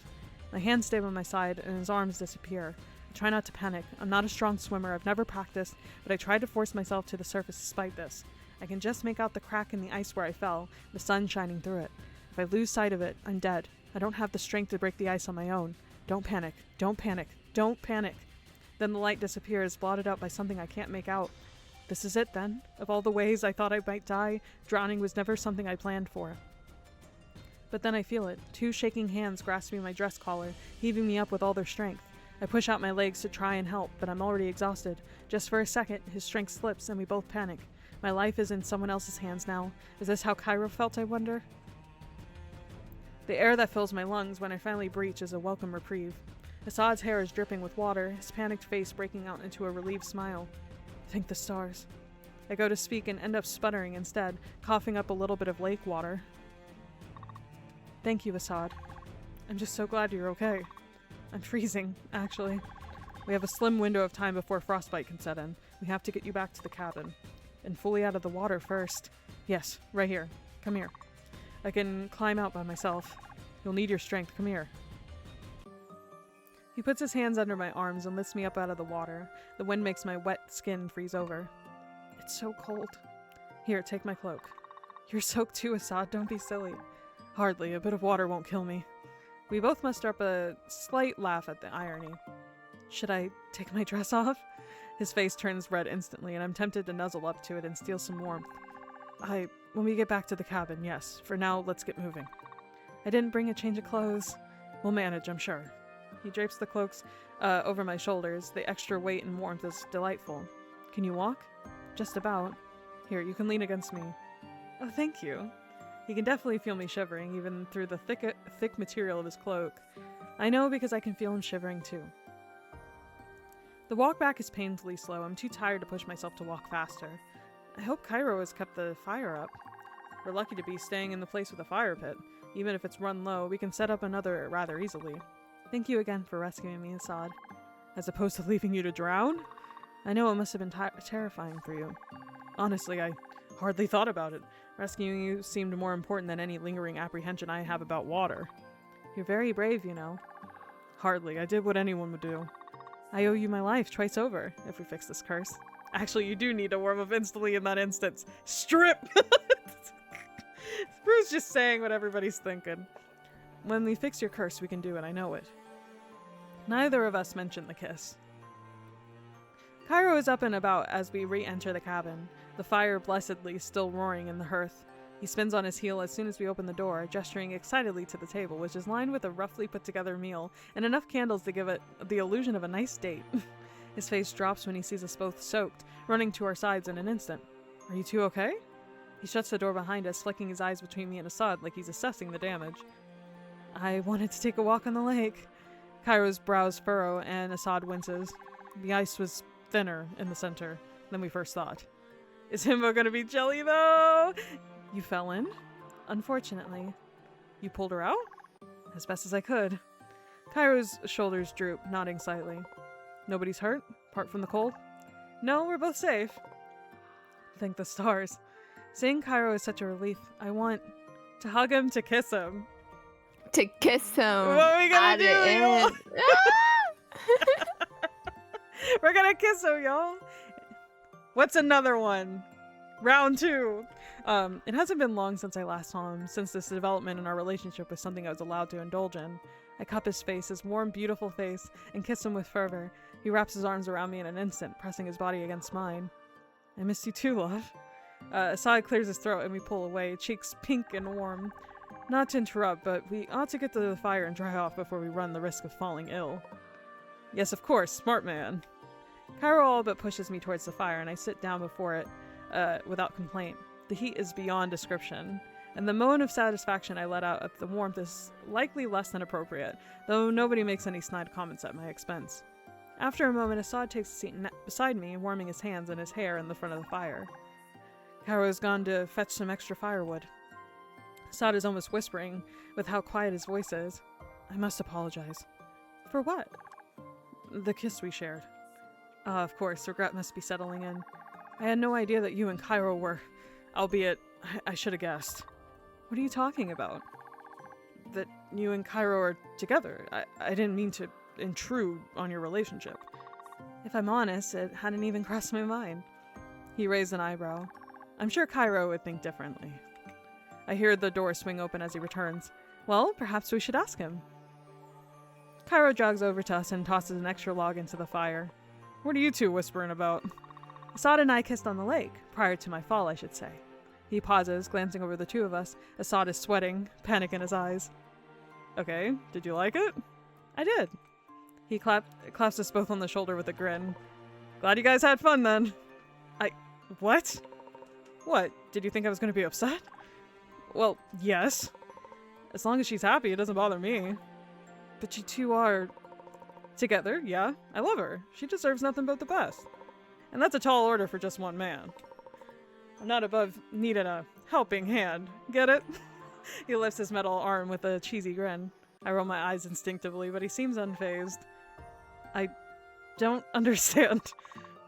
My hands stay by my side, and his arms disappear. I try not to panic. I'm not a strong swimmer. I've never practiced, but I tried to force myself to the surface despite this. I can just make out the crack in the ice where I fell, the sun shining through it. If I lose sight of it, I'm dead. I don't have the strength to break the ice on my own. Don't panic. Don't panic. Don't panic. Then the light disappears, blotted out by something I can't make out. This is it, then? Of all the ways I thought I might die, drowning was never something I planned for. But then I feel it. Two shaking hands grasping my dress collar, heaving me up with all their strength. I push out my legs to try and help, but I'm already exhausted. Just for a second, his strength slips and we both panic. My life is in someone else's hands now. Is this how Cairo felt, I wonder? The air that fills my lungs when I finally breach is a welcome reprieve. Assad's hair is dripping with water, his panicked face breaking out into a relieved smile. Thank the stars. I go to speak and end up sputtering instead, coughing up a little bit of lake water. Thank you, Assad. I'm just so glad you're okay. I'm freezing, actually. We have a slim window of time before frostbite can set in. We have to get you back to the cabin. And fully out of the water first. Yes, right here. Come here. I can climb out by myself. You'll need your strength. Come here. He puts his hands under my arms and lifts me up out of the water. The wind makes my wet skin freeze over. It's so cold. Here, take my cloak. You're soaked too, Assad. Don't be silly. Hardly. A bit of water won't kill me. We both muster up a slight laugh at the irony. Should I take my dress off? His face turns red instantly, and I'm tempted to nuzzle up to it and steal some warmth. When we get back to the cabin, yes. For now, let's get moving. I didn't bring a change of clothes. We'll manage, I'm sure. He drapes the cloaks over my shoulders. The extra weight and warmth is delightful. Can you walk? Just about. Here, you can lean against me. Oh, thank you. He can definitely feel me shivering, even through the thick material of his cloak. I know because I can feel him shivering too. The walk back is painfully slow. I'm too tired to push myself to walk faster. I hope Cairo has kept the fire up. We're lucky to be staying in the place with a fire pit. Even if it's run low, we can set up another rather easily. Thank you again for rescuing me, Assad. As opposed to leaving you to drown? I know it must have been terrifying for you. Honestly, I hardly thought about it. Rescuing you seemed more important than any lingering apprehension I have about water. You're very brave, you know. Hardly. I did what anyone would do. I owe you my life twice over, if we fix this curse. Actually, you do need to warm up instantly in that instance. Strip! Bruce just saying what everybody's thinking. When we fix your curse, we can do it, I know it. Neither of us mentioned the kiss. Cairo is up and about as we re-enter the cabin, the fire blessedly still roaring in the hearth. He spins on his heel as soon as we open the door, gesturing excitedly to the table, which is lined with a roughly put-together meal and enough candles to give it the illusion of a nice date. His face drops when he sees us both soaked, running to our sides in an instant. Are you two okay? He shuts the door behind us, flicking his eyes between me and Assad like he's assessing the damage. I wanted to take a walk on the lake. Cairo's brows furrow and Assad winces. The ice was thinner in the center than we first thought. Is Himbo gonna be jelly though? You fell in? Unfortunately. You pulled her out? As best as I could. Cairo's shoulders droop, nodding slightly. Nobody's hurt, apart from the cold? No, we're both safe. Thank the stars. Seeing Cairo is such a relief. I want to hug him, to kiss him. To kiss him. What are we gonna do, y'all? We're gonna kiss him, y'all. What's another one? Round 2. It hasn't been long since I last saw him, since this development in our relationship was something I was allowed to indulge in. I cup his face, his warm, beautiful face, and kiss him with fervor. He wraps his arms around me in an instant, pressing his body against mine. I miss you too, love. Assad clears his throat and we pull away, cheeks pink and warm. Not to interrupt, but we ought to get to the fire and dry off before we run the risk of falling ill. Yes, of course, smart man. Cairo all but pushes me towards the fire, and I sit down before it without complaint. The heat is beyond description, and the moan of satisfaction I let out at the warmth is likely less than appropriate, though nobody makes any snide comments at my expense. After a moment, Assad takes a seat beside me, warming his hands and his hair in the front of the fire. Cairo has gone to fetch some extra firewood. Assad is almost whispering with how quiet his voice is. I must apologize. For what? The kiss we shared. Of course, regret must be settling in. I had no idea that you and Cairo were, albeit I should have guessed. What are you talking about? That you and Cairo are together. I didn't mean to intrude on your relationship. If I'm honest, it hadn't even crossed my mind. He raised an eyebrow. I'm sure Cairo would think differently. I hear the door swing open as he returns. Well, perhaps we should ask him. Cairo jogs over to us and tosses an extra log into the fire. What are you two whispering about? Assad and I kissed on the lake, prior to my fall, I should say. He pauses, glancing over the two of us. Assad is sweating, panic in his eyes. Okay, did you like it? I did. He claps us both on the shoulder with a grin. Glad you guys had fun then. What? What? Did you think I was going to be upset? Well, yes. As long as she's happy, it doesn't bother me. But you two are... together, yeah. I love her. She deserves nothing but the best. And that's a tall order for just one man. I'm not above needing a helping hand. Get it? He lifts his metal arm with a cheesy grin. I roll my eyes instinctively, but he seems unfazed. I don't understand.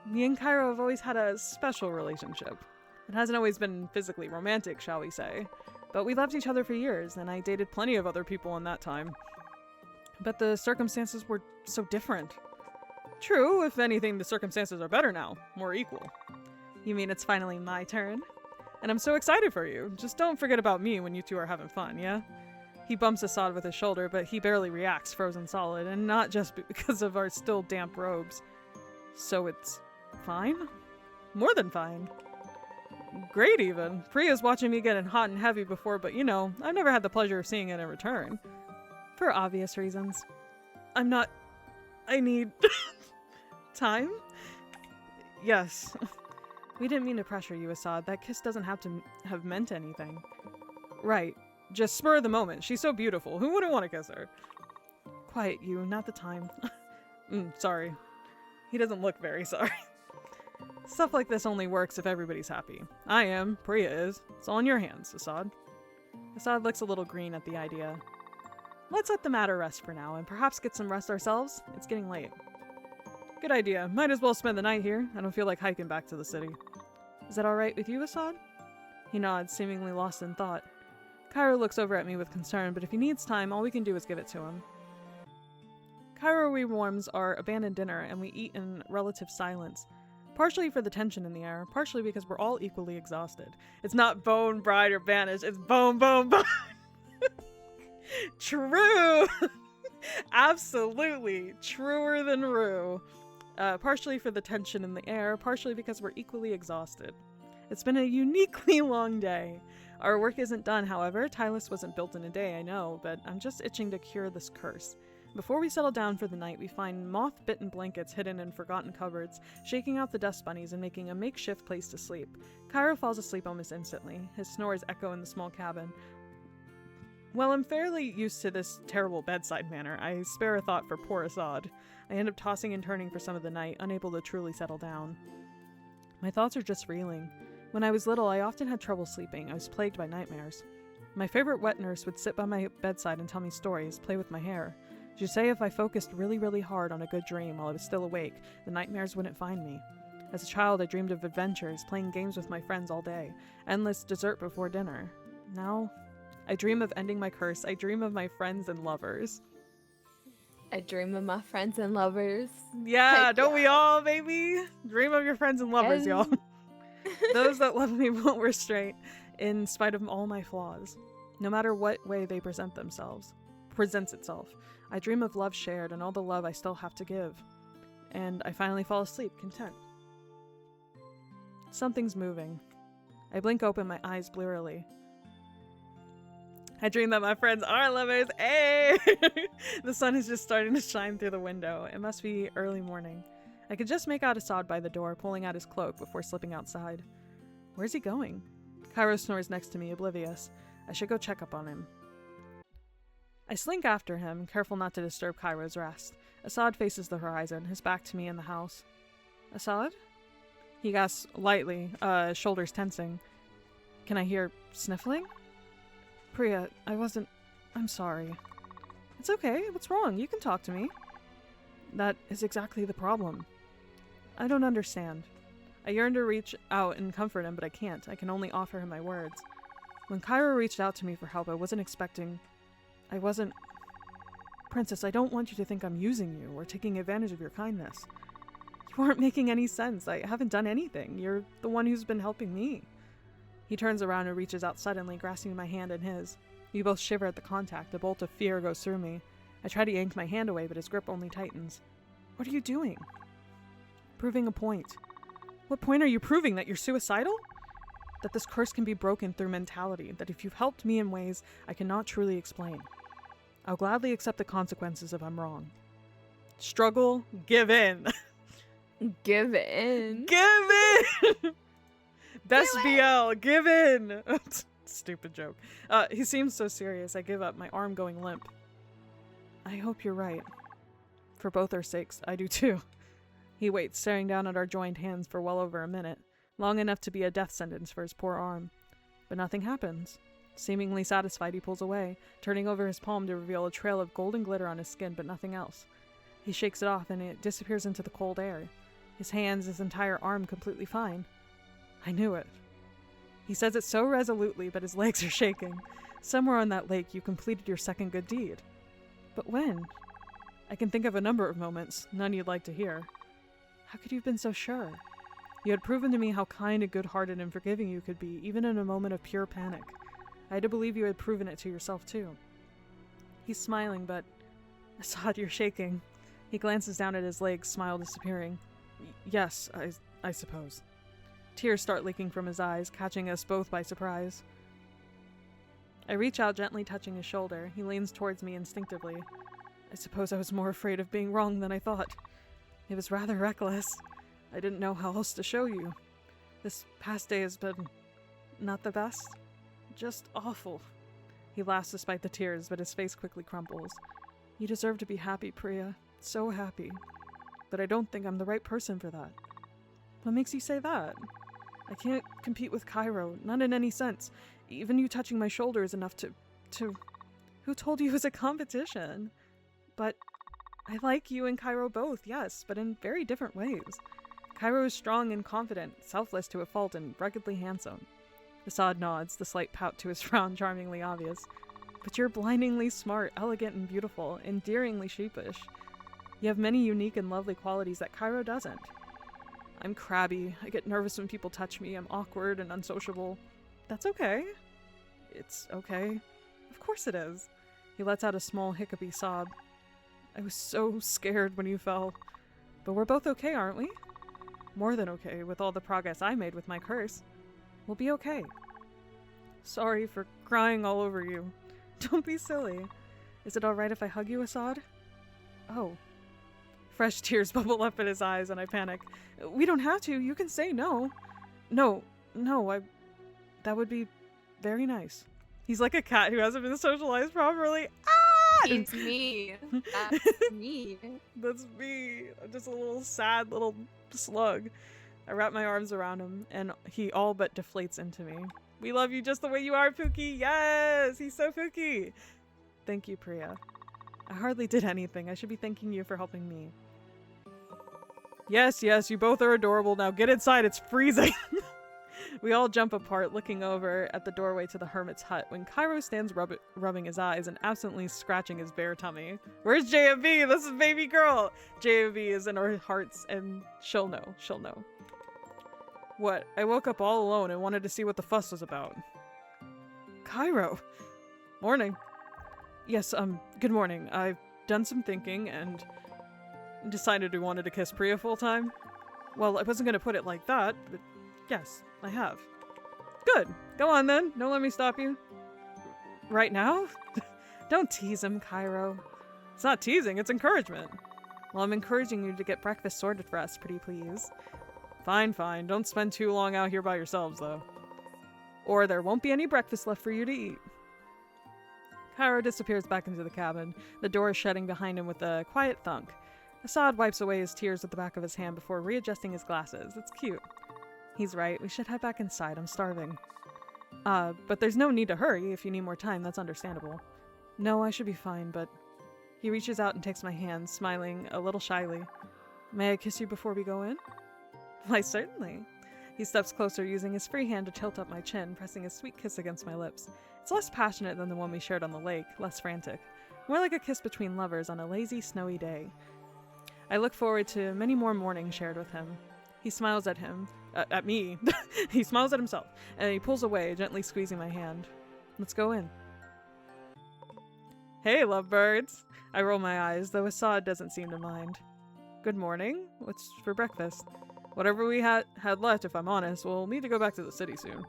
Me and Cairo have always had a special relationship. It hasn't always been physically romantic, shall we say. But we loved each other for years, and I dated plenty of other people in that time. But the circumstances were so different. True, if anything, the circumstances are better now. More equal. You mean it's finally my turn? And I'm so excited for you. Just don't forget about me when you two are having fun, yeah? He bumps Assad with his shoulder, but he barely reacts, frozen solid, and not just because of our still damp robes. So it's fine? More than fine. Great, even. Priya's watching me getting hot and heavy before, but you know, I've never had the pleasure of seeing it in return. For obvious reasons. I need... time? Yes. We didn't mean to pressure you, Assad. That kiss doesn't have to have meant anything. Right. Just spur of the moment. She's so beautiful. Who wouldn't want to kiss her? Quiet, you. Not the time. Sorry. He doesn't look very sorry. Stuff like this only works if everybody's happy. I am. Priya is. It's all in your hands, Assad. Assad looks a little green at the idea. Let's let the matter rest for now, and perhaps get some rest ourselves. It's getting late. Good idea. Might as well spend the night here. I don't feel like hiking back to the city. Is that alright with you, Assad? He nods, seemingly lost in thought. Cairo looks over at me with concern, but if he needs time, all we can do is give it to him. Cairo rewarms our abandoned dinner, and we eat in relative silence. Partially for the tension in the air, partially because we're all equally exhausted. It's not bone, bride, or banish, it's bone, bone, bone! True! Absolutely. Truer than Rue. Partially for the tension in the air, partially because we're equally exhausted. It's been a uniquely long day. Our work isn't done, however. Tylus wasn't built in a day, I know, but I'm just itching to cure this curse. Before we settle down for the night, we find moth-bitten blankets hidden in forgotten cupboards, shaking out the dust bunnies and making a makeshift place to sleep. Cairo falls asleep almost instantly. His snores echo in the small cabin. While I'm fairly used to this terrible bedside manner, I spare a thought for poor Assad. I end up tossing and turning for some of the night, unable to truly settle down. My thoughts are just reeling. When I was little, I often had trouble sleeping. I was plagued by nightmares. My favorite wet nurse would sit by my bedside and tell me stories, play with my hair. She'd say if I focused really, really hard on a good dream while I was still awake, the nightmares wouldn't find me. As a child, I dreamed of adventures, playing games with my friends all day, endless dessert before dinner. Now, I dream of ending my curse. I dream of my friends and lovers. I dream of my friends and lovers. Yeah, Heck don't yeah. we all, baby? Dream of your friends and lovers, y'all. Those that love me won't restrain, in spite of all my flaws. No matter what way they presents itself. I dream of love shared and all the love I still have to give. And I finally fall asleep, content. Something's moving. I blink open, my eyes blearily. I dream that my friends are lovers. Hey! The sun is just starting to shine through the window. It must be early morning. I could just make out Assad by the door, pulling out his cloak before slipping outside. Where's he going? Cairo snores next to me, oblivious. I should go check up on him. I slink after him, careful not to disturb Cairo's rest. Assad faces the horizon, his back to me in the house. Assad? He gasps lightly, shoulders tensing. Can I hear sniffling? Priya, I'm sorry. It's okay, what's wrong? You can talk to me. That is exactly the problem. I don't understand. I yearn to reach out and comfort him, but I can't. I can only offer him my words. When Cairo reached out to me for help, I wasn't... Princess, I don't want you to think I'm using you or taking advantage of your kindness. You aren't making any sense. I haven't done anything. You're the one who's been helping me. He turns around and reaches out suddenly, grasping my hand in his. We both shiver at the contact. A bolt of fear goes through me. I try to yank my hand away, but his grip only tightens. What are you doing? Proving a point. What point are you proving? That you're suicidal? That this curse can be broken through mentality. That if you've helped me in ways I cannot truly explain. I'll gladly accept the consequences if I'm wrong. Struggle, give in. Give in. Give in! Best BL, give in! Stupid joke. He seems so serious. I give up, my arm going limp. I hope you're right. For both our sakes, I do too. He waits, staring down at our joined hands for well over a minute, long enough to be a death sentence for his poor arm. But nothing happens. Seemingly satisfied, he pulls away, turning over his palm to reveal a trail of golden glitter on his skin, but nothing else. He shakes it off, and it disappears into the cold air. His hands, his entire arm completely fine. I knew it. He says it so resolutely, but his legs are shaking. Somewhere on that lake, you completed your second good deed. But when? I can think of a number of moments, none you'd like to hear. How could you have been so sure? You had proven to me how kind and good-hearted and forgiving you could be, even in a moment of pure panic. I had to believe you had proven it to yourself, too. He's smiling, but... Assad, you're shaking. He glances down at his legs, smile disappearing. Yes, I suppose. Tears start leaking from his eyes, catching us both by surprise. I reach out, gently touching his shoulder. He leans towards me instinctively. I suppose I was more afraid of being wrong than I thought. It was rather reckless. I didn't know how else to show you. This past day has been... not the best. Just awful. He laughs despite the tears, but his face quickly crumples. You deserve to be happy, Priya. So happy. But I don't think I'm the right person for that. What makes you say that? I can't compete with Cairo, not in any sense. Even you touching my shoulder is enough to... Who told you it was a competition? But I like you and Cairo both, yes, but in very different ways. Cairo is strong and confident, selfless to a fault, and ruggedly handsome. Assad nods, the slight pout to his frown charmingly obvious. But you're blindingly smart, elegant and beautiful, endearingly sheepish. You have many unique and lovely qualities that Cairo doesn't. I'm crabby, I get nervous when people touch me, I'm awkward and unsociable. That's okay. It's okay. Of course it is. He lets out a small hiccupy sob. I was so scared when you fell. But we're both okay, aren't we? More than okay, with all the progress I made with my curse. We'll be okay. Sorry for crying all over you. Don't be silly. Is it alright if I hug you, Assad? Oh. Fresh tears bubble up in his eyes and I panic. We don't have to. You can say no. No, that would be very nice. He's like a cat who hasn't been socialized properly. Ah! It's me. That's me. That's me. I'm just a little sad little slug. I wrap my arms around him, and he all but deflates into me. We love you just the way you are, Pookie. Yes! He's so Pookie. Thank you, Priya. I hardly did anything. I should be thanking you for helping me. Yes, yes, you both are adorable. Now get inside. It's freezing. We all jump apart, looking over at the doorway to the hermit's hut when Cairo stands rubbing his eyes and absently scratching his bare tummy. Where's JMB? This is baby girl. JMB is in our hearts, and she'll know. She'll know. What? I woke up all alone and wanted to see what the fuss was about. Cairo. Morning. Yes, good morning. I've done some thinking and decided we wanted to kiss Priya full time. Well, I wasn't gonna put it like that, but yes, I have. Good. Go on then. Don't let me stop you. Right now? Don't tease him, Cairo. It's not teasing, it's encouragement. Well, I'm encouraging you to get breakfast sorted for us, pretty please. Fine, fine. Don't spend too long out here by yourselves, though. Or there won't be any breakfast left for you to eat. Cairo disappears back into the cabin, the door shutting behind him with a quiet thunk. Assad wipes away his tears with the back of his hand before readjusting his glasses. It's cute. He's right. We should head back inside. I'm starving. But there's no need to hurry. If you need more time, that's understandable. No, I should be fine, but... He reaches out and takes my hand, smiling a little shyly. May I kiss you before we go in? Why, certainly. He steps closer, using his free hand to tilt up my chin, pressing a sweet kiss against my lips. It's less passionate than the one we shared on the lake, less frantic. More like a kiss between lovers on a lazy, snowy day. I look forward to many more mornings shared with him. He smiles at me. He smiles at himself, and he pulls away, gently squeezing my hand. Let's go in. Hey, lovebirds. I roll my eyes, though Assad doesn't seem to mind. Good morning. What's for breakfast? Whatever we had left, if I'm honest. We'll need to go back to the city soon.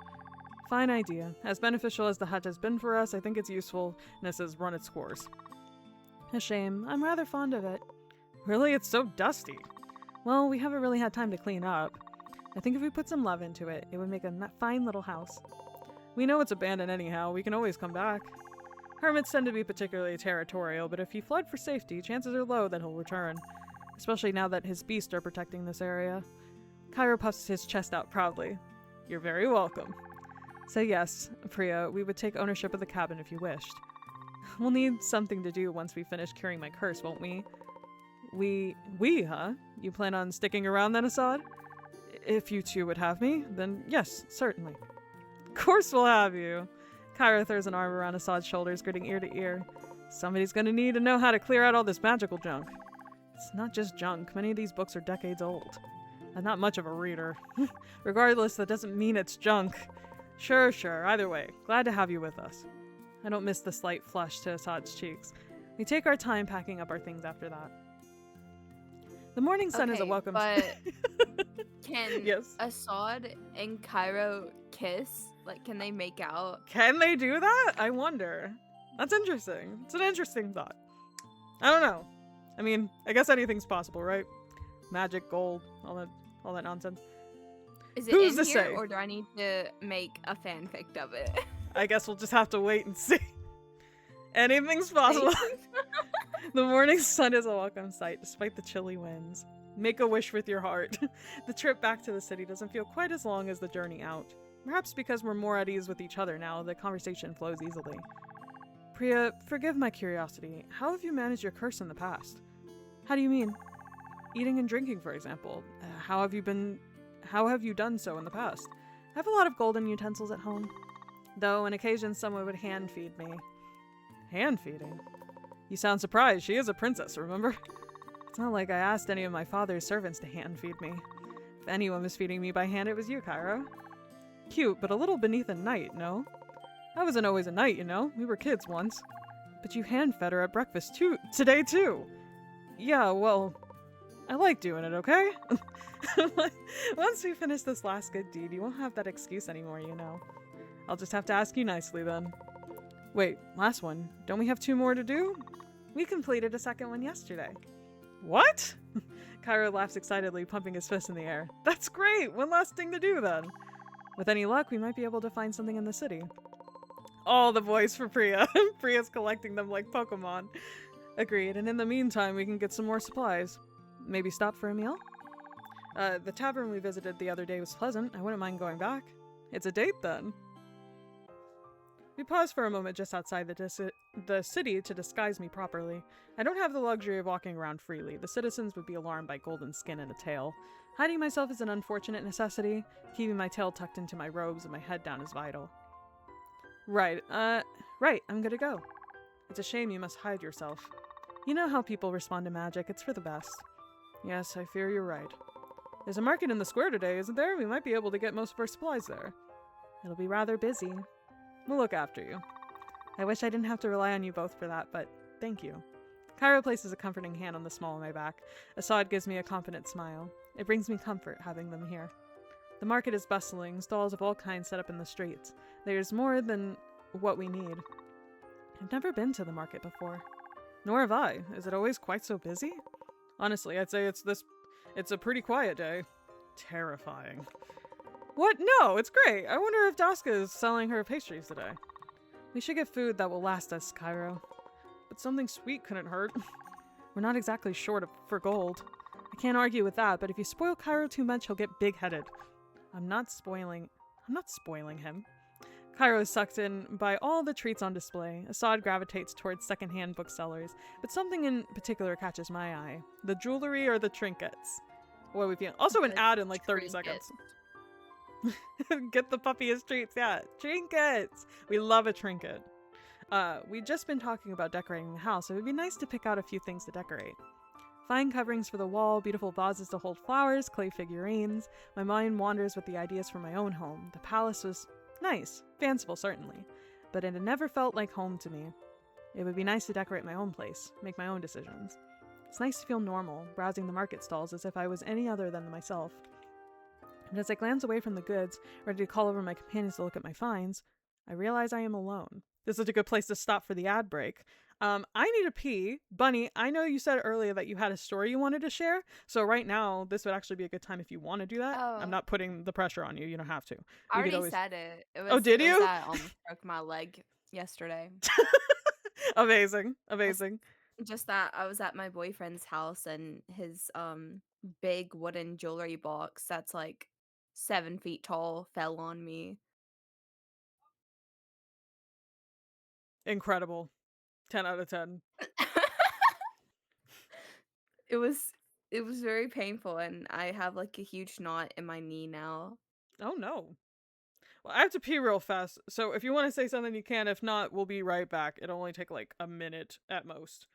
Fine idea. As beneficial as the hut has been for us, I think its usefulness has run its course. A shame. I'm rather fond of it. Really? It's so dusty. Well, we haven't really had time to clean up. I think if we put some love into it, it would make a fine little house. We know it's abandoned anyhow. We can always come back. Hermits tend to be particularly territorial, but if he fled for safety, chances are low that he'll return. Especially now that his beasts are protecting this area. Cairo puffs his chest out proudly. You're very welcome. So yes, Priya, we would take ownership of the cabin if you wished. We'll need something to do once we finish curing my curse, won't we? We, huh? You plan on sticking around then, Assad? If you two would have me, then yes, certainly. Of course we'll have you. Cairo throws an arm around Assad's shoulders, gritting ear to ear. Somebody's gonna need to know how to clear out all this magical junk. It's not just junk. Many of these books are decades old. I'm not much of a reader. Regardless, that doesn't mean it's junk. Sure. Either way, glad to have you with us. I don't miss the slight flush to Assad's cheeks. We take our time packing up our things after that. The morning sun is a welcome... but can yes. Assad and Cairo kiss? Like, can they make out? Can they do that? I wonder. That's interesting. It's an interesting thought. I don't know. I mean, I guess anything's possible, right? Magic, gold, all that nonsense. Is it Who's in to here, say? or do I need to make a fanfic of it? I guess we'll just have to wait and see. Anything's possible. The morning sun is a welcome sight, despite the chilly winds. Make a wish with your heart. The trip back to the city doesn't feel quite as long as the journey out. Perhaps because we're more at ease with each other now, the conversation flows easily. Priya, forgive my curiosity. How have you managed your curse in the past? How do you mean? Eating and drinking, for example. How have you done so in the past? I have a lot of golden utensils at home. Though, on occasion, someone would hand-feed me. Hand-feeding? You sound surprised. She is a princess, remember? It's not like I asked any of my father's servants to hand-feed me. If anyone was feeding me by hand, it was you, Cairo. Cute, but a little beneath a knight, no? I wasn't always a knight, you know? We were kids once. But you hand-fed her at breakfast, today, too. Yeah, well, I like doing it, okay? Once we finish this last good deed, you won't have that excuse anymore, you know. I'll just have to ask you nicely, then. Wait, last one. Don't we have 2 more to do? We completed a second one yesterday. What? Cairo laughs excitedly, pumping his fist in the air. That's great! One last thing to do, then. With any luck, we might be able to find something in the city. All the boys for Priya. Priya's collecting them like Pokemon. Agreed, and in the meantime, we can get some more supplies. Maybe stop for a meal? The tavern we visited the other day was pleasant. I wouldn't mind going back. It's a date, then. We paused for a moment just outside the city to disguise me properly. I don't have the luxury of walking around freely. The citizens would be alarmed by golden skin and a tail. Hiding myself is an unfortunate necessity. Keeping my tail tucked into my robes and my head down is vital. Right, I'm gonna go. It's a shame you must hide yourself. You know how people respond to magic, it's for the best. Yes, I fear you're right. There's a market in the square today, isn't there? We might be able to get most of our supplies there. It'll be rather busy. We'll look after you. I wish I didn't have to rely on you both for that, but thank you. Cairo places a comforting hand on the small of my back. Assad gives me a confident smile. It brings me comfort having them here. The market is bustling, stalls of all kinds set up in the streets. There's more than what we need. I've never been to the market before. Nor have I. Is it always quite so busy? Honestly, I'd say it's a pretty quiet day. Terrifying. What? No, it's great. I wonder if Daska is selling her pastries today. We should get food that will last us, Cairo. But something sweet couldn't hurt. We're not exactly short for gold. I can't argue with that, but if you spoil Cairo too much, he'll get big-headed. I'm not spoiling him. Cairo is sucked in by all the treats on display. Assad gravitates towards secondhand booksellers, but something in particular catches my eye. The jewelry or the trinkets. What are we feeling? Also an ad in like 30 seconds. Get the puppy his treats, yeah. Trinkets! We love a trinket. We'd just been talking about decorating the house, so it would be nice to pick out a few things to decorate. Fine coverings for the wall, beautiful vases to hold flowers, clay figurines. My mind wanders with the ideas for my own home. The palace was nice, fanciful certainly, but it had never felt like home to me. It would be nice to decorate my own place, make my own decisions. It's nice to feel normal, browsing the market stalls as if I was any other than myself. And as I glance away from the goods, ready to call over my companions to look at my finds, I realize I am alone. This is a good place to stop for the ad break. I need to pee. Bunny, I know you said earlier that you had a story you wanted to share, so right now, this would actually be a good time if you want to do that. Oh, I'm not putting the pressure on you. You don't have to. I We could already always... said it. Oh, did It was you? that I almost broke my leg yesterday. Amazing. Amazing. Just that I was at my boyfriend's house and his big wooden jewelry box that's like 7 feet tall fell on me. Incredible. 10 out of 10. It was very painful and I have like a huge knot in my knee now. Oh, no. Well, I have to pee real fast, so if you want to say something, you can. If not, we'll be right back. It'll only take like a minute at most.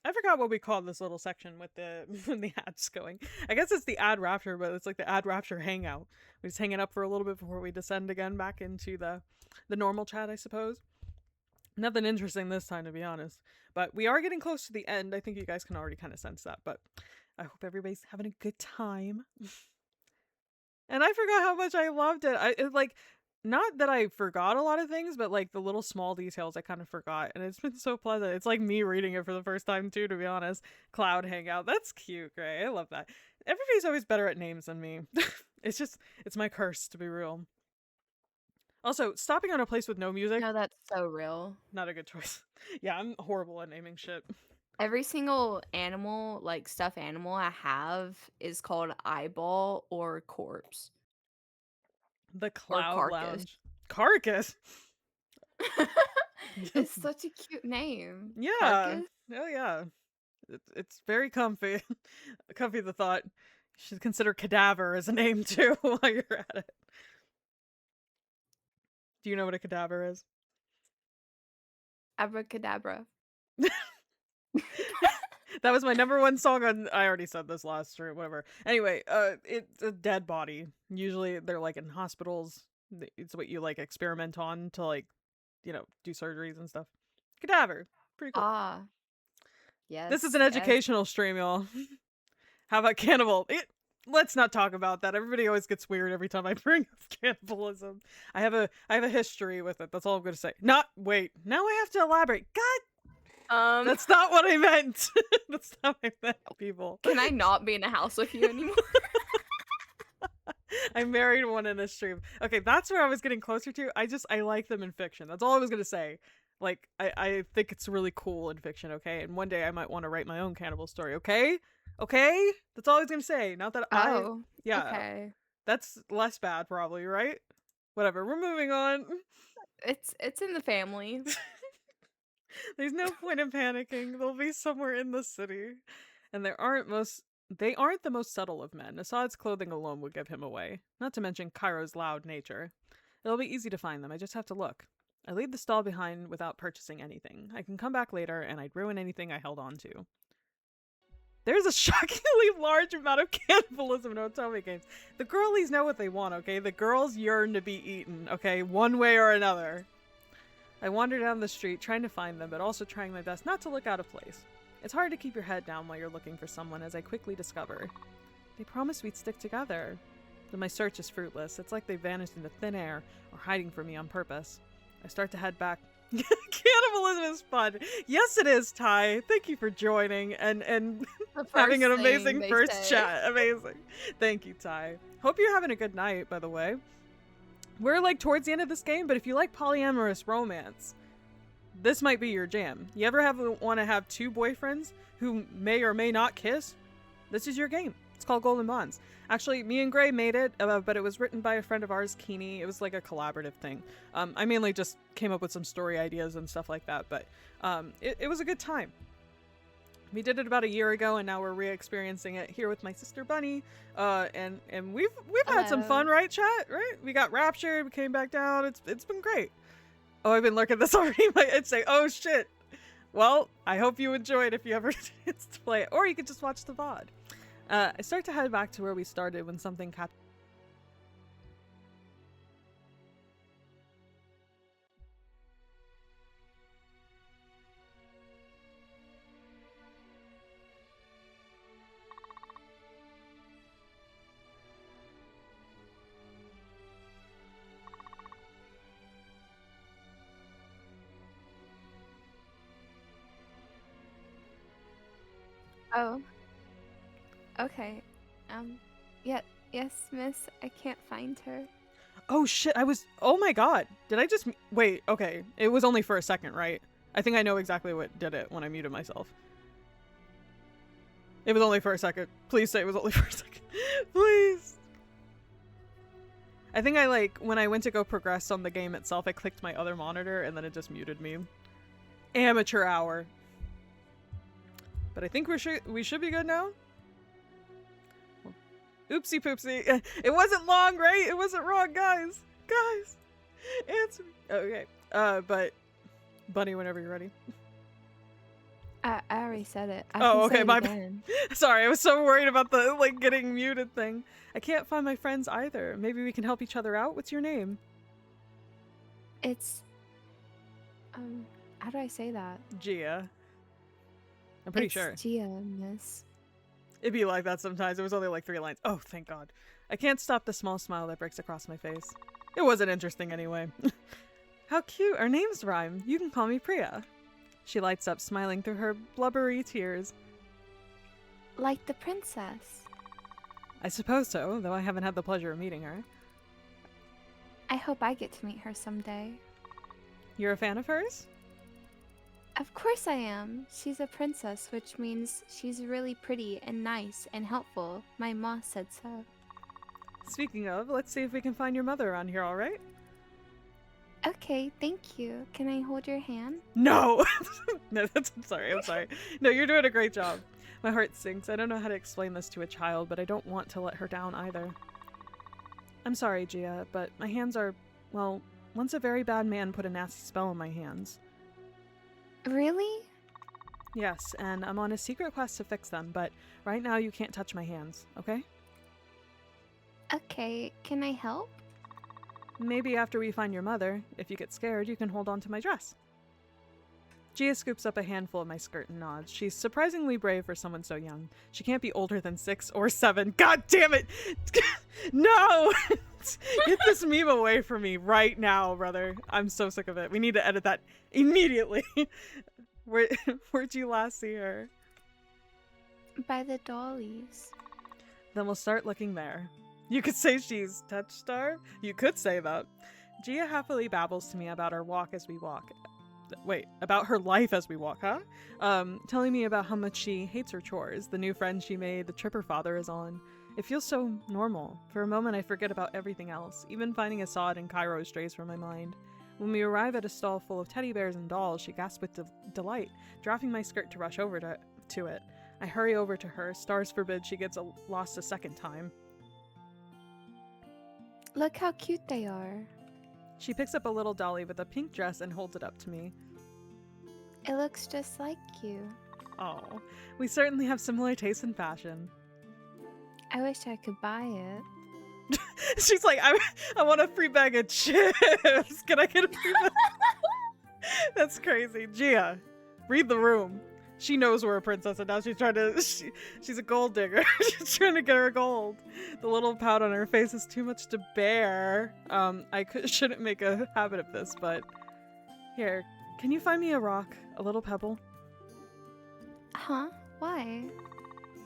I forgot what we called this little section with the when the ads going. I guess it's the ad rapture, but it's like the ad rapture hangout. We're just hanging up for a little bit before we descend again back into the normal chat, I suppose. Nothing interesting this time, to be honest. But we are getting close to the end. I think you guys can already kind of sense that. But I hope everybody's having a good time. And I forgot how much I loved it. Like, not that I forgot a lot of things, but like the little small details I kind of forgot. And it's been so pleasant. It's like me reading it for the first time too, to be honest. Cloud Hangout. That's cute, Gray. I love that. Everybody's always better at names than me. It's my curse, to be real. Also, stopping on a place with no music, No, that's so real. not a good choice. Yeah, I'm horrible at naming shit. Every single animal, like stuffed animal I have is called eyeball or corpse The or Cloud carcass. Lounge. Carcass? It's such a cute name. Yeah. Carcass? Oh, yeah. It's very comfy. Comfy the thought. You should consider cadaver as a name, too, while you're at it. Do you know what a cadaver is? Abracadabra. That was my number one song on. I already said this last or whatever. Anyway, it's a dead body. Usually they're like in hospitals. It's what you like experiment on to like, do surgeries and stuff. Cadaver. Pretty cool. Ah, This is yes, an yes. educational stream, y'all. How about cannibal? Let's not talk about that. Everybody always gets weird every time I bring up cannibalism. I have a history with it. That's all I'm gonna say. Wait. Now I have to elaborate. God, that's not what I meant. That's not what I meant, people. Can I not be in a house with you anymore? I married one in a stream. Okay, that's where I was getting closer to. I like them in fiction. That's all I was gonna say. Like, I think it's really cool in fiction, okay? And one day I might want to write my own cannibal story, okay? Okay? That's all I was gonna say. Not that yeah. Okay. That's less bad, probably, right? Whatever, we're moving on. It's in the family. There's no point in panicking. They'll be somewhere in the city. And they aren't the most subtle of men. Assad's clothing alone would give him away. Not to mention Cairo's loud nature. It'll be easy to find them, I just have to look. I leave the stall behind without purchasing anything. I can come back later, and I'd ruin anything I held on to. There's a shockingly large amount of cannibalism in Otome games. The girlies know what they want, okay? The girls yearn to be eaten, okay? One way or another. I wander down the street, trying to find them, but also trying my best not to look out of place. It's hard to keep your head down while you're looking for someone, as I quickly discover. They promised we'd stick together. But my search is fruitless. It's like they vanished into thin air, or hiding from me on purpose. I start to head back. Cannibalism is fun. Yes, it is, Ty. Thank you for joining and having an amazing first chat. Amazing. Thank you, Ty. Hope you're having a good night, by the way. We're like towards the end of this game, but if you like polyamorous romance, this might be your jam. You ever want to have two boyfriends who may or may not kiss? This is your game. It's called Golden Bonds. Actually, me and Gray made it, but it was written by a friend of ours, Keeney. It was like a collaborative thing. I mainly just came up with some story ideas and stuff like that, but it was a good time. We did it about a year ago, and now we're re-experiencing it here with my sister Bunny. And we've had some fun, right, chat? Right? We got raptured, we came back down. It's been great. Oh, I've been looking at this already. I'd say, oh shit. Well, I hope you enjoyed if you ever get a chance to play it, or you could just watch the VOD. I start to head back to where we started when something catches. Oh. Okay. Yes, miss. I can't find her. Oh shit, oh my god. Did I just, wait, okay. It was only for a second, right? I think I know exactly what did it when I muted myself. It was only for a second. Please say it was only for a second. Please. I think when I went to go progress on the game itself, I clicked my other monitor and then it just muted me. Amateur hour. But I think we should be good now. Oopsie poopsie. It wasn't long, right? It wasn't wrong, guys. Guys. Answer me. Okay. But Bunny, whenever you're ready. I already said it. Oh, okay, my bad. Sorry, I was so worried about the getting muted thing. I can't find my friends either. Maybe we can help each other out. What's your name? It's how do I say that? Gia. I'm pretty sure. Gia, miss. It'd be like that sometimes. It was only like 3 lines. Oh, thank God. I can't stop the small smile that breaks across my face. It wasn't interesting anyway. How cute. Our names rhyme. You can call me Priya. She lights up, smiling through her blubbery tears. Like the princess. I suppose so, though I haven't had the pleasure of meeting her. I hope I get to meet her someday. You're a fan of hers? Of course I am. She's a princess, which means she's really pretty and nice and helpful. My ma said so. Speaking of, let's see if we can find your mother around here, alright? Okay, thank you. Can I hold your hand? No! No, I'm sorry. No, you're doing a great job. My heart sinks. I don't know how to explain this to a child, but I don't want to let her down either. I'm sorry, Gia, but my hands are, well, once a very bad man put a nasty spell on my hands. Really? Yes, and I'm on a secret quest to fix them, but right now you can't touch my hands, okay? Okay, can I help? Maybe after we find your mother, if you get scared, you can hold on to my dress. Gia scoops up a handful of my skirt and nods. She's surprisingly brave for someone so young. She can't be older than 6 or 7. God damn it! No! Get this meme away from me right now, brother. I'm so sick of it. We need to edit that immediately. Where'd you last see her? By the dollies. Then we'll start looking there. You could say she's touch-starved. You could say that. Gia happily babbles to me about our walk as we walk. Wait, about her life as we walk, huh? Telling me about how much she hates her chores, the new friend she made, the trip her father is on. It feels so normal. For a moment I forget about everything else. Even finding Assad in Cairo strays from my mind. When we arrive at a stall full of teddy bears and dolls, she gasps with delight, dropping my skirt to rush over to it. I hurry over to her. Stars forbid she gets lost a second time. Look how cute they are. She picks up a little dolly with a pink dress and holds it up to me. It looks just like you. Oh, we certainly have similar tastes in fashion. I wish I could buy it. She's like, I want a free bag of chips. Can I get a free bag? That's crazy. Gia, read the room. She knows we're a princess and now she's trying to, she's a gold digger. She's trying to get her gold. The little pout on her face is too much to bear. Shouldn't make a habit of this, but here, can you find me a rock? A little pebble? Huh? Why?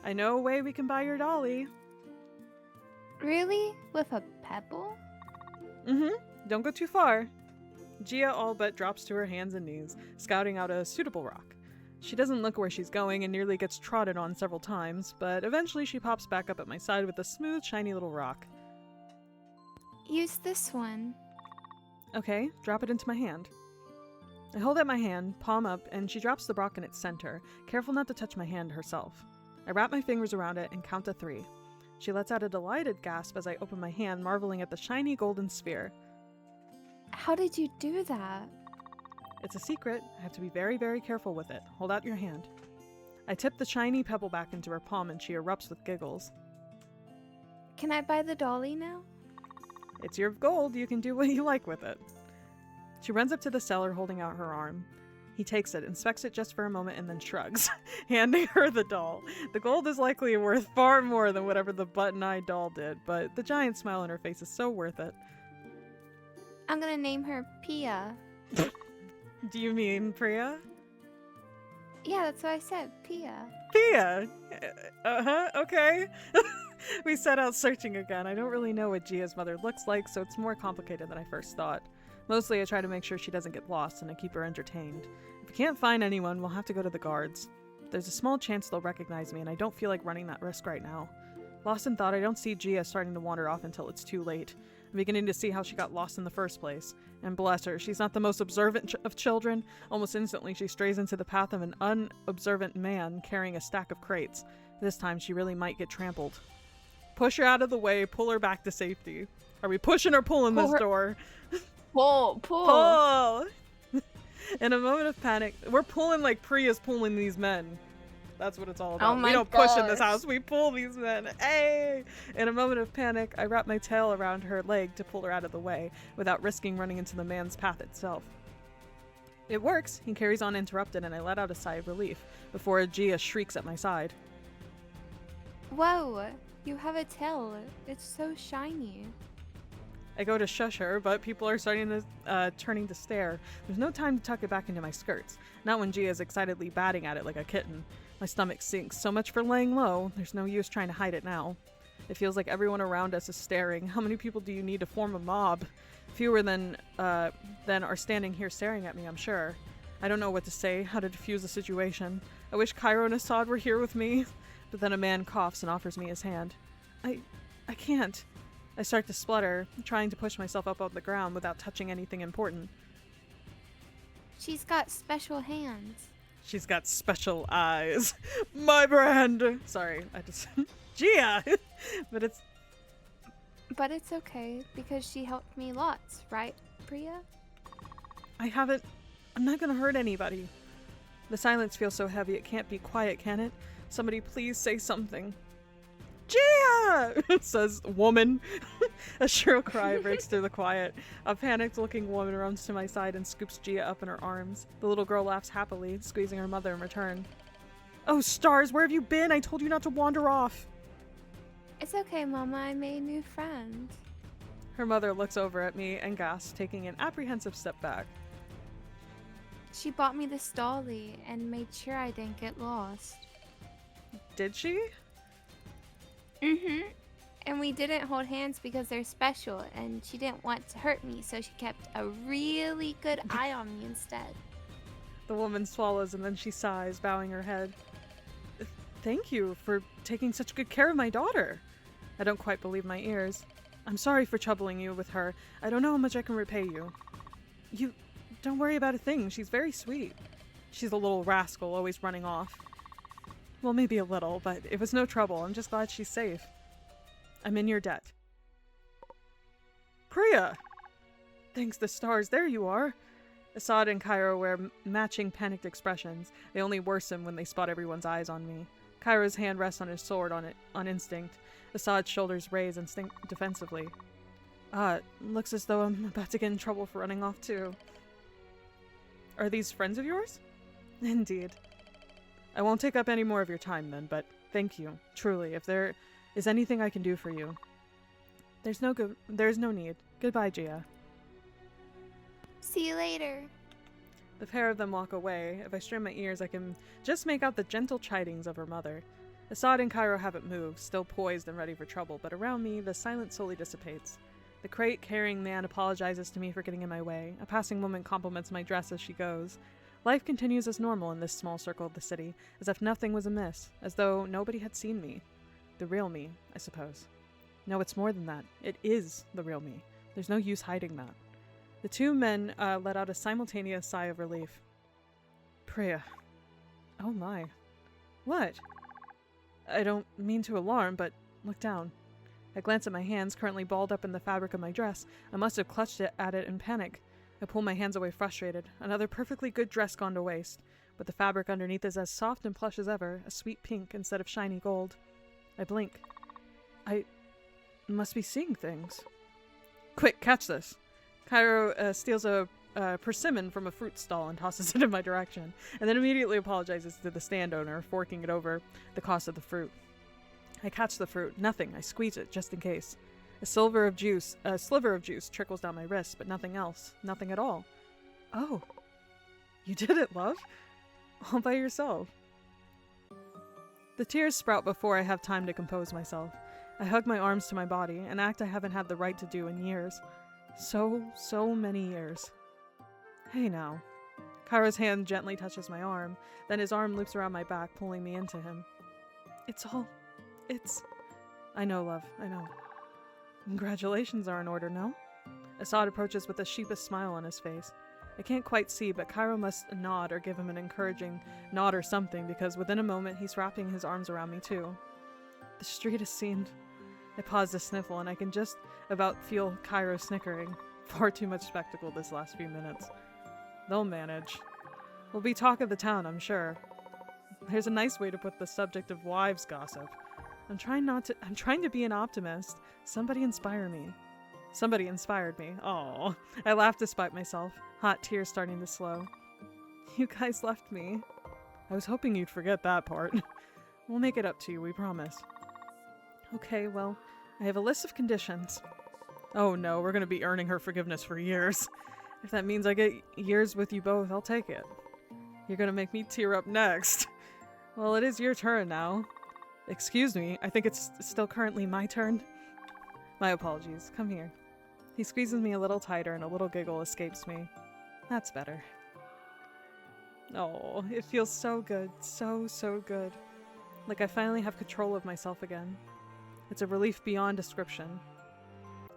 I know a way we can buy your dolly. Really? With a pebble? Mm-hmm. Don't go too far. Gia all but drops to her hands and knees, scouting out a suitable rock. She doesn't look where she's going and nearly gets trodden on several times, but eventually she pops back up at my side with a smooth, shiny little rock. Use this one. Okay, drop it into my hand. I hold out my hand, palm up, and she drops the rock in its center, careful not to touch my hand herself. I wrap my fingers around it and count to 3. She lets out a delighted gasp as I open my hand, marveling at the shiny golden sphere. How did you do that? It's a secret. I have to be very, very careful with it. Hold out your hand. I tip the shiny pebble back into her palm and she erupts with giggles. Can I buy the dolly now? It's your gold. You can do what you like with it. She runs up to the seller holding out her arm. He takes it, inspects it just for a moment, and then shrugs, handing her the doll. The gold is likely worth far more than whatever the button-eyed doll did, but the giant smile on her face is so worth it. I'm gonna name her Pia. Do you mean Priya? Yeah, that's what I said. Pia. Pia! Uh-huh, okay. We set out searching again. I don't really know what Gia's mother looks like, so it's more complicated than I first thought. Mostly I try to make sure she doesn't get lost and I keep her entertained. If we can't find anyone, we'll have to go to the guards. There's a small chance they'll recognize me and I don't feel like running that risk right now. Lost in thought, I don't see Gia starting to wander off until it's too late. I'm beginning to see how she got lost in the first place. And bless her, she's not the most observant of children. Almost instantly she strays into the path of an unobservant man carrying a stack of crates. This time she really might get trampled. Push her out of the way, pull her back to safety. Are we pushing or pulling this door? Pull! Pull! In a moment of panic, we're pulling like Priya's pulling these men. That's what it's all about. Oh my We don't push in this gosh. house, we pull these men. Hey! In a moment of panic, I wrap my tail around her leg to pull her out of the way, without risking running into the man's path itself. It works. He carries on uninterrupted, and I let out a sigh of relief, before Gia shrieks at my side. Whoa! You have a tail. It's so shiny. I go to shush her, but people are turning to stare. There's no time to tuck it back into my skirts. Not when Gia is excitedly batting at it like a kitten. My stomach sinks. So much for laying low. There's no use trying to hide it now. It feels like everyone around us is staring. How many people do you need to form a mob? Fewer than are standing here staring at me, I'm sure. I don't know what to say, how to defuse the situation. I wish Cairo and Assad were here with me. But then a man coughs and offers me his hand. I can't. I start to splutter, trying to push myself up off the ground without touching anything important. She's got special hands. She's got special eyes. My brand! Sorry, I just... Gia! But it's okay, because she helped me lots, right, Priya? I'm not gonna hurt anybody. The silence feels so heavy it can't be quiet, can it? Somebody please say something. Gia! Says woman. A shrill cry breaks through the quiet. A panicked-looking woman runs to my side and scoops Gia up in her arms. The little girl laughs happily, squeezing her mother in return. Oh, stars, where have you been? I told you not to wander off. It's okay, Mama. I made new friends. Her mother looks over at me and gasps, taking an apprehensive step back. She bought me this dolly and made sure I didn't get lost. Did she? Mm-hmm. And we didn't hold hands because they're special, and she didn't want to hurt me, so she kept a really good eye on me instead. The woman swallows and then she sighs, bowing her head. Thank you for taking such good care of my daughter. I don't quite believe my ears. I'm sorry for troubling you with her. I don't know how much I can repay you. You don't worry about a thing. She's very sweet. She's a little rascal, always running off. Well, maybe a little, but it was no trouble. I'm just glad she's safe. I'm in your debt. Priya! Thanks the stars, there you are. Assad and Cairo wear matching panicked expressions. They only worsen when they spot everyone's eyes on me. Cairo's hand rests on his sword on instinct. Assad's shoulders raise defensively. Looks as though I'm about to get in trouble for running off too. Are these friends of yours? Indeed. I won't take up any more of your time then, but thank you, truly. If there is anything I can do for you. There's no need. Goodbye, Gia. See you later. The pair of them walk away. If I strain my ears, I can just make out the gentle chidings of her mother. Assad and Cairo haven't moved, still poised and ready for trouble, but around me, the silence slowly dissipates. The crate-carrying man apologizes to me for getting in my way. A passing woman compliments my dress as she goes. Life continues as normal in this small circle of the city, as if nothing was amiss, as though nobody had seen me. The real me, I suppose. No, it's more than that. It is the real me. There's no use hiding that. The two men let out a simultaneous sigh of relief. Priya. Oh my. What? I don't mean to alarm, but look down. I glance at my hands, currently balled up in the fabric of my dress. I must have clutched at it in panic. I pull my hands away frustrated. Another perfectly good dress gone to waste. But the fabric underneath is as soft and plush as ever, a sweet pink instead of shiny gold. I blink. I must be seeing things. Quick, catch this. Cairo steals a persimmon from a fruit stall and tosses it in my direction, and then immediately apologizes to the stand owner, forking it over the cost of the fruit. I catch the fruit. Nothing. I squeeze it, just in case. A sliver of juice trickles down my wrist, but nothing else. Nothing at all. Oh. You did it, love? All by yourself. The tears sprout before I have time to compose myself. I hug my arms to my body, an act I haven't had the right to do in years. So many years. Hey now. Cairo's hand gently touches my arm, then his arm loops around my back, pulling me into him. I know, love, I know. Congratulations are in order, no? Assad approaches with a sheepish smile on his face. I can't quite see, but Cairo must nod or give him an encouraging nod or something, because within a moment he's wrapping his arms around me too. The street has seemed... I pause to sniffle, and I can just about feel Cairo snickering. Far too much spectacle this last few minutes. They'll manage. Will be talk of the town, I'm sure. There's a nice way to put the subject of wives gossip. I'm trying to be an optimist. Somebody inspire me. Somebody inspired me. Aw. I laughed despite myself, hot tears starting to slow. You guys left me. I was hoping you'd forget that part. We'll make it up to you, we promise. Okay, well, I have a list of conditions. Oh no, we're gonna be earning her forgiveness for years. If that means I get years with you both, I'll take it. You're gonna make me tear up next. Well, it is your turn now. Excuse me, I think it's still currently my turn. My apologies. Come here. He squeezes me a little tighter and a little giggle escapes me. That's better. Oh, it feels so good. So, so good. Like I finally have control of myself again. It's a relief beyond description.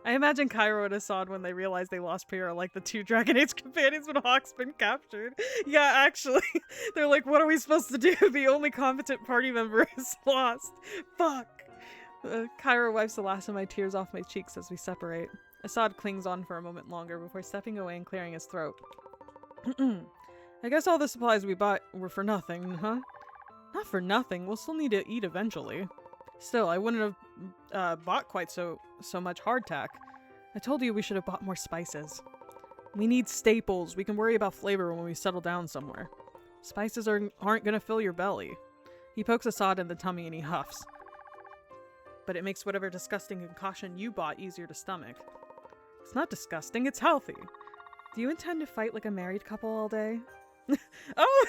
I imagine Cairo and Assad when they realize they lost Priya are like the two Dragon Age companions when Hawk's been captured. Yeah, actually. They're like, what are we supposed to do? The only competent party member is lost. Fuck. Cairo wipes the last of my tears off my cheeks as we separate. Assad clings on for a moment longer before stepping away and clearing his throat. I guess all the supplies we bought were for nothing, huh? Not for nothing. We'll still need to eat eventually. Still, I wouldn't have bought quite so much hardtack. I told you we should have bought more spices. We need staples. We can worry about flavor when we settle down somewhere. Spices aren't gonna fill your belly. He pokes Assad in the tummy and he huffs. But it makes whatever disgusting concoction you bought easier to stomach. It's not disgusting, it's healthy. Do you intend to fight like a married couple all day? Oh!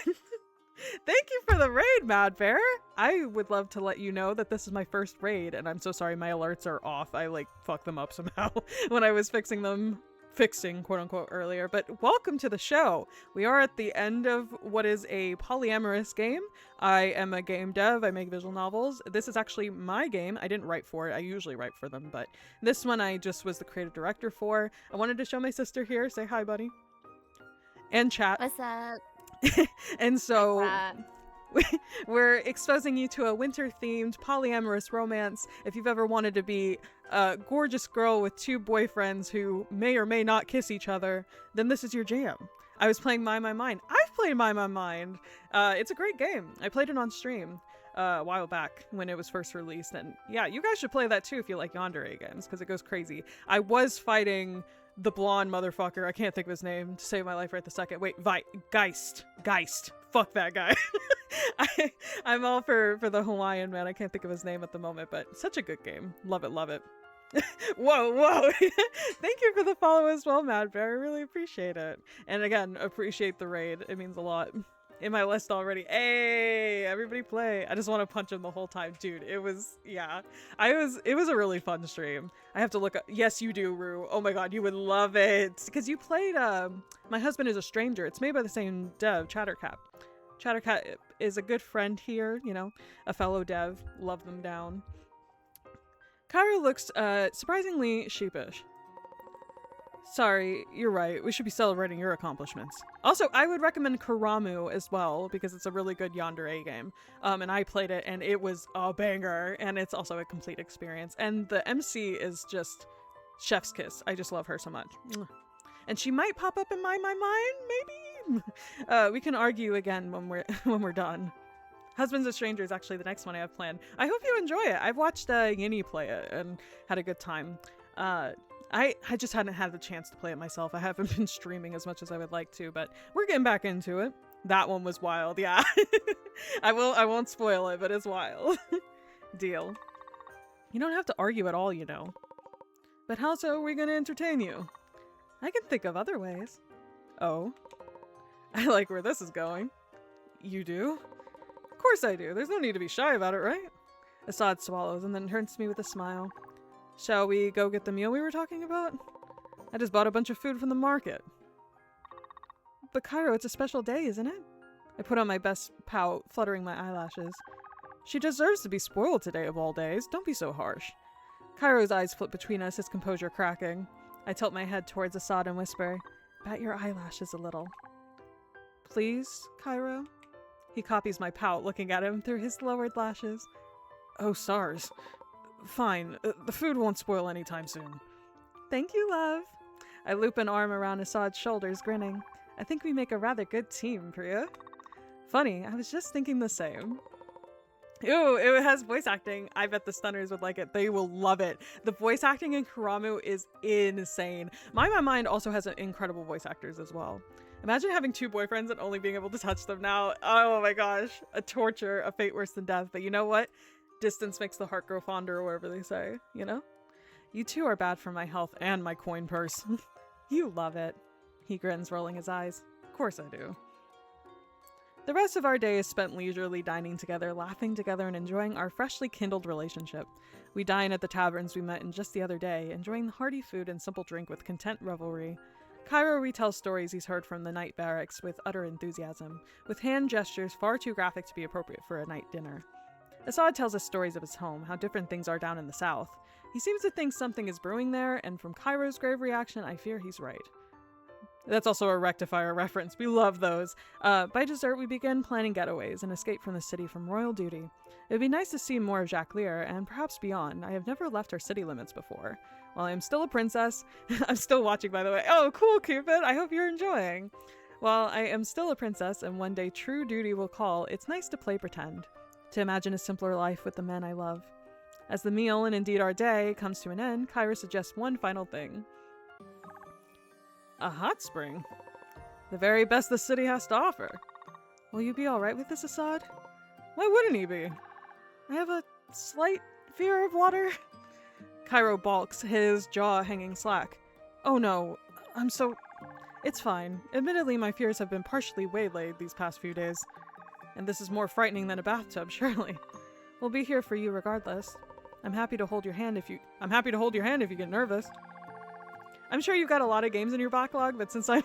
Thank you for the raid, Mad Bear! I would love to let you know that this is my first raid, and I'm so sorry my alerts are off. I, like, fucked them up somehow when I was fixing, quote-unquote, earlier. But welcome to the show! We are at the end of what is a polyamorous game. I am a game dev. I make visual novels. This is actually my game. I didn't write for it. I usually write for them, but this one I just was the creative director for. I wanted to show my sister here. Say hi, buddy. And chat. What's up? And so we're exposing you to a winter-themed polyamorous romance. If you've ever wanted to be a gorgeous girl with two boyfriends who may or may not kiss each other, then this is your jam. I was playing My Mind. I've played My Mind. It's a great game. I played it on stream a while back when it was first released. And yeah, you guys should play that too if you like yandere games, because it goes crazy. I was fighting the blonde motherfucker, I can't think of his name to save my life right this second. Wait, Geist. Fuck that guy. I'm all for the Hawaiian man. I can't think of his name at the moment, but such a good game. Love it, love it. Whoa. Thank you for the follow as well, Mad Bear. I really appreciate it. And again, appreciate the raid. It means a lot. In my list already. Hey, everybody play. I just want to punch him the whole time. Dude, it was a really fun stream. I have to look up. Yes, you do, Rue. Oh my god, you would love it. Because you played My Husband is a Stranger. It's made by the same dev, Chattercat. Chattercat is a good friend here, you know, a fellow dev. Love them down. Cairo looks surprisingly sheepish. Sorry, you're right. We should be celebrating your accomplishments. Also, I would recommend Karamu as well, because it's a really good yandere game. And I played it, and it was a banger, and it's also a complete experience. And the MC is just chef's kiss. I just love her so much. And she might pop up in my mind, maybe? We can argue again when we're done. Husbands of Stranger is actually the next one I have planned. I hope you enjoy it. I've watched Yinny play it and had a good time. I just hadn't had the chance to play it myself. I haven't been streaming as much as I would like to, but we're getting back into it. That one was wild, yeah. I won't spoil it, but it's wild. Deal. You don't have to argue at all, you know. But how so are we gonna entertain you? I can think of other ways. Oh. I like where this is going. You do? Of course I do. There's no need to be shy about it, right? Assad swallows and then turns to me with a smile. Shall we go get the meal we were talking about? I just bought a bunch of food from the market. But Cairo, it's a special day, isn't it? I put on my best pout, fluttering my eyelashes. She deserves to be spoiled today of all days. Don't be so harsh. Cairo's eyes flip between us, his composure cracking. I tilt my head towards Assad and whisper, bat your eyelashes a little. Please, Cairo? He copies my pout, looking at him through his lowered lashes. Oh, SARS. Fine. The food won't spoil anytime soon. Thank you, love. I loop an arm around Assad's shoulders, grinning. I think we make a rather good team, Priya. Funny, I was just thinking the same. Ooh, it has voice acting. I bet the stunners would like it. They will love it. The voice acting in Karamu is insane. My Mind also has incredible voice actors as well. Imagine having two boyfriends and only being able to touch them now. Oh my gosh. A torture, a fate worse than death. But you know what? Distance makes the heart grow fonder, or whatever they say, you know? You two are bad for my health and my coin purse. You love it. He grins, rolling his eyes. Of course I do. The rest of our day is spent leisurely dining together, laughing together, and enjoying our freshly kindled relationship. We dine at the taverns we met in just the other day, enjoying the hearty food and simple drink with content revelry. Cairo retells stories he's heard from the night barracks with utter enthusiasm, with hand gestures far too graphic to be appropriate for a night dinner. Assad tells us stories of his home, how different things are down in the south. He seems to think something is brewing there, and from Cairo's grave reaction, I fear he's right. That's also a rectifier reference. We love those. By dessert, we begin planning getaways and escape from the city from royal duty. It would be nice to see more of Jacques Lear, and perhaps beyond. I have never left our city limits before. While I am still a princess, I'm still watching, by the way. Oh, cool, Cupid. I hope you're enjoying. While I am still a princess, and one day true duty will call, it's nice to play pretend. To imagine a simpler life with the men I love. As the meal, and indeed our day, comes to an end, Kyra suggests one final thing. A hot spring? The very best the city has to offer. Will you be alright with this, Assad? Why wouldn't he be? I have a slight fear of water. Cairo balks, his jaw hanging slack. Oh no, It's fine. Admittedly, my fears have been partially waylaid these past few days. And this is more frightening than a bathtub, surely. We'll be here for you regardless. I'm happy to hold your hand if you get nervous. I'm sure you've got a lot of games in your backlog, but since I'm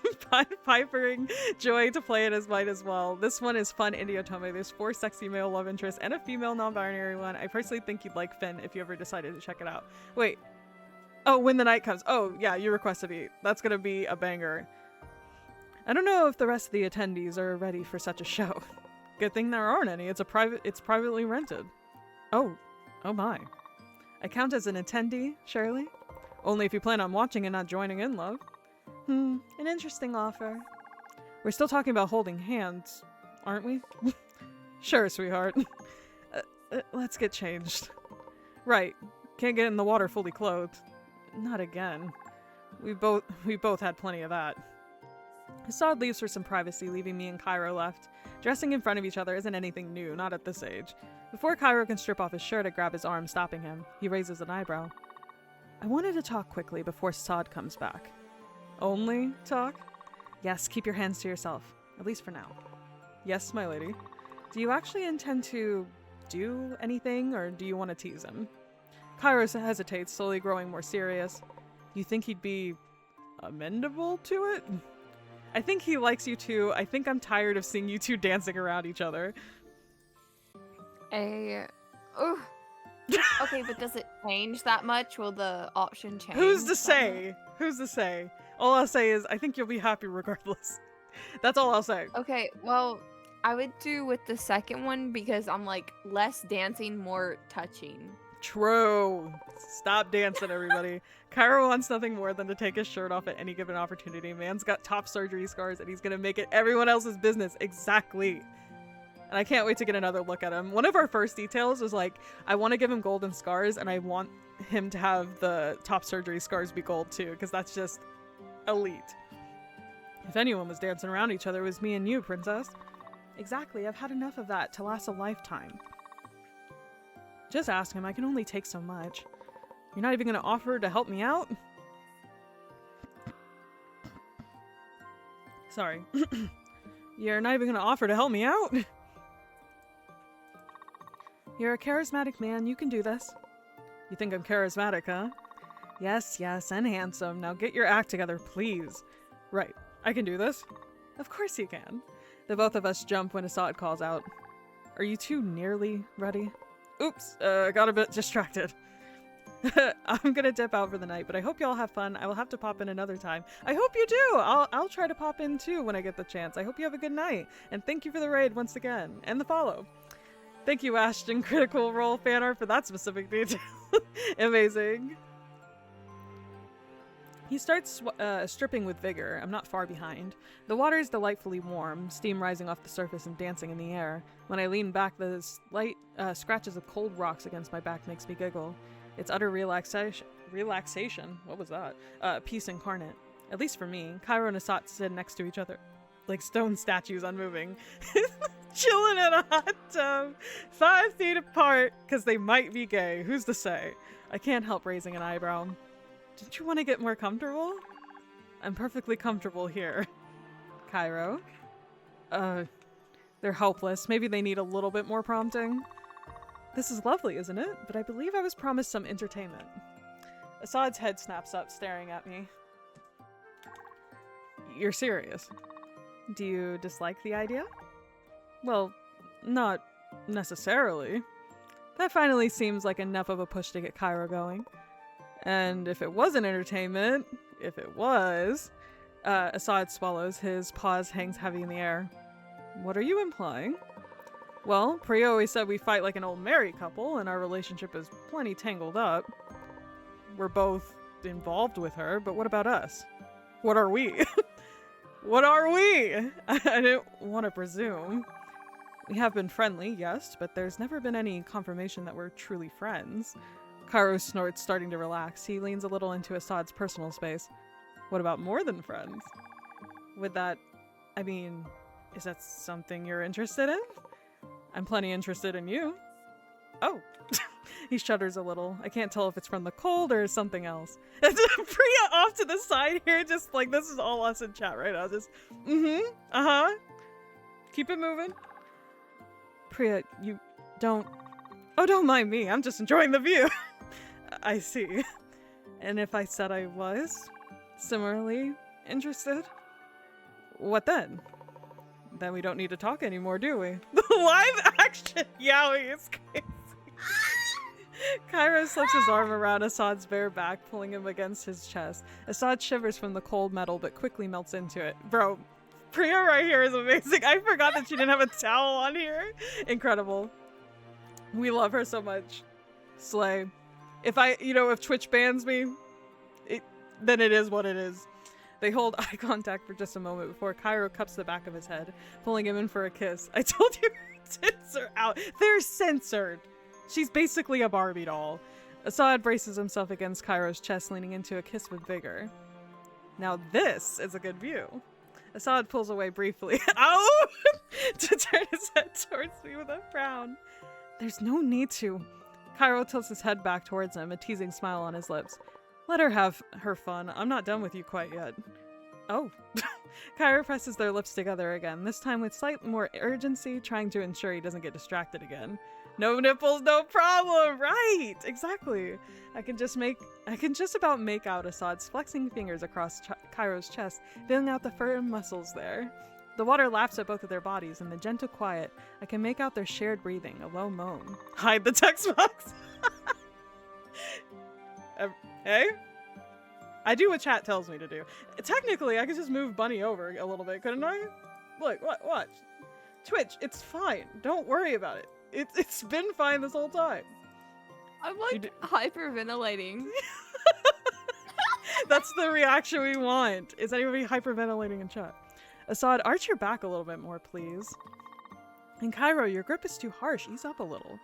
pipering Joy to play it as might as well. This one is fun indie otome. There's 4 sexy male love interests and a female non-binary one. I personally think you'd like Finn if you ever decided to check it out. Wait. Oh, When the Night Comes. Oh, yeah, you requested it. That's gonna be a banger. I don't know if the rest of the attendees are ready for such a show. Good thing there aren't any. It's privately rented. Oh my. I count as an attendee, surely? Only if you plan on watching and not joining in, love. An interesting offer. We're still talking about holding hands, aren't we? Sure, sweetheart. Let's get changed. Right. Can't get in the water fully clothed. Not again. We both had plenty of that. Assad leaves for some privacy, leaving me and Cairo left. Dressing in front of each other isn't anything new, not at this age. Before Cairo can strip off his shirt, I grab his arm, stopping him. He raises an eyebrow. I wanted to talk quickly before Assad comes back. Only talk? Yes, keep your hands to yourself. At least for now. Yes, my lady. Do you actually intend to do anything, or do you want to tease him? Cairo hesitates, slowly growing more serious. You think he'd be amendable to it? I think he likes you too. I think I'm tired of seeing you two dancing around each other. Okay, but does it change that much? Will the option change? Who's to say? Who's to say? All I'll say is I think you'll be happy regardless. That's all I'll say. Okay, well, I would do with the second one because I'm like less dancing, more touching. True. Stop dancing, everybody. Cairo wants nothing more than to take his shirt off at any given opportunity. Man's got top surgery scars and he's gonna make it everyone else's business. Exactly. And I can't wait to get another look at him. One of our first details was like, I want to give him golden scars and I want him to have the top surgery scars be gold too, because that's just elite. If anyone was dancing around each other, it was me and you, princess. Exactly, I've had enough of that to last a lifetime. Just ask him, I can only take so much. You're not even going to offer to help me out? Sorry. You're not even going to offer to help me out? You're a charismatic man, you can do this. You think I'm charismatic, huh? Yes, and handsome. Now get your act together, please. Right, I can do this? Of course you can. The both of us jump when Assad calls out. Are you two nearly ready? Oops, got a bit distracted. I'm gonna dip out for the night, but I hope y'all have fun. I will have to pop in another time. I hope you do! I'll try to pop in too when I get the chance. I hope you have a good night. And thank you for the raid once again. And the follow. Thank you, Ashton Critical Role fan art, for that specific detail. Amazing. He starts stripping with vigor. I'm not far behind. The water is delightfully warm, steam rising off the surface and dancing in the air. When I lean back, the slight scratches of cold rocks against my back makes me giggle. It's utter relaxation. What was that? Peace incarnate. At least for me. Cairo and Assad sit next to each other, like stone statues unmoving. Chilling in a hot tub, 5 feet apart, because they might be gay. Who's to say? I can't help raising an eyebrow. Don't you want to get more comfortable? I'm perfectly comfortable here. Cairo? The They're helpless. Maybe they need a little bit more prompting. This is lovely, isn't it? But I believe I was promised some entertainment. Assad's head snaps up, staring at me. You're serious? Do you dislike the idea? Well, not necessarily. That finally seems like enough of a push to get Cairo going. And if it wasn't entertainment, if it was... Assad swallows. His pause hangs heavy in the air. What are you implying? Well, Priya always said we fight like an old married couple, and our relationship is plenty tangled up. We're both involved with her, but what about us? What are we? What are we? I didn't want to presume. We have been friendly, yes, but there's never been any confirmation that we're truly friends. Cairo snorts, starting to relax. He leans a little into Assad's personal space. What about more than friends? Would that... I mean... Is that something you're interested in? I'm plenty interested in you. Oh. He shudders a little. I can't tell if it's from the cold or something else. Priya off to the side here, just like, this is all us in chat right now. Just, Keep it moving. Priya, you don't... Oh, don't mind me. I'm just enjoying the view. I see. And if I said I was similarly interested? What then? Then we don't need to talk anymore, do we? The live action yaoi is crazy. Cairo slips his arm around Assad's bare back, pulling him against his chest. Assad shivers from the cold metal, but quickly melts into it. Bro, Priya right here is amazing. I forgot that she didn't have a towel on here. Incredible. We love her so much. Slay. If Twitch bans me, then it is what it is. They hold eye contact for just a moment before Cairo cups the back of his head, pulling him in for a kiss. I told you her tits are out. They're censored. She's basically a Barbie doll. Assad braces himself against Cairo's chest, leaning into a kiss with vigor. Now this is a good view. Assad pulls away briefly. Ow! To turn his head towards me with a frown. There's no need to. Cairo tilts his head back towards him, a teasing smile on his lips. Let her have her fun. I'm not done with you quite yet. Oh. Cairo presses their lips together again, this time with slight more urgency, trying to ensure he doesn't get distracted again. No nipples, no problem! Right! Exactly. I can just about make out Assad's flexing fingers across Cairo's chest, feeling out the firm muscles there. The water laps at both of their bodies. In the gentle quiet, I can make out their shared breathing, a low moan. Hide the text box! Hey? I do what chat tells me to do. Technically, I could just move Bunny over a little bit, couldn't I? Look, watch. Twitch, it's fine. Don't worry about it. It's been fine this whole time. I'm like hyperventilating. That's the reaction we want. Is anybody hyperventilating in chat? Assad, arch your back a little bit more, please. And Cairo, your grip is too harsh. Ease up a little.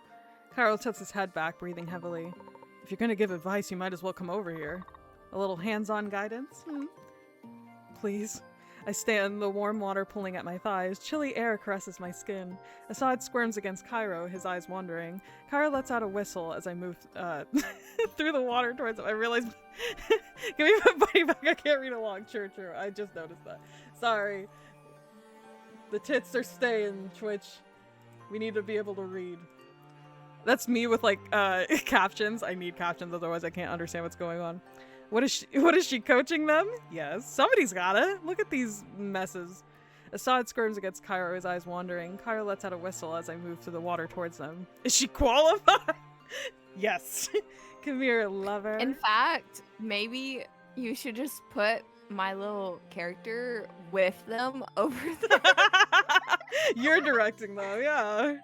Cairo tilts his head back, breathing heavily. If you're gonna give advice, you might as well come over here. A little hands-on guidance? Please. I stand, the warm water pulling at my thighs. Chilly air caresses my skin. Assad squirms against Cairo, his eyes wandering. Cairo lets out a whistle as I move through the water towards him. I realize... Give me my Bunny back, I can't read along. True. I just noticed that. Sorry. The tits are staying, Twitch. We need to be able to read. That's me with like captions. I need captions, otherwise I can't understand what's going on. What is she coaching them? Yes. Somebody's gotta. Look at these messes. Assad squirms against Cairo, his eyes wandering. Cairo lets out a whistle as I move through the water towards them. Is she qualified? Yes. Come here, lover. In fact, maybe you should just put my little character with them over there. You're directing though, yeah.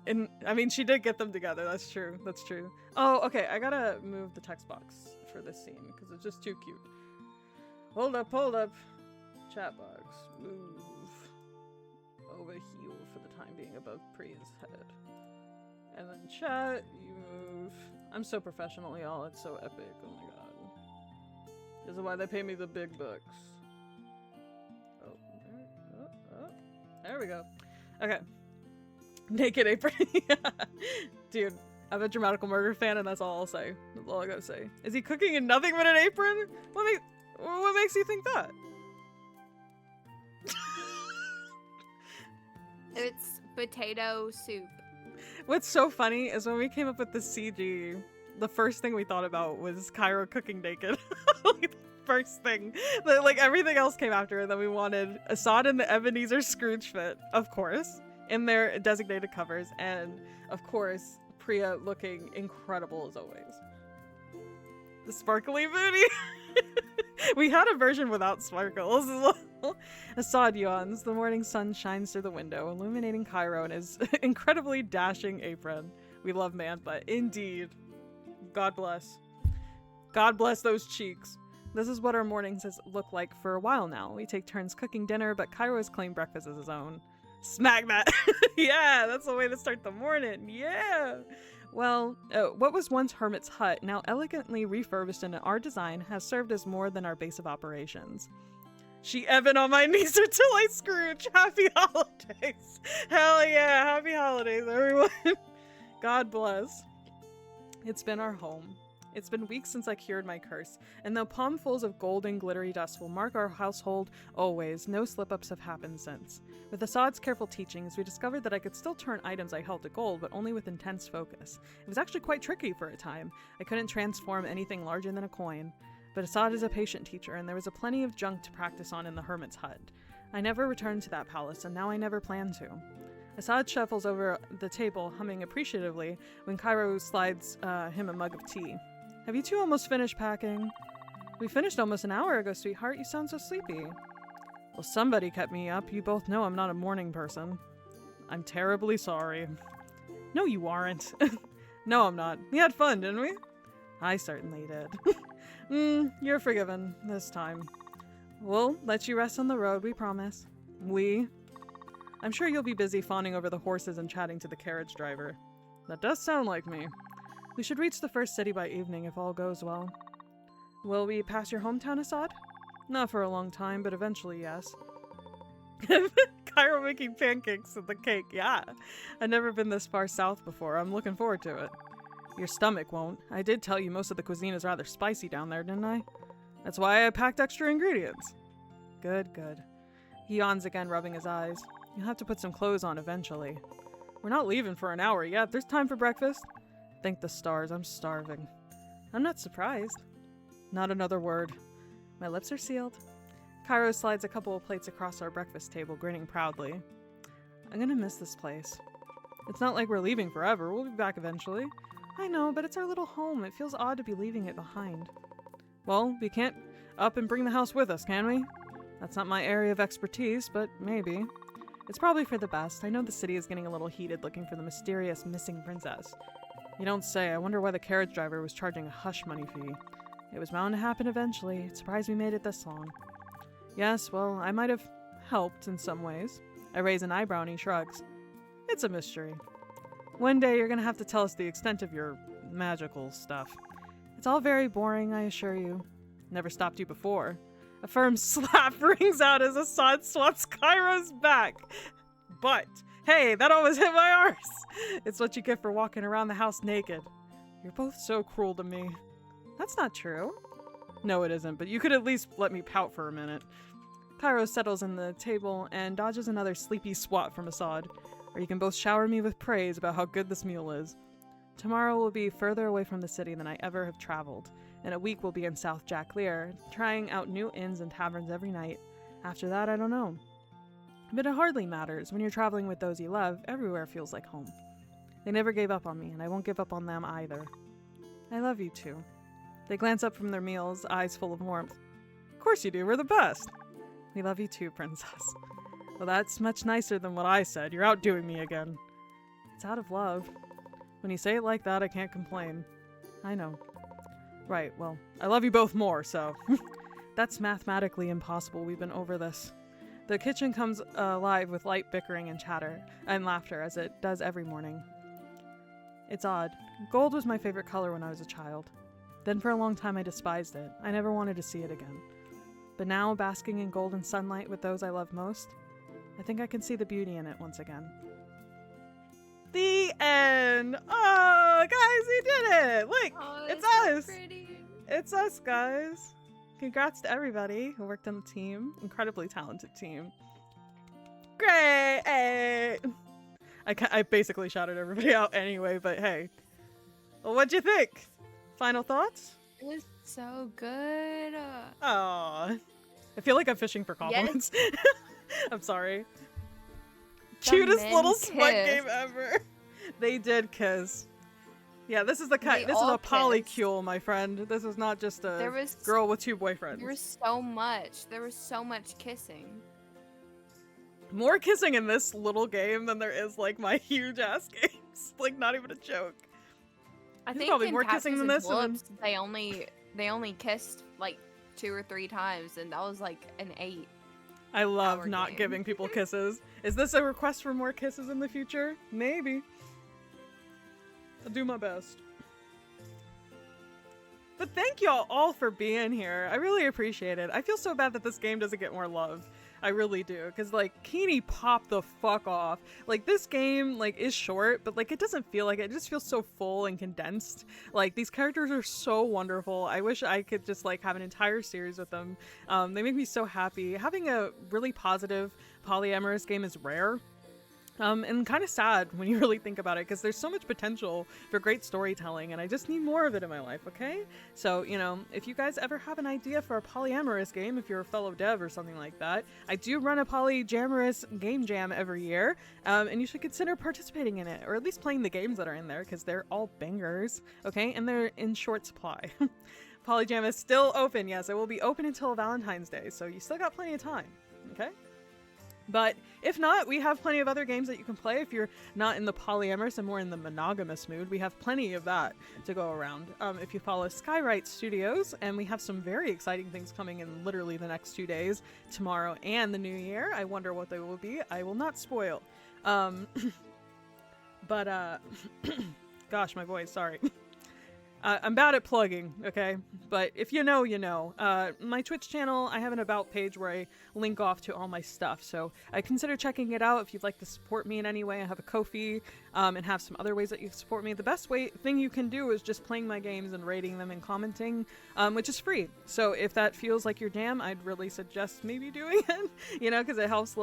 And I mean, she did get them together. That's true. Oh, okay. I gotta move the text box for this scene because it's just too cute. Hold up. Chat box. Move. Over heel for the time being above Priya's head. And then chat, you move. I'm so professional, y'all. It's so epic. Oh my god. This is why they pay me the big bucks. Oh. There we go. Okay. Naked apron. Dude, I'm a Dramatical Murder fan and that's all I'll say. That's all I gotta say. Is he cooking in nothing but an apron? What makes you think that? It's potato soup. What's so funny is when we came up with the CG, the first thing we thought about was Cairo cooking naked. Like, the first thing. Like, everything else came after, and then we wanted Assad and the Ebenezer Scrooge fit, of course, in their designated covers, and, of course, Priya looking incredible as always. The sparkly booty! We had a version without sparkles as well. Assad yawns. The morning sun shines through the window, illuminating Cairo in his incredibly dashing apron. We love man, but indeed. God bless. God bless those cheeks. This is what our mornings has looked like for a while now. We take turns cooking dinner, but Cairo has claimed breakfast as his own. Smack that! Yeah, that's the way to start the morning. Yeah! Well, what was once Hermit's hut, now elegantly refurbished in our design, has served as more than our base of operations. She Evan on my knees until I Scrooge. Happy holidays. Hell yeah, happy holidays, everyone. God bless. It's been our home. It's been weeks since I cured my curse, and though palmfuls of golden glittery dust will mark our household always, no slip-ups have happened since. With Assad's careful teachings, we discovered that I could still turn items I held to gold, but only with intense focus. It was actually quite tricky for a time. I couldn't transform anything larger than a coin. But Assad is a patient teacher, and there was a plenty of junk to practice on in the hermit's hut. I never returned to that palace, and now I never plan to. Assad shuffles over the table, humming appreciatively, when Cairo slides him a mug of tea. Have you two almost finished packing? We finished almost an hour ago, sweetheart. You sound so sleepy. Well, somebody kept me up. You both know I'm not a morning person. I'm terribly sorry. No, you aren't. No, I'm not. We had fun, didn't we? I certainly did. You're forgiven this time. We'll let you rest on the road, we promise. I'm sure you'll be busy fawning over the horses and chatting to the carriage driver. That does sound like me. We should reach the first city by evening if all goes well. Will we pass your hometown, Assad? Not for a long time, but eventually, yes. Cairo making pancakes with the cake, yeah. I've never been this far south before. I'm looking forward to it. Your stomach won't. I did tell you most of the cuisine is rather spicy down there, didn't I? That's why I packed extra ingredients. Good, good. He yawns again, rubbing his eyes. You'll have to put some clothes on eventually. We're not leaving for an hour yet. There's time for breakfast. Thank the stars, I'm starving. I'm not surprised. Not another word. My lips are sealed. Cairo slides a couple of plates across our breakfast table, grinning proudly. I'm gonna miss this place. It's not like we're leaving forever. We'll be back eventually. I know, but it's our little home. It feels odd to be leaving it behind. Well, we can't up and bring the house with us, can we? That's not my area of expertise, but maybe. It's probably for the best. I know the city is getting a little heated looking for the mysterious missing princess. You don't say. I wonder why the carriage driver was charging a hush money fee. It was bound to happen eventually. It's surprised we made it this long. Yes, well, I might have helped in some ways. I raise an eyebrow and he shrugs. It's a mystery. One day you're gonna have to tell us the extent of your magical stuff. It's all very boring, I assure you. Never stopped you before. A firm slap rings out as Assad swats Cairo's back. But, hey, that almost hit my arse. It's what you get for walking around the house naked. You're both so cruel to me. That's not true. No, it isn't, but you could at least let me pout for a minute. Cairo settles in the table and dodges another sleepy swat from Assad, or you can both shower me with praise about how good this meal is. Tomorrow will be further away from the city than I ever have traveled. In a week we'll be in South Jacklear, trying out new inns and taverns every night. After that, I don't know. But it hardly matters. When you're traveling with those you love, everywhere feels like home. They never gave up on me, and I won't give up on them either. I love you too. They glance up from their meals, eyes full of warmth. Of course you do, we're the best. We love you too, princess. Well, that's much nicer than what I said. You're outdoing me again. It's out of love. When you say it like that, I can't complain. I know. Right, well, I love you both more, so... That's mathematically impossible. We've been over this. The kitchen comes alive with light bickering and chatter, and laughter, as it does every morning. It's odd. Gold was my favorite color when I was a child. Then for a long time I despised it. I never wanted to see it again. But now, basking in golden sunlight with those I love most, I think I can see the beauty in it once again. The end! Oh, guys, we did it! Look, Oh, it's so us! pretty. It's us, guys. Congrats to everybody who worked on the team. Incredibly talented team. Great! Hey. I basically shouted everybody out anyway, but hey. Well, what'd you think? Final thoughts? It was so good. Aw. I feel like I'm fishing for compliments. I'm sorry. Cutest little smut game ever. They did kiss. Yeah, this is the kind. This is a polycule, my friend. This is not just a girl with 2 boyfriends. There was so much. There was so much kissing. More kissing in this little game than there is like my huge ass games. Like, not even a joke. I think probably more kissing than this. They only kissed like 2 or 3 times, and that was like an 8. I love not giving people kisses. Is this a request for more kisses in the future? Maybe. I'll do my best. But thank y'all all for being here. I really appreciate it. I feel so bad that this game doesn't get more love. I really do. Because, like, Keeney popped the fuck off. Like, this game, like, is short, but, like, it doesn't feel like it. It just feels so full and condensed. Like, these characters are so wonderful. I wish I could just, like, have an entire series with them. They make me so happy. Having a really positive polyamorous game is rare. And kind of sad when you really think about it, because there's so much potential for great storytelling, and I just need more of it in my life, okay? So, you know, if you guys ever have an idea for a polyamorous game, if you're a fellow dev or something like that, I do run a polyamorous game jam every year, and you should consider participating in it, or at least playing the games that are in there, because they're all bangers, okay? And they're in short supply. Polyjam is still open, yes, it will be open until Valentine's Day, so you still got plenty of time, okay? But if not, we have plenty of other games that you can play if you're not in the polyamorous and more in the monogamous mood. We have plenty of that to go around. If you follow Skywrite Studios, and we have some very exciting things coming in literally the next 2 days, tomorrow and the new year. I wonder what they will be. I will not spoil. But gosh, my voice, sorry. I'm bad at plugging, okay? But if you know, you know. My Twitch channel, I have an About page where I link off to all my stuff, so I consider checking it out if you'd like to support me in any way. I have a Ko-fi, and have some other ways that you can support me. The best thing you can do is just playing my games and rating them and commenting, which is free. So if that feels like your jam, I'd really suggest maybe doing it, you know, because it helps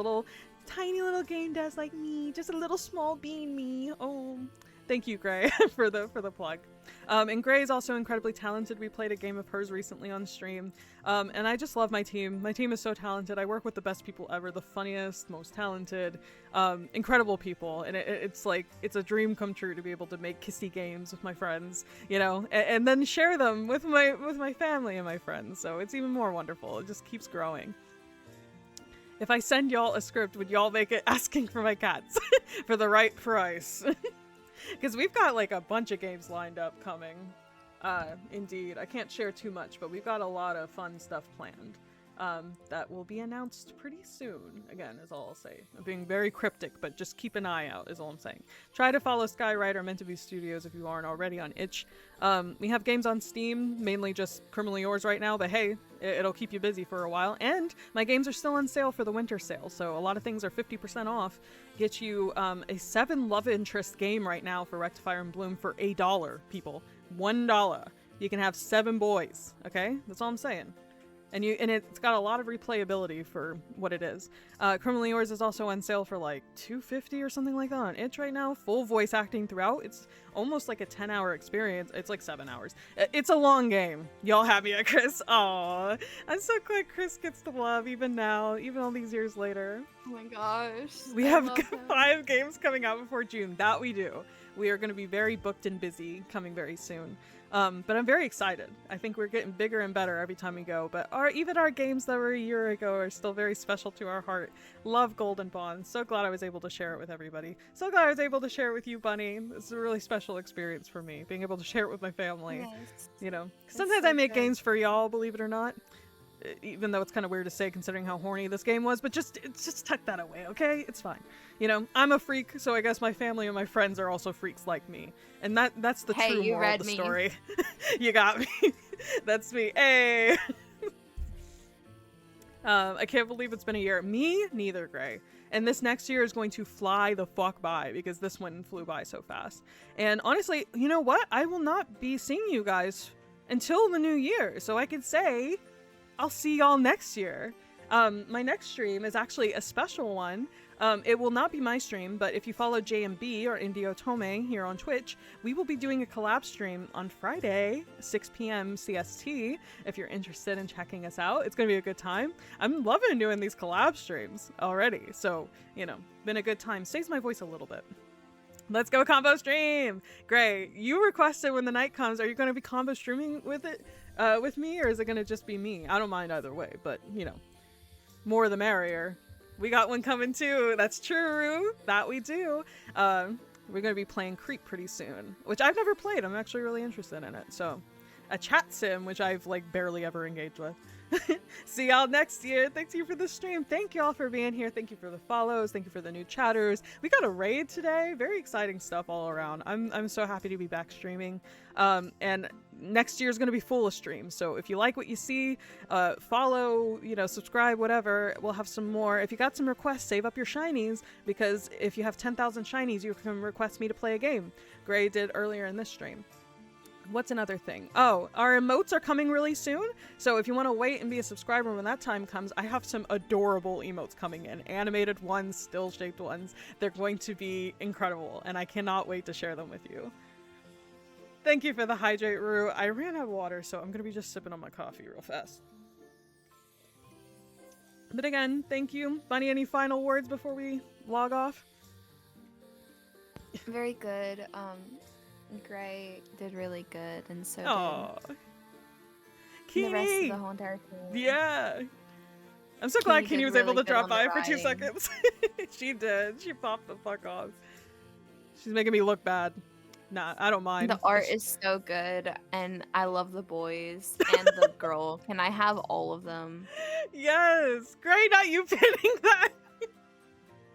tiny little game devs like me, just a little small bean me. Oh, thank you, Gray, for the plug. And Gray is also incredibly talented. We played a game of hers recently on stream. And I just love my team. My team is so talented. I work with the best people ever, the funniest, most talented, incredible people. And it's like, it's a dream come true to be able to make kissy games with my friends, you know, and then share them with my family and my friends. So it's even more wonderful. It just keeps growing. If I send y'all a script, would y'all make it asking for my cats for the right price? Because we've got like a bunch of games lined up coming. Indeed. I can't share too much, but we've got a lot of fun stuff planned. That will be announced pretty soon. Again, is all I'll say. I'm being very cryptic, but just keep an eye out is all I'm saying. Try to follow Skywrite or Meant to Be Studios if you aren't already on itch. We have games on Steam, mainly just Criminally Yours right now, but hey, it'll keep you busy for a while. And my games are still on sale for the winter sale, so a lot of things are 50% off. Get you a 7 love interest game right now for Rectifier and Bloom for $1, people. $1. You can have 7 boys, okay? That's all I'm saying. And it's got a lot of replayability for what it is. Criminally Yours is also on sale for like $2.50 or something like that on itch right now. Full voice acting throughout. It's almost like a 10-hour experience. It's like 7 hours. It's a long game. Y'all happy at Chris? Aw, I'm so glad Chris gets the love even now, even all these years later. Oh my gosh. We have 5 games coming out before June. That we do. We are going to be very booked and busy coming very soon. But I'm very excited. I think we're getting bigger and better every time we go, but even our games that were a year ago are still very special to our heart. Love Golden Bond. So glad I was able to share it with everybody. So glad I was able to share it with you, Bunny. It's a really special experience for me, being able to share it with my family. Nice. You know, sometimes I make games for y'all, believe it or not. Even though it's kind of weird to say considering how horny this game was, but just tuck that away, okay? It's fine. You know, I'm a freak, so I guess my family and my friends are also freaks like me. And that's the true moral of the story. You got me. That's me. Hey! I can't believe it's been a year. Me? Neither, Gray. And this next year is going to fly the fuck by because this one flew by so fast. And honestly, you know what? I will not be seeing you guys until the new year, so I could say I'll see y'all next year. My next stream is actually a special one. It will not be my stream, but if you follow JMB or Indio Tome here on Twitch, we will be doing a collab stream on Friday, 6 p.m. CST. If you're interested in checking us out, it's going to be a good time. I'm loving doing these collab streams already. So, you know, been a good time. Saves my voice a little bit. Let's go combo stream. Great. You requested when the night comes. Are you going to be combo streaming with me, or is it going to just be me? I don't mind either way, but you know, more the merrier. We got one coming too. That's true. That we do. We're going to be playing Creep pretty soon, which I've never played. I'm actually really interested in it. So a chat sim, which I've like barely ever engaged with. See y'all next year. Thanks you for the stream. Thank y'all for being here. Thank you for the follows. Thank you for the new chatters. We got a raid today. Very exciting stuff all around. I'm so happy to be back streaming. And next year is going to be full of streams. So if you like what you see, follow, you know, subscribe, whatever. We'll have some more. If you got some requests, save up your shinies, because if you have 10,000 shinies, you can request me to play a game. Gray did earlier in this stream. What's another thing? Oh, our emotes are coming really soon. So if you want to wait and be a subscriber when that time comes, I have some adorable emotes coming in. Animated ones, still shaped ones. They're going to be incredible, and I cannot wait to share them with you. Thank you for the hydrate, Rue. I ran out of water, so I'm going to be just sipping on my coffee real fast. But again, thank you. Bunny, any final words before we log off? Very good. Gray did really good, and so did the rest of the whole entire team. Yeah. I'm so glad Kenny was did able to really drop good on by the for 2 writing. seconds. She did. She popped the fuck off. She's making me look bad. Nah, I don't mind. The art is so good, and I love the boys and the girl. Can I have all of them? Yes. Great, not you pinning that.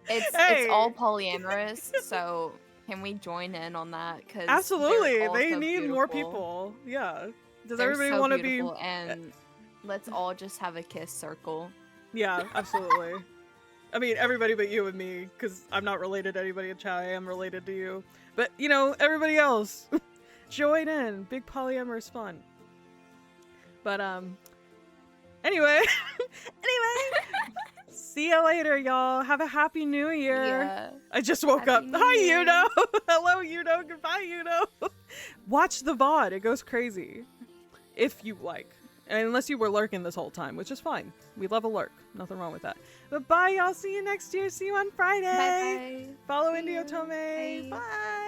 It's all polyamorous, so can we join in on that? 'Cause absolutely, they're all they so need more beautiful. people. Yeah. Does They're everybody so want to be? beautiful, and let's all just have a kiss circle. Yeah, absolutely. I mean, everybody but you and me, because I'm not related to anybody in chat. I am related to you, but you know, everybody else, join in. Big polyamorous fun. But anyway, see you later, y'all. Have a happy new year. Yeah. I just woke up. Happy New Hi, Year. Yuno. Hello, Yuno. Goodbye, Yuno. Watch the VOD. It goes crazy. If you like. And unless you were lurking this whole time, which is fine. We love a lurk. Nothing wrong with that. But bye, y'all. See you next year. See you on Friday. Bye. Follow See Indio you. Tome. Bye. Bye.